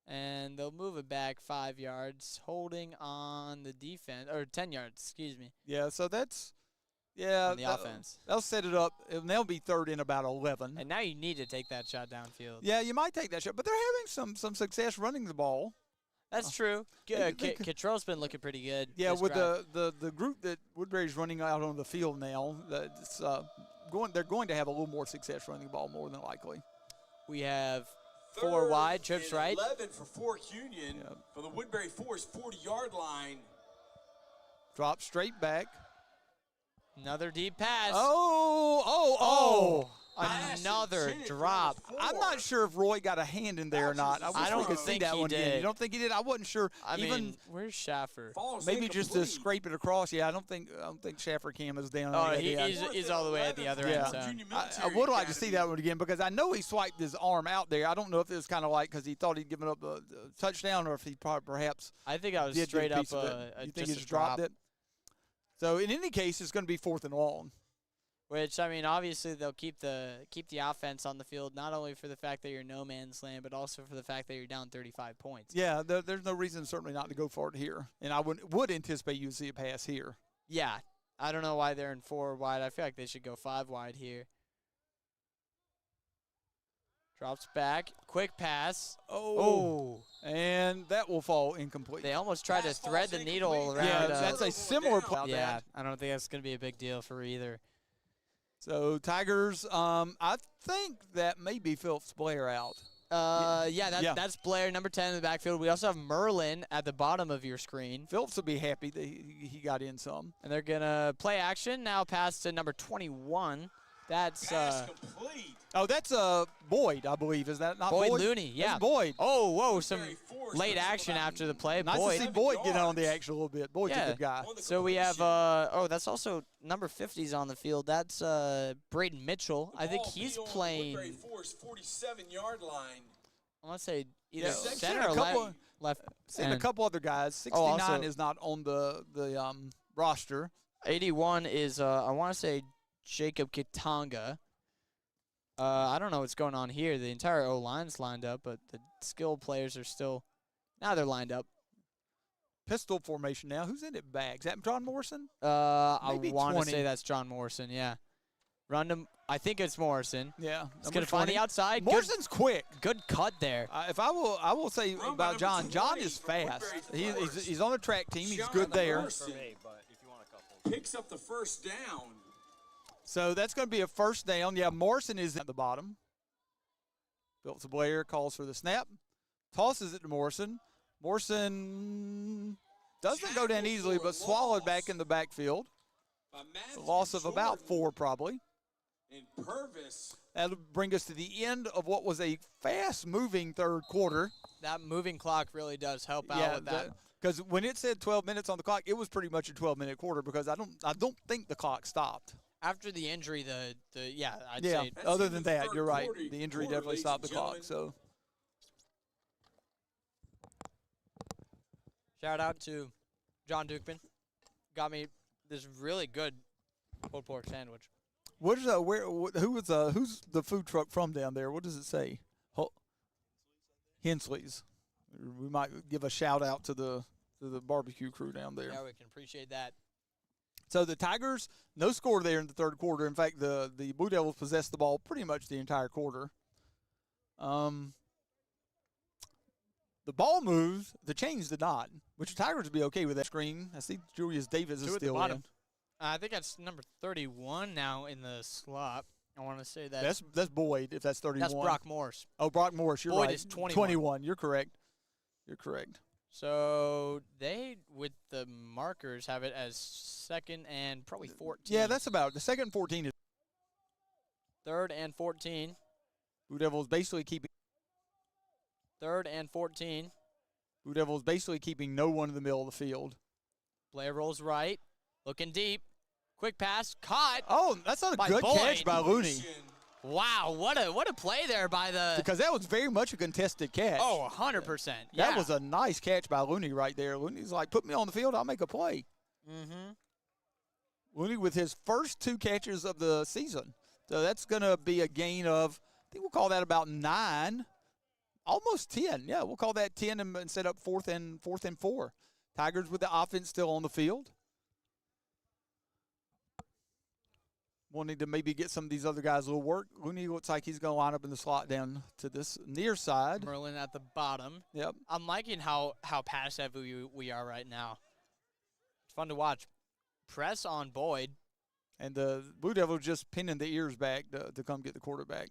And they'll move it back 5 yards, holding on the defense, or 10 yards, excuse me. Yeah, so that's, yeah. On the offense. They'll set it up, and they'll be 3rd and about 11. And now you need to take that shot downfield. Yeah, you might take that shot, but they're having some success running the ball. That's true. Cottrell's been looking pretty good. Yeah, this with drive. the group that Woodbury's running out on the field now, that's they're going to have a little more success running the ball more than likely. We have 4 wide, trips right. 11 for Fork Union for the Woodbury Forest 40-yard line. Drop straight back. Another deep pass. Oh. Another drop. I'm not sure if Roy got a hand in there or not. I don't we could see think that he one did. again. You don't think he did? I wasn't sure. I mean, where's Schaffer? Maybe just to scrape it across. Yeah, I don't think Schaffer Cam is down. Oh, he's all the way at the other end zone. I would like to see that one again because I know he swiped his arm out there. I don't know if it was kind of like because he thought he'd given up a touchdown or if he perhaps. I think I was did straight up. You think he just dropped it? So in any case, it's going to be 4th and long. Which, I mean, obviously they'll keep the offense on the field, not only for the fact that you're no man's land, but also for the fact that you're down 35 points. Yeah, there's no reason certainly not to go for it here. And I would anticipate you see a pass here. Yeah. I don't know why they're in 4 wide. I feel like they should go 5 wide here. Drops back. Quick pass. Oh. And that will fall incomplete. They almost tried to thread the needle around. Yeah, that's a similar play. Yeah, I don't think that's going to be a big deal for either. So Tigers, I think that may be Phillips Blair out. That's Blair, number 10 in the backfield. We also have Merlin at the bottom of your screen. Phillips will be happy that he got in some. And they're going to play action. Now pass to number 21. That's pass complete. Oh, that's Boyd, I believe. Is that not Boyd? Boyd Looney, yeah. That's Boyd. Oh, whoa, some late action after the play. Nice Boyd. to see Boyd get on the action a little bit. Boyd's a good guy. So we have, that's also number 50's on the field. That's Braden Mitchell. I think he's playing. 47-yard line. I want to say either Yeah, center or left. And a couple other guys. 69 is not on the roster. 81 is, I want to say, Jacob Kitanga. I don't know what's going on here. The entire O-line's lined up, but the skilled players are still – now they're lined up. Pistol formation now. Who's in it back? Is that John Morrison? I want to say that's John Morrison, yeah. Random. I think it's Morrison. Yeah. He's going to find the outside. Morrison's quick. Good cut there. If I will say about John. John is fast. He's on the track team. He's good there. Picks up the first down. So that's going to be a first down. Yeah, Morrison is at the bottom. Phillips Blair calls for the snap. Tosses it to Morrison. Morrison doesn't go down easily, but swallowed back in the backfield. A loss of about 4 probably. And Purvis. That'll bring us to the end of what was a fast-moving third quarter. That moving clock really does help out with that. Because when it said 12 minutes on the clock, it was pretty much a 12-minute quarter because I don't think the clock stopped. After the injury, I'd yeah. say. Other than that, you're right. The injury definitely stopped the clock. So. Shout out to John Dukeman. Got me this really good pulled pork sandwich. What is who's the food truck from down there? What does it say? Hensley's. We might give a shout out to the barbecue crew down there. Yeah, we can appreciate that. So the Tigers, no score there in the third quarter. In fact, the Blue Devils possessed the ball pretty much the entire quarter. The ball moves. The chains did not, which the Tigers would be okay with that screen. I see Julius Davis is Two at the still bottom. in. I think that's number 31 now in the slot. I want to say that. That's Boyd, if that's 31. That's Brock Morse. Oh, Brock Morris, you're Boyd right. is 21. 21, you're correct. You're correct. So they, with the markers, have it as second and probably 14. Yeah, that's about the second and 14 is Third and 14. Blue Devils basically keeping Third and 14. Blue Devils basically keeping no one in the middle of the field. Blair rolls right. Looking deep. Quick pass. Caught. Oh, that's not a By good Boyd. catch by Looney. Wow, what a play there by the. Because that was very much a contested catch. Oh, 100%. Yeah. That was a nice catch by Looney right there. Looney's like, put me on the field, I'll make a play. Mm-hmm. Looney with his first 2 catches of the season. So that's going to be a gain of, I think we'll call that about 9, almost 10. Yeah, we'll call that 10 and set up fourth and 4. Tigers with the offense still on the field. Wanting to maybe get some of these other guys a little work. Looney looks like he's going to line up in the slot down to this near side. Merlin at the bottom. Yep. I'm liking how passive we are right now. It's fun to watch. Press on Boyd. And the Blue Devils just pinning the ears back to come get the quarterback.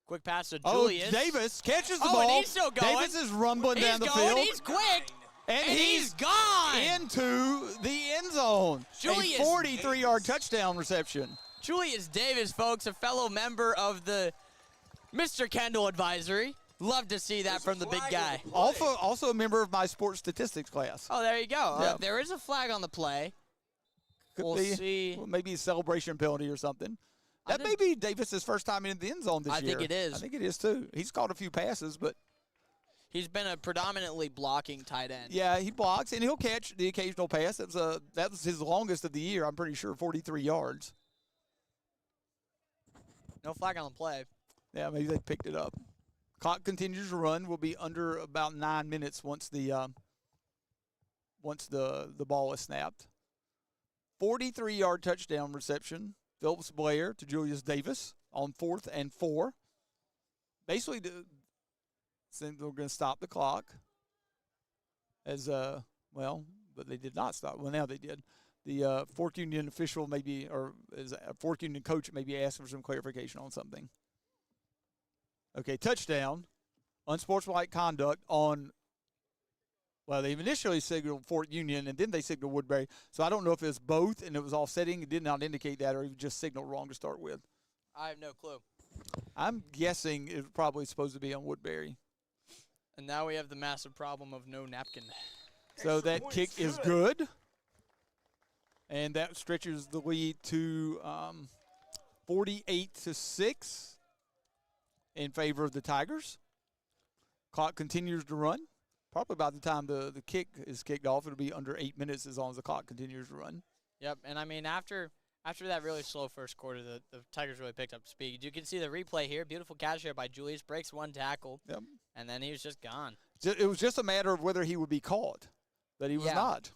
Quick pass to Julius. Oh, Davis catches the Oh, ball. and he's still going. Davis is rumbling He's down the going. field. He's quick. And he's gone. into the end zone. Julius A 43-yard touchdown reception. Julius Davis, folks, a fellow member of the Mr. Kendall Advisory. Love to see that from the big guy. Also a member of my sports statistics class. Oh, there you go. Yeah. There is a flag on the play. Could We'll be, see. well, maybe a celebration penalty or something. That may be Davis's first time in the end zone this I year. think it is. I think it is, too. He's caught a few passes, but, He's been a predominantly blocking tight end. yeah, he blocks, and he'll catch the occasional pass. That was his longest of the year, I'm pretty sure, 43 yards. No flag on the play. Yeah, maybe they picked it up. Clock continues to run. We'll be under about 9 minutes once the ball is snapped. 43-yard touchdown reception. Phillips Blair to Julius Davis on 4th and 4. Basically, they're going to stop the clock. But they did not stop. Well, now they did. The Fork Union official Fork Union coach maybe asked for some clarification on something. Okay, touchdown. Unsportsmanlike conduct on, well, they initially signaled Fork Union, and then they signaled Woodbury. So I don't know if it's both, and it was offsetting. It did not indicate that, or he just signaled wrong to start with. I have no clue. I'm guessing it's probably supposed to be on Woodbury. And now we have the massive problem of no napkin. So that kick is good. And that stretches the lead to 48-6 in favor of the Tigers. Clock continues to run. Probably by the time the kick is kicked off, it'll be under 8 minutes as long as the clock continues to run. Yep, and I mean, after that really slow first quarter, the Tigers really picked up speed. You can see the replay here. Beautiful catch here by Julius. Breaks one tackle, Yep. and then he was just gone. It was just a matter of whether he would be caught, but he was not.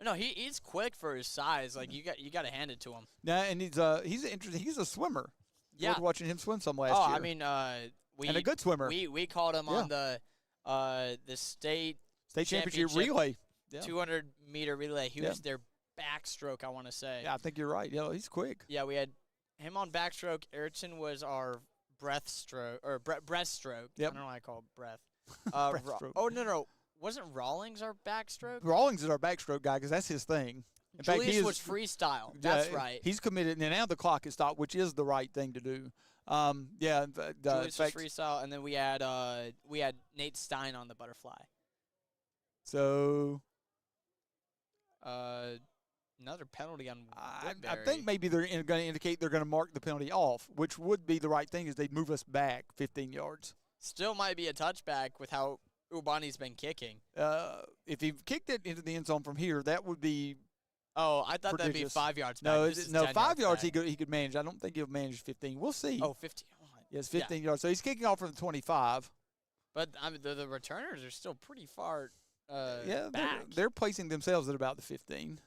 No, he's quick for his size. Like, you got to hand it to him. Yeah, and he's interesting. He's a swimmer. Yeah. I was watching him swim some last year. I mean, and a good swimmer. We called him on the state championship relay. Yeah. 200-meter relay. He was their backstroke, I want to say. Yeah, I think you're right. Yeah, he's quick. Yeah, we had him on backstroke. Ayrton was our breaststroke. Yep. I don't know why I call it breath. Breaststroke. No. Wasn't Rawlings our backstroke? Rawlings is our backstroke guy because that's his thing. In fact, Julius was freestyle. That's right. He's committed, and now the clock is stopped, which is the right thing to do. Julius was freestyle, and then we had Nate Stein on the butterfly. So another penalty on I think maybe they're going to indicate they're going to mark the penalty off, which would be the right thing is they'd move us back 15 yards. Still might be a touchback with how Ubani's been kicking. If he kicked it into the end zone from here, that would be. Oh, I thought that'd be 5 yards back. No, 5 yards he could manage. I don't think he'll manage 15. We'll see. Oh, 15. Yes, 15 yards. So he's kicking off from the 25. But the returners are still pretty far back. They're placing themselves at about the 15.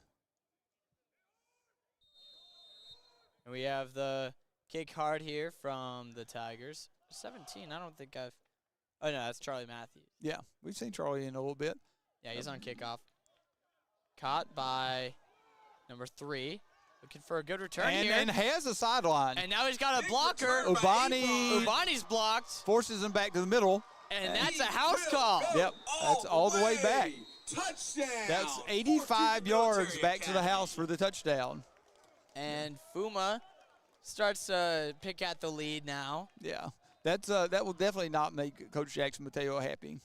And we have the kick hard here from the Tigers. 17. I don't think I've. Oh, no, that's Charlie Matthews. Yeah, we've seen Charlie in a little bit. Yeah, he's on kickoff. Caught by number 3. Looking for a good return here. And has a sideline. And now he's got a Big blocker. return by Ubani Ubani's blocked. forces him back to the middle. And that's a He house will call. go Yep, that's all the way back. Touchdown. That's for 85 Cuny yards Military back to the Academy. house for the touchdown. And Fuma starts to pick at the lead now. Yeah, that will definitely not make Coach Jackson Mateo happy.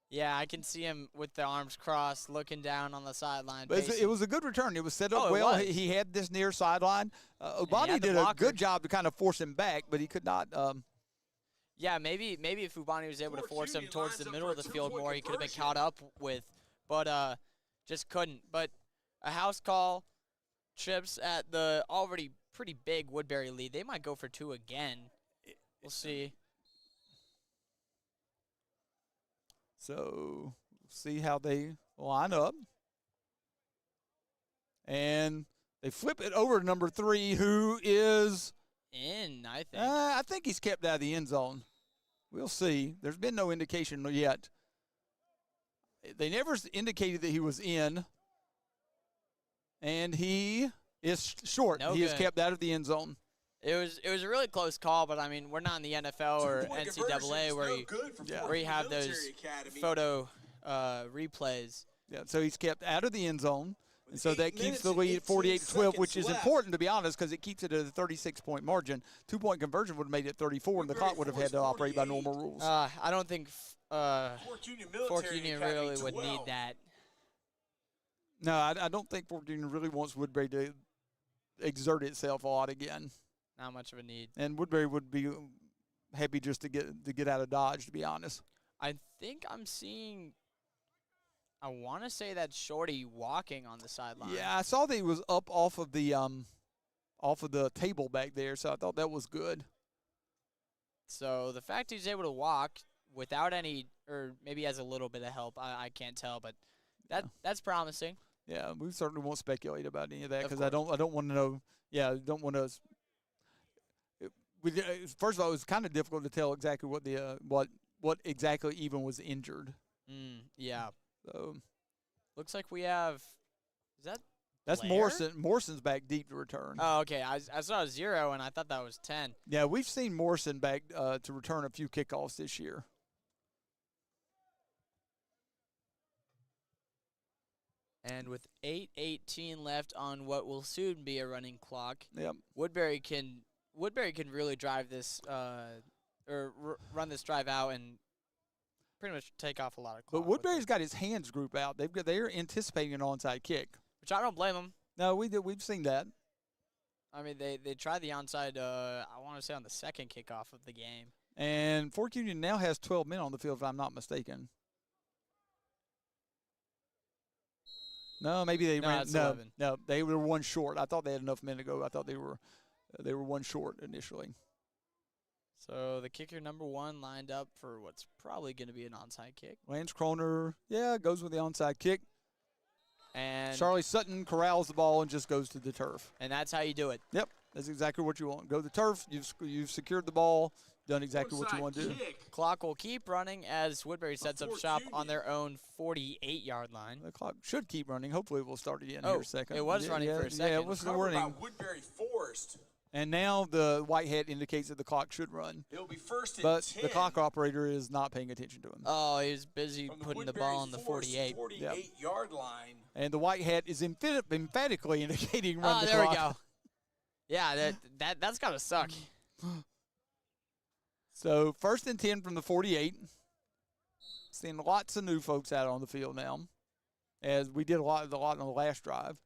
Yeah, I can see him with the arms crossed, looking down on the sideline. But it was a good return. It was set up Oh, it well. was. He had this near sideline. Ubani had the did a blocker. good job to kind of force him back, but he could not. Yeah, maybe if Ubani was able to force him Cuny towards lines the up middle for of a the field two-point more, he could have been conversion. caught up with, but just couldn't. But a house call chips at the already pretty big Woodbury lead. They might go for 2 again. We'll see. So see how they line up. And they flip it over to number 3, who is, I think. I think he's kept out of the end zone. We'll see. There's been no indication yet. They never indicated that he was in. And he is short. No he is good. kept out of the end zone. It was a really close call, but I mean, we're not in the NFL or Two-point NCAA conversion's where no you good for Yeah. Fort where you Cuny have those Military Academy. photo replays. Yeah, so he's kept out of the end zone. And With so 8 that keeps minutes the and lead 18 at 48-12, which is seconds left. important, to be honest, because it keeps it at a 36-point margin. 2-point conversion would have made it 34, and the clock would have had to operate by normal rules. I don't think Fort Union Military Fork Union Academy really would need 12. that. No, I don't think Fort Union really wants Woodbury to exert itself a lot again. Not much of a need. And Woodbury would be happy just to get out of Dodge, to be honest. I think I'm seeing. I want to say that Shorty walking on the sideline. Yeah, I saw that he was up off of the table back there, so I thought that was good. So the fact he's able to walk without any, or maybe has a little bit of help, I can't tell, but that's promising. Yeah, we certainly won't speculate about any of that Of because I don't want to know. Yeah, I don't want to. First of all, it was kind of difficult to tell exactly what exactly even was injured. Yeah. So Looks like we have. Is that? that's Blair? Morrison. Morrison's back deep to return. Oh, okay. I saw a 0 and I thought that was 10. Yeah, we've seen Morrison back to return a few kickoffs this year. And with 8:18 left on what will soon be a running clock, Yep. Woodbury can really drive this run this drive out and pretty much take off a lot of clock. But with Woodbury's it, got his hands group out. They're anticipating an onside kick. which I don't blame them. No, we've seen that. I mean, they tried the onside. I want to say on the second kickoff of the game. And Fork Union now has 12 men on the field, if I'm not mistaken. No, maybe they No, ran. it's No, 11. no, they were one short. I thought they had enough men to go. I thought they were one short initially. So the kicker number 1 lined up for what's probably going to be an onside kick. Lance Kroner, goes with the onside kick. And Charlie Sutton corrals the ball and just goes to the turf. and that's how you do it. Yep, that's exactly what you want. Go to the turf. You've secured the ball. Done exactly what you Onside want to do. kick. Clock will keep running as Woodbury sets up Fort shop on Union. their own 48-yard line. The clock should keep running. Hopefully, we'll start again here Oh, in a second. it was running for a Yeah, second. it was the Covered by warning. Woodbury Forest. And now the white hat indicates that the clock should run. It'll be first and But 10. the clock operator is not paying attention to him. Oh, he was busy From putting the Woodbury ball on the Forest 48. 48-yard line. And the white hat is emphatically indicating run Oh, the there clock. we go. Yeah, that's got to suck. So 1st and 10 from the 48. Seeing lots of new folks out on the field now, as we did a lot on the last drive.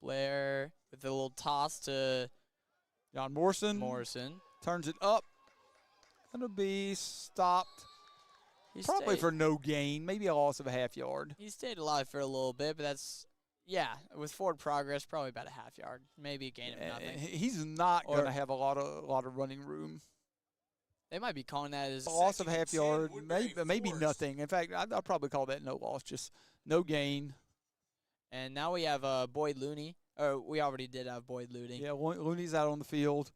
Blair with a little toss to John Morrison Morrison. turns it up. Gonna be stopped He probably stayed, for no gain, maybe a loss of a half yard. he stayed alive for a little bit, but that's with forward progress, probably about a half yard, maybe a gain of nothing. He's not Or- gonna have a lot of running room. They might be calling that as A loss of Second half and 10, yard, Woodbury maybe Forest. nothing. In fact, I'll probably call that no loss, just no gain. And now we have Boyd Looney. Or we already did have Boyd Looney. Yeah, Looney's out on the field.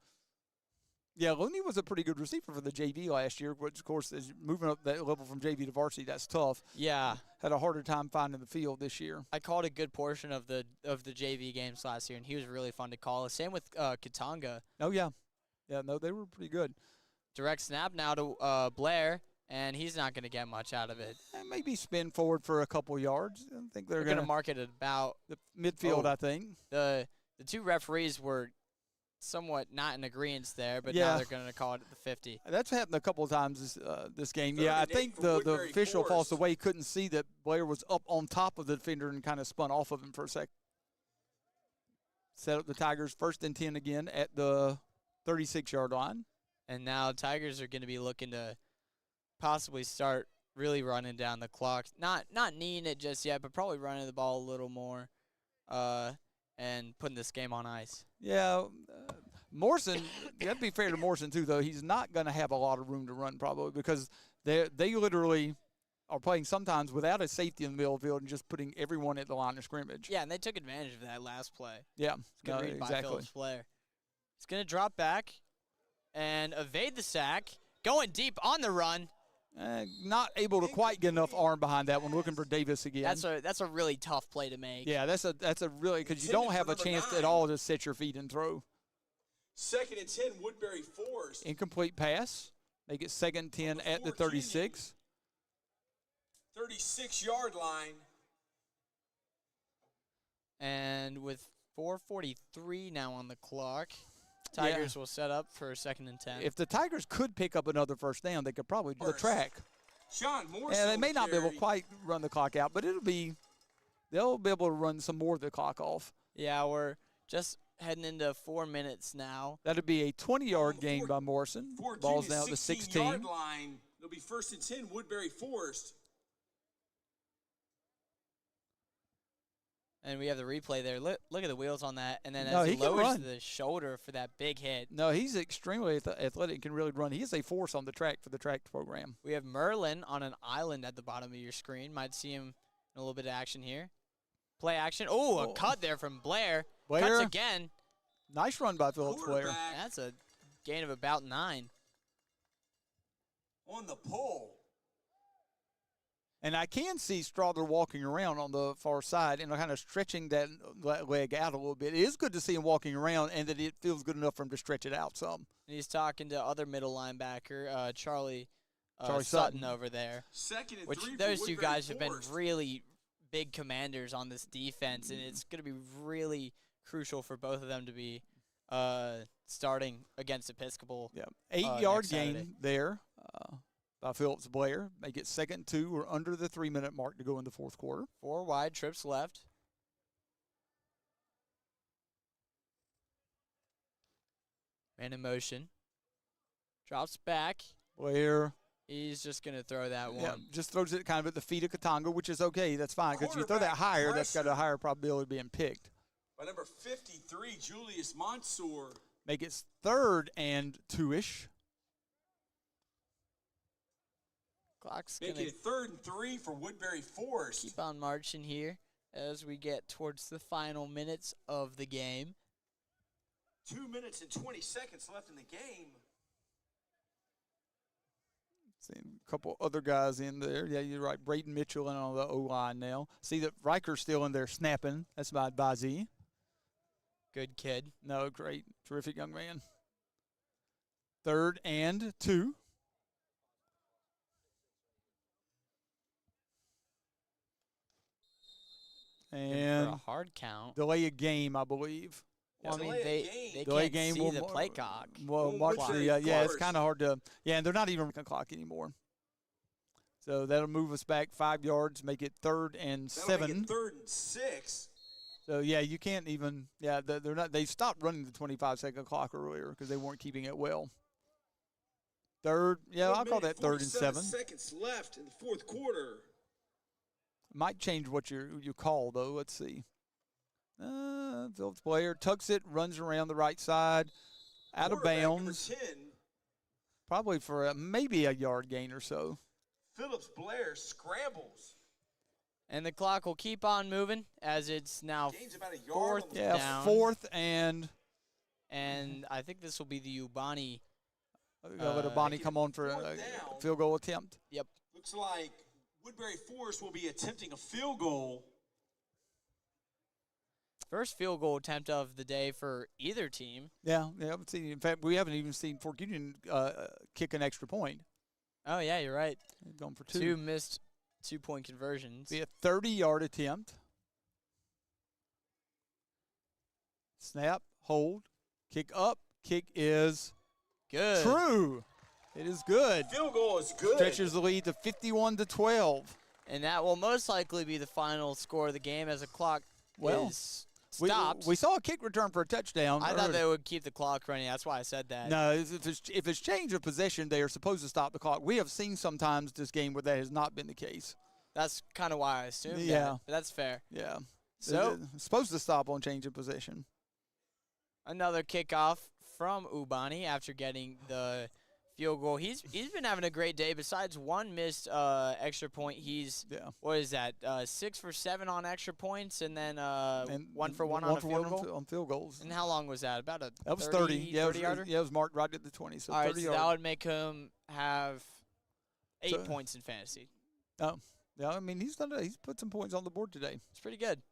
Yeah, Looney was a pretty good receiver for the JV last year, which, of course, is moving up that level from JV to varsity. That's tough. Yeah. Had a harder time finding the field this year. I called a good portion of the JV games last year, and he was really fun to call. Same with Katanga. Oh, yeah. Yeah, no, they were pretty good. Direct snap now to Blair, and he's not going to get much out of it. And maybe spin forward for a couple yards. I think they're going going to mark it at about the midfield, I think. The two referees were somewhat not in agreement there, but Yeah. now they're going to call it at the 50. That's happened a couple of times this game. Third Yeah, I and 8 think for the Woodbury official Forest. falls away, couldn't see that Blair was up on top of the defender and kind of spun off of him for a sec. Set up the Tigers 1st and 10 again at the 36-yard line. And now Tigers are going to be looking to possibly start really running down the clock. Not needing it just yet, but probably running the ball a little more and putting this game on ice. Yeah, Morrison, you have to be fair to Morrison, too, though. He's not going to have a lot of room to run probably because they literally are playing sometimes without a safety in the middle of the field and just putting everyone at the line of scrimmage. Yeah, and they took advantage of that last play. Yeah, Good read by Phillips Blair. He's going to drop back and evade the sack. Going deep on the run. Not able to quite get enough arm behind that one. Looking for Davis again. That's a really tough play to make. Yeah, that's a really, because you don't have a chance at all to set your feet and throw. 2nd and 10, Woodbury Forest. Incomplete pass. Make it 2nd and 10 at the 36. 36-yard line. And with 4:43 now on the clock, Tigers will set up for 2nd and 10. If the Tigers could pick up another first down, they could probably do the track. Sean Morrison. Yeah, they may not be able to quite run the clock out, but they'll be able to run some more of the clock off. Yeah, we're just heading into 4 minutes now. That'd be a 20-yard gain by Morrison. Ball's now at the 16. 16-yard line. It'll be 1st and 10, Woodbury Forest. And we have the replay there. Look at the wheels on that. And then No, as he he can lowers run. the shoulder for that big hit. No, he's extremely athletic and can really run. He is a force on the track for the track program. We have Merlin on an island at the bottom of your screen. Might see him in a little bit of action here. Play action. Oh, a cut there from Blair. Blair. Cuts again. Nice run by Phillips Blair. That's a gain of about 9. On the pull. And I can see Strother walking around on the far side and kind of stretching that leg out a little bit. It is good to see him walking around and that it feels good enough for him to stretch it out some. And he's talking to other middle linebacker, Charlie Sutton Sutton over there. 2nd and Which 3 for those two Woodbury guys have been Forest. really big commanders on this defense, and it's going to be really crucial for both of them to be starting against Episcopal. Yeah, 8-yard next gain Saturday. there by Phillips Blair. Make it 2nd and 2 or under the 3-minute mark to go in the fourth quarter. 4 wide, trips left. Man in motion. Drops back. Blair. He's just going to throw that one. Yeah, just throws it kind of at the feet of Katanga, which is okay. That's fine because if you throw that higher, that's got a higher probability of being picked. By number 53, Julius Mansour. Make it 3rd and 2-ish. Clock's going Making to it 3rd and 3 for Woodbury Forest. keep on marching here as we get towards the final minutes of the game. 2 minutes and 20 seconds left in the game. See a couple other guys in there. Yeah, you're right. Braden Mitchell in on the O-line now. See that Riker's still in there snapping. That's my advisee. Good kid. No, great. Terrific young man. 3rd and 2. And for a hard count. delay a game, I believe. Well, I mean, Delay a they game. Delay can't game see will the mar- play clock. Well, Well, mark Woodbury the yeah, it's Forest. kind of hard to and they're not even on the clock anymore. So that'll move us back 5 yards, make it 3rd and That'll 7. make it 3rd and 6. So yeah, you can't even they're not they stopped running the 25-second clock earlier because they weren't keeping it well. 3rd, yeah, I'll call that 3rd and 7. Seconds left in the fourth quarter. Might change what you call though. Let's see. Phillips Blair tucks it, runs around the right side, out of Quarterback number bounds, 10, probably for maybe a yard gain or so. Phillips Blair scrambles. And the clock will keep on moving as it's now Gains about a yard. fourth on the Yeah, down. 4th and and I think this will be the Ubani Let Abani Making come it on for fourth a down. field goal attempt. Yep. Looks like Woodbury Forest will be attempting a field goal. First field goal attempt of the day for either team. Yeah, I haven't seen. In fact, we haven't even seen Fork Union kick an extra point. Oh, yeah, you're right. They've gone for 2. 2 missed 2-point conversions. Be a 30-yard attempt. Snap, hold, kick up. Kick is Good. true. It is good. Field goal is good. Stretches the lead to 51-12. And that will most likely be the final score of the game as the clock is stopped. We saw a kick return for a touchdown. I thought they would keep the clock running. That's why I said that. No, if it's change of possession, they are supposed to stop the clock. We have seen sometimes this game where that has not been the case. That's kind of why I assumed Yeah. that. But that's fair. Yeah. So It's supposed to stop on change of possession. another kickoff from Ubani after getting the field goal. He's been having a great day. Besides one missed extra point, he's what is that? 6 for 7 on extra points, and then And 1 for 1 on a field goal. on field goals. And how long was that? About a That was 30. Yeah, 30 yarder. it was marked right at the 20. So All right, 30 so yards. that would make him have 8 So- points in fantasy. Oh, yeah. I mean, he's put some points on the board today. It's pretty good.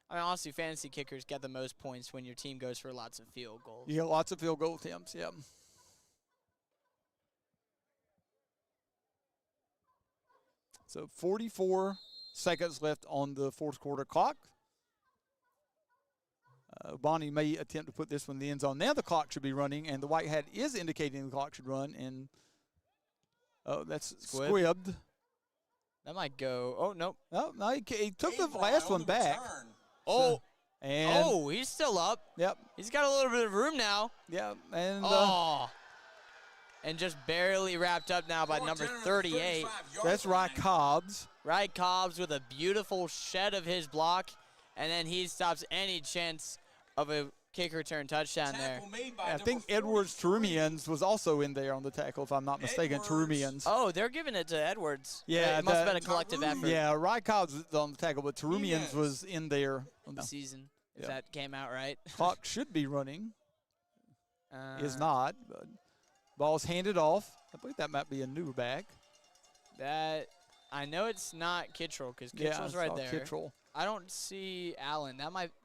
I mean, honestly, fantasy kickers get the most points when your team goes for lots of field goals. You got lots of field goal attempts. Yeah. So 44 seconds left on the fourth quarter clock. Bonnie may attempt to put this one in the end zone. Now the clock should be running, and the white hat is indicating the clock should run. And that's squibbed. That might go. Oh, nope. No, he took the last one back. Oh, And he's still up. Yep. He's got a little bit of room now. Yep. And And just barely wrapped up now by number 38. that's Rye Cobbs. Rye Cobbs with a beautiful shed of his block, and then he stops any chance of a kick return touchdown there. I think Edwards Terumians was also in there on the tackle, if I'm not mistaken. Terumians. Oh, they're giving it to Edwards. Yeah, it must have been a collective effort. Yeah, Rye Cobbs was on the tackle, but Terumians was in there. The season, if Yeah. that came out right. Clock should be running. Is Uh, not. But ball's handed off. I believe that might be a new back. That I know it's not Kittrell because Kittrell's I right saw there. Kittrell. I don't see Allen.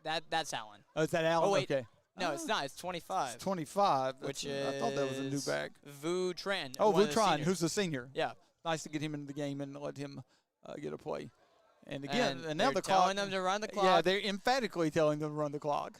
That's Allen. Oh, is that Allen? Oh, wait. Okay. No, it's not. It's 25. It's 25. Which I thought that was a new is back. Vu Tran. Oh, one of the Vutron, seniors. who's the senior. Yeah. Nice to get him into the game and let him get a play. And again, and now they're the clock. telling them to run the Yeah, clock. they're emphatically telling them to run the clock.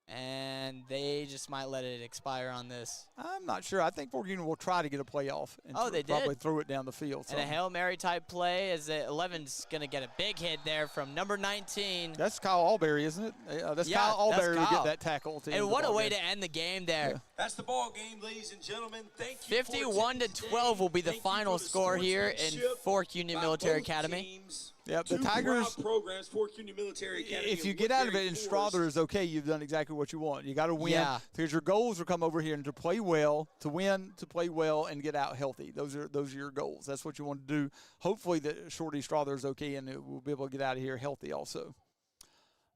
And they just might let it expire on this. I'm not sure. I think Fort Union will try to get a playoff. And They probably did. throw it down the field. So. And a Hail Mary type play as 11's going to get a big hit there from number 19. That's Kyle Alberry, isn't it? That's Yeah, Kyle that's Alberry who Kyle. get that tackle. To And what a way to end the game there. Yeah. That's the ball game, ladies and gentlemen. Thank you. 51-12 will be the final score here in Fork Union Military Academy. Yep, the Tigers. Programs, Fork Union Military Academy. If you get out of it and Strother is okay, you've done exactly what you want. You got to win. Yeah. Because your goals are come over here and to play well, to win, to play well, and get out healthy. Those are your goals. That's what you want to do. Hopefully, that Shorty Strother is okay and we'll be able to get out of here healthy also.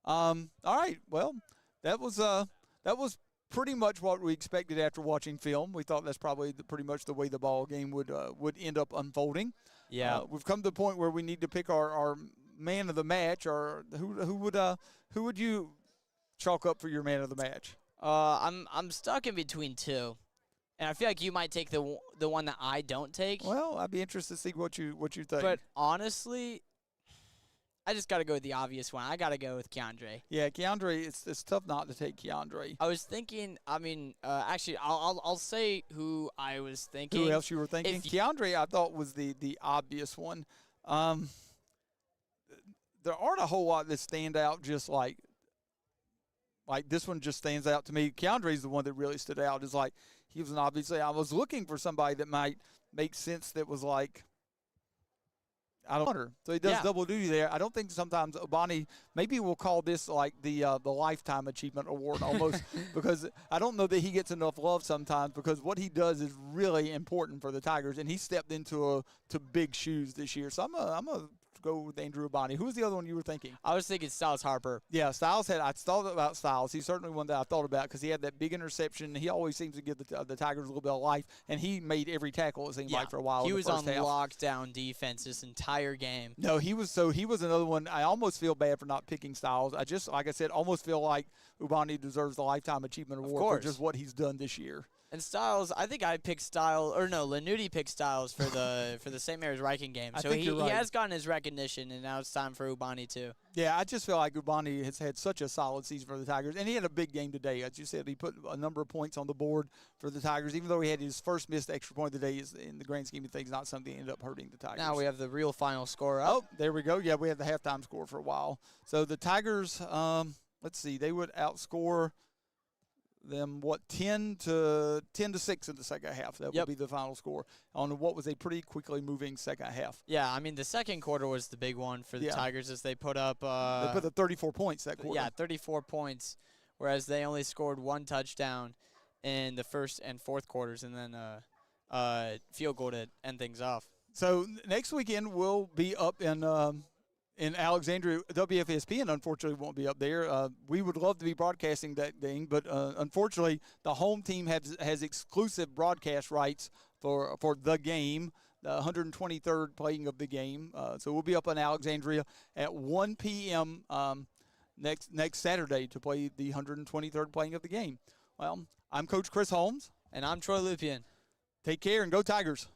All right. Well, that was pretty much what we expected after watching film. We thought that's probably pretty much the way the ball game would end up unfolding. Yeah. We've come to the point where we need to pick our man of the match, or who would you chalk up for your man of the match? I'm stuck in between two, and I feel like you might take the one that I don't take. Well, I'd be interested to see what you think. But honestly, I just got to go with the obvious one. I got to go with Keandre. Yeah, Keandre, it's tough not to take Keandre. I was thinking. I mean, actually, I'll say who I was thinking. Who else you were thinking? Keandre, I thought was the obvious one. There aren't a whole lot that stand out. Just like this one just stands out to me. Keandre's the one that really stood out. Is like he was an obviously. I was looking for somebody that might make sense. That was like. I don't know. So he does double duty there. I don't think sometimes Obani, maybe we'll call this like the Lifetime Achievement Award almost because I don't know that he gets enough love sometimes because what he does is really important for the Tigers, and he stepped into big shoes this year. So I'm gonna go with Andrew Ubani. Who was the other one you were thinking? I was thinking Styles Harper. Yeah, Styles I thought about Styles. He's certainly one that I thought about because he had that big interception. He always seems to give the Tigers a little bit of life, and he made every tackle, it seemed like, for a while. He in the was first on half. lockdown defense this entire game. No, he was another one. I almost feel bad for not picking Styles. I just, like I said, almost feel like Ubani deserves the Lifetime Achievement Award for just what he's done this year. And Styles, I think I picked Styles, or no, Lanuti picked Styles for the St. Mary's Riking game. So he has gotten his recognition, and now it's time for Ubani too. Yeah, I just feel like Ubani has had such a solid season for the Tigers, and he had a big game today. As you said, he put a number of points on the board for the Tigers, even though he had his first missed extra point of the day. Is in the grand scheme of things not something that ended up hurting the Tigers. Now we have the real final score up. Oh, there we go. Yeah, we had the halftime score for a while. So the Tigers, let's see, they would outscore them 10 to 6 in the second half. That would be the final score on what was a pretty quickly moving second half. Yeah, I mean the second quarter was the big one for the Tigers as they put up. They put up 34 points that quarter. Yeah, 34 points, whereas they only scored one touchdown in the first and fourth quarters, and then field goal to end things off. So next weekend we'll be up in Alexandria. WFSPN unfortunately won't be up there. We would love to be broadcasting that thing, but unfortunately the home team has exclusive broadcast rights for the game, the 123rd playing of the game. So we'll be up in Alexandria at 1 p.m. Next Saturday to play the 123rd playing of the game. Well, I'm Coach Chris Holmes. And I'm Troy Lupien. Take care and go Tigers.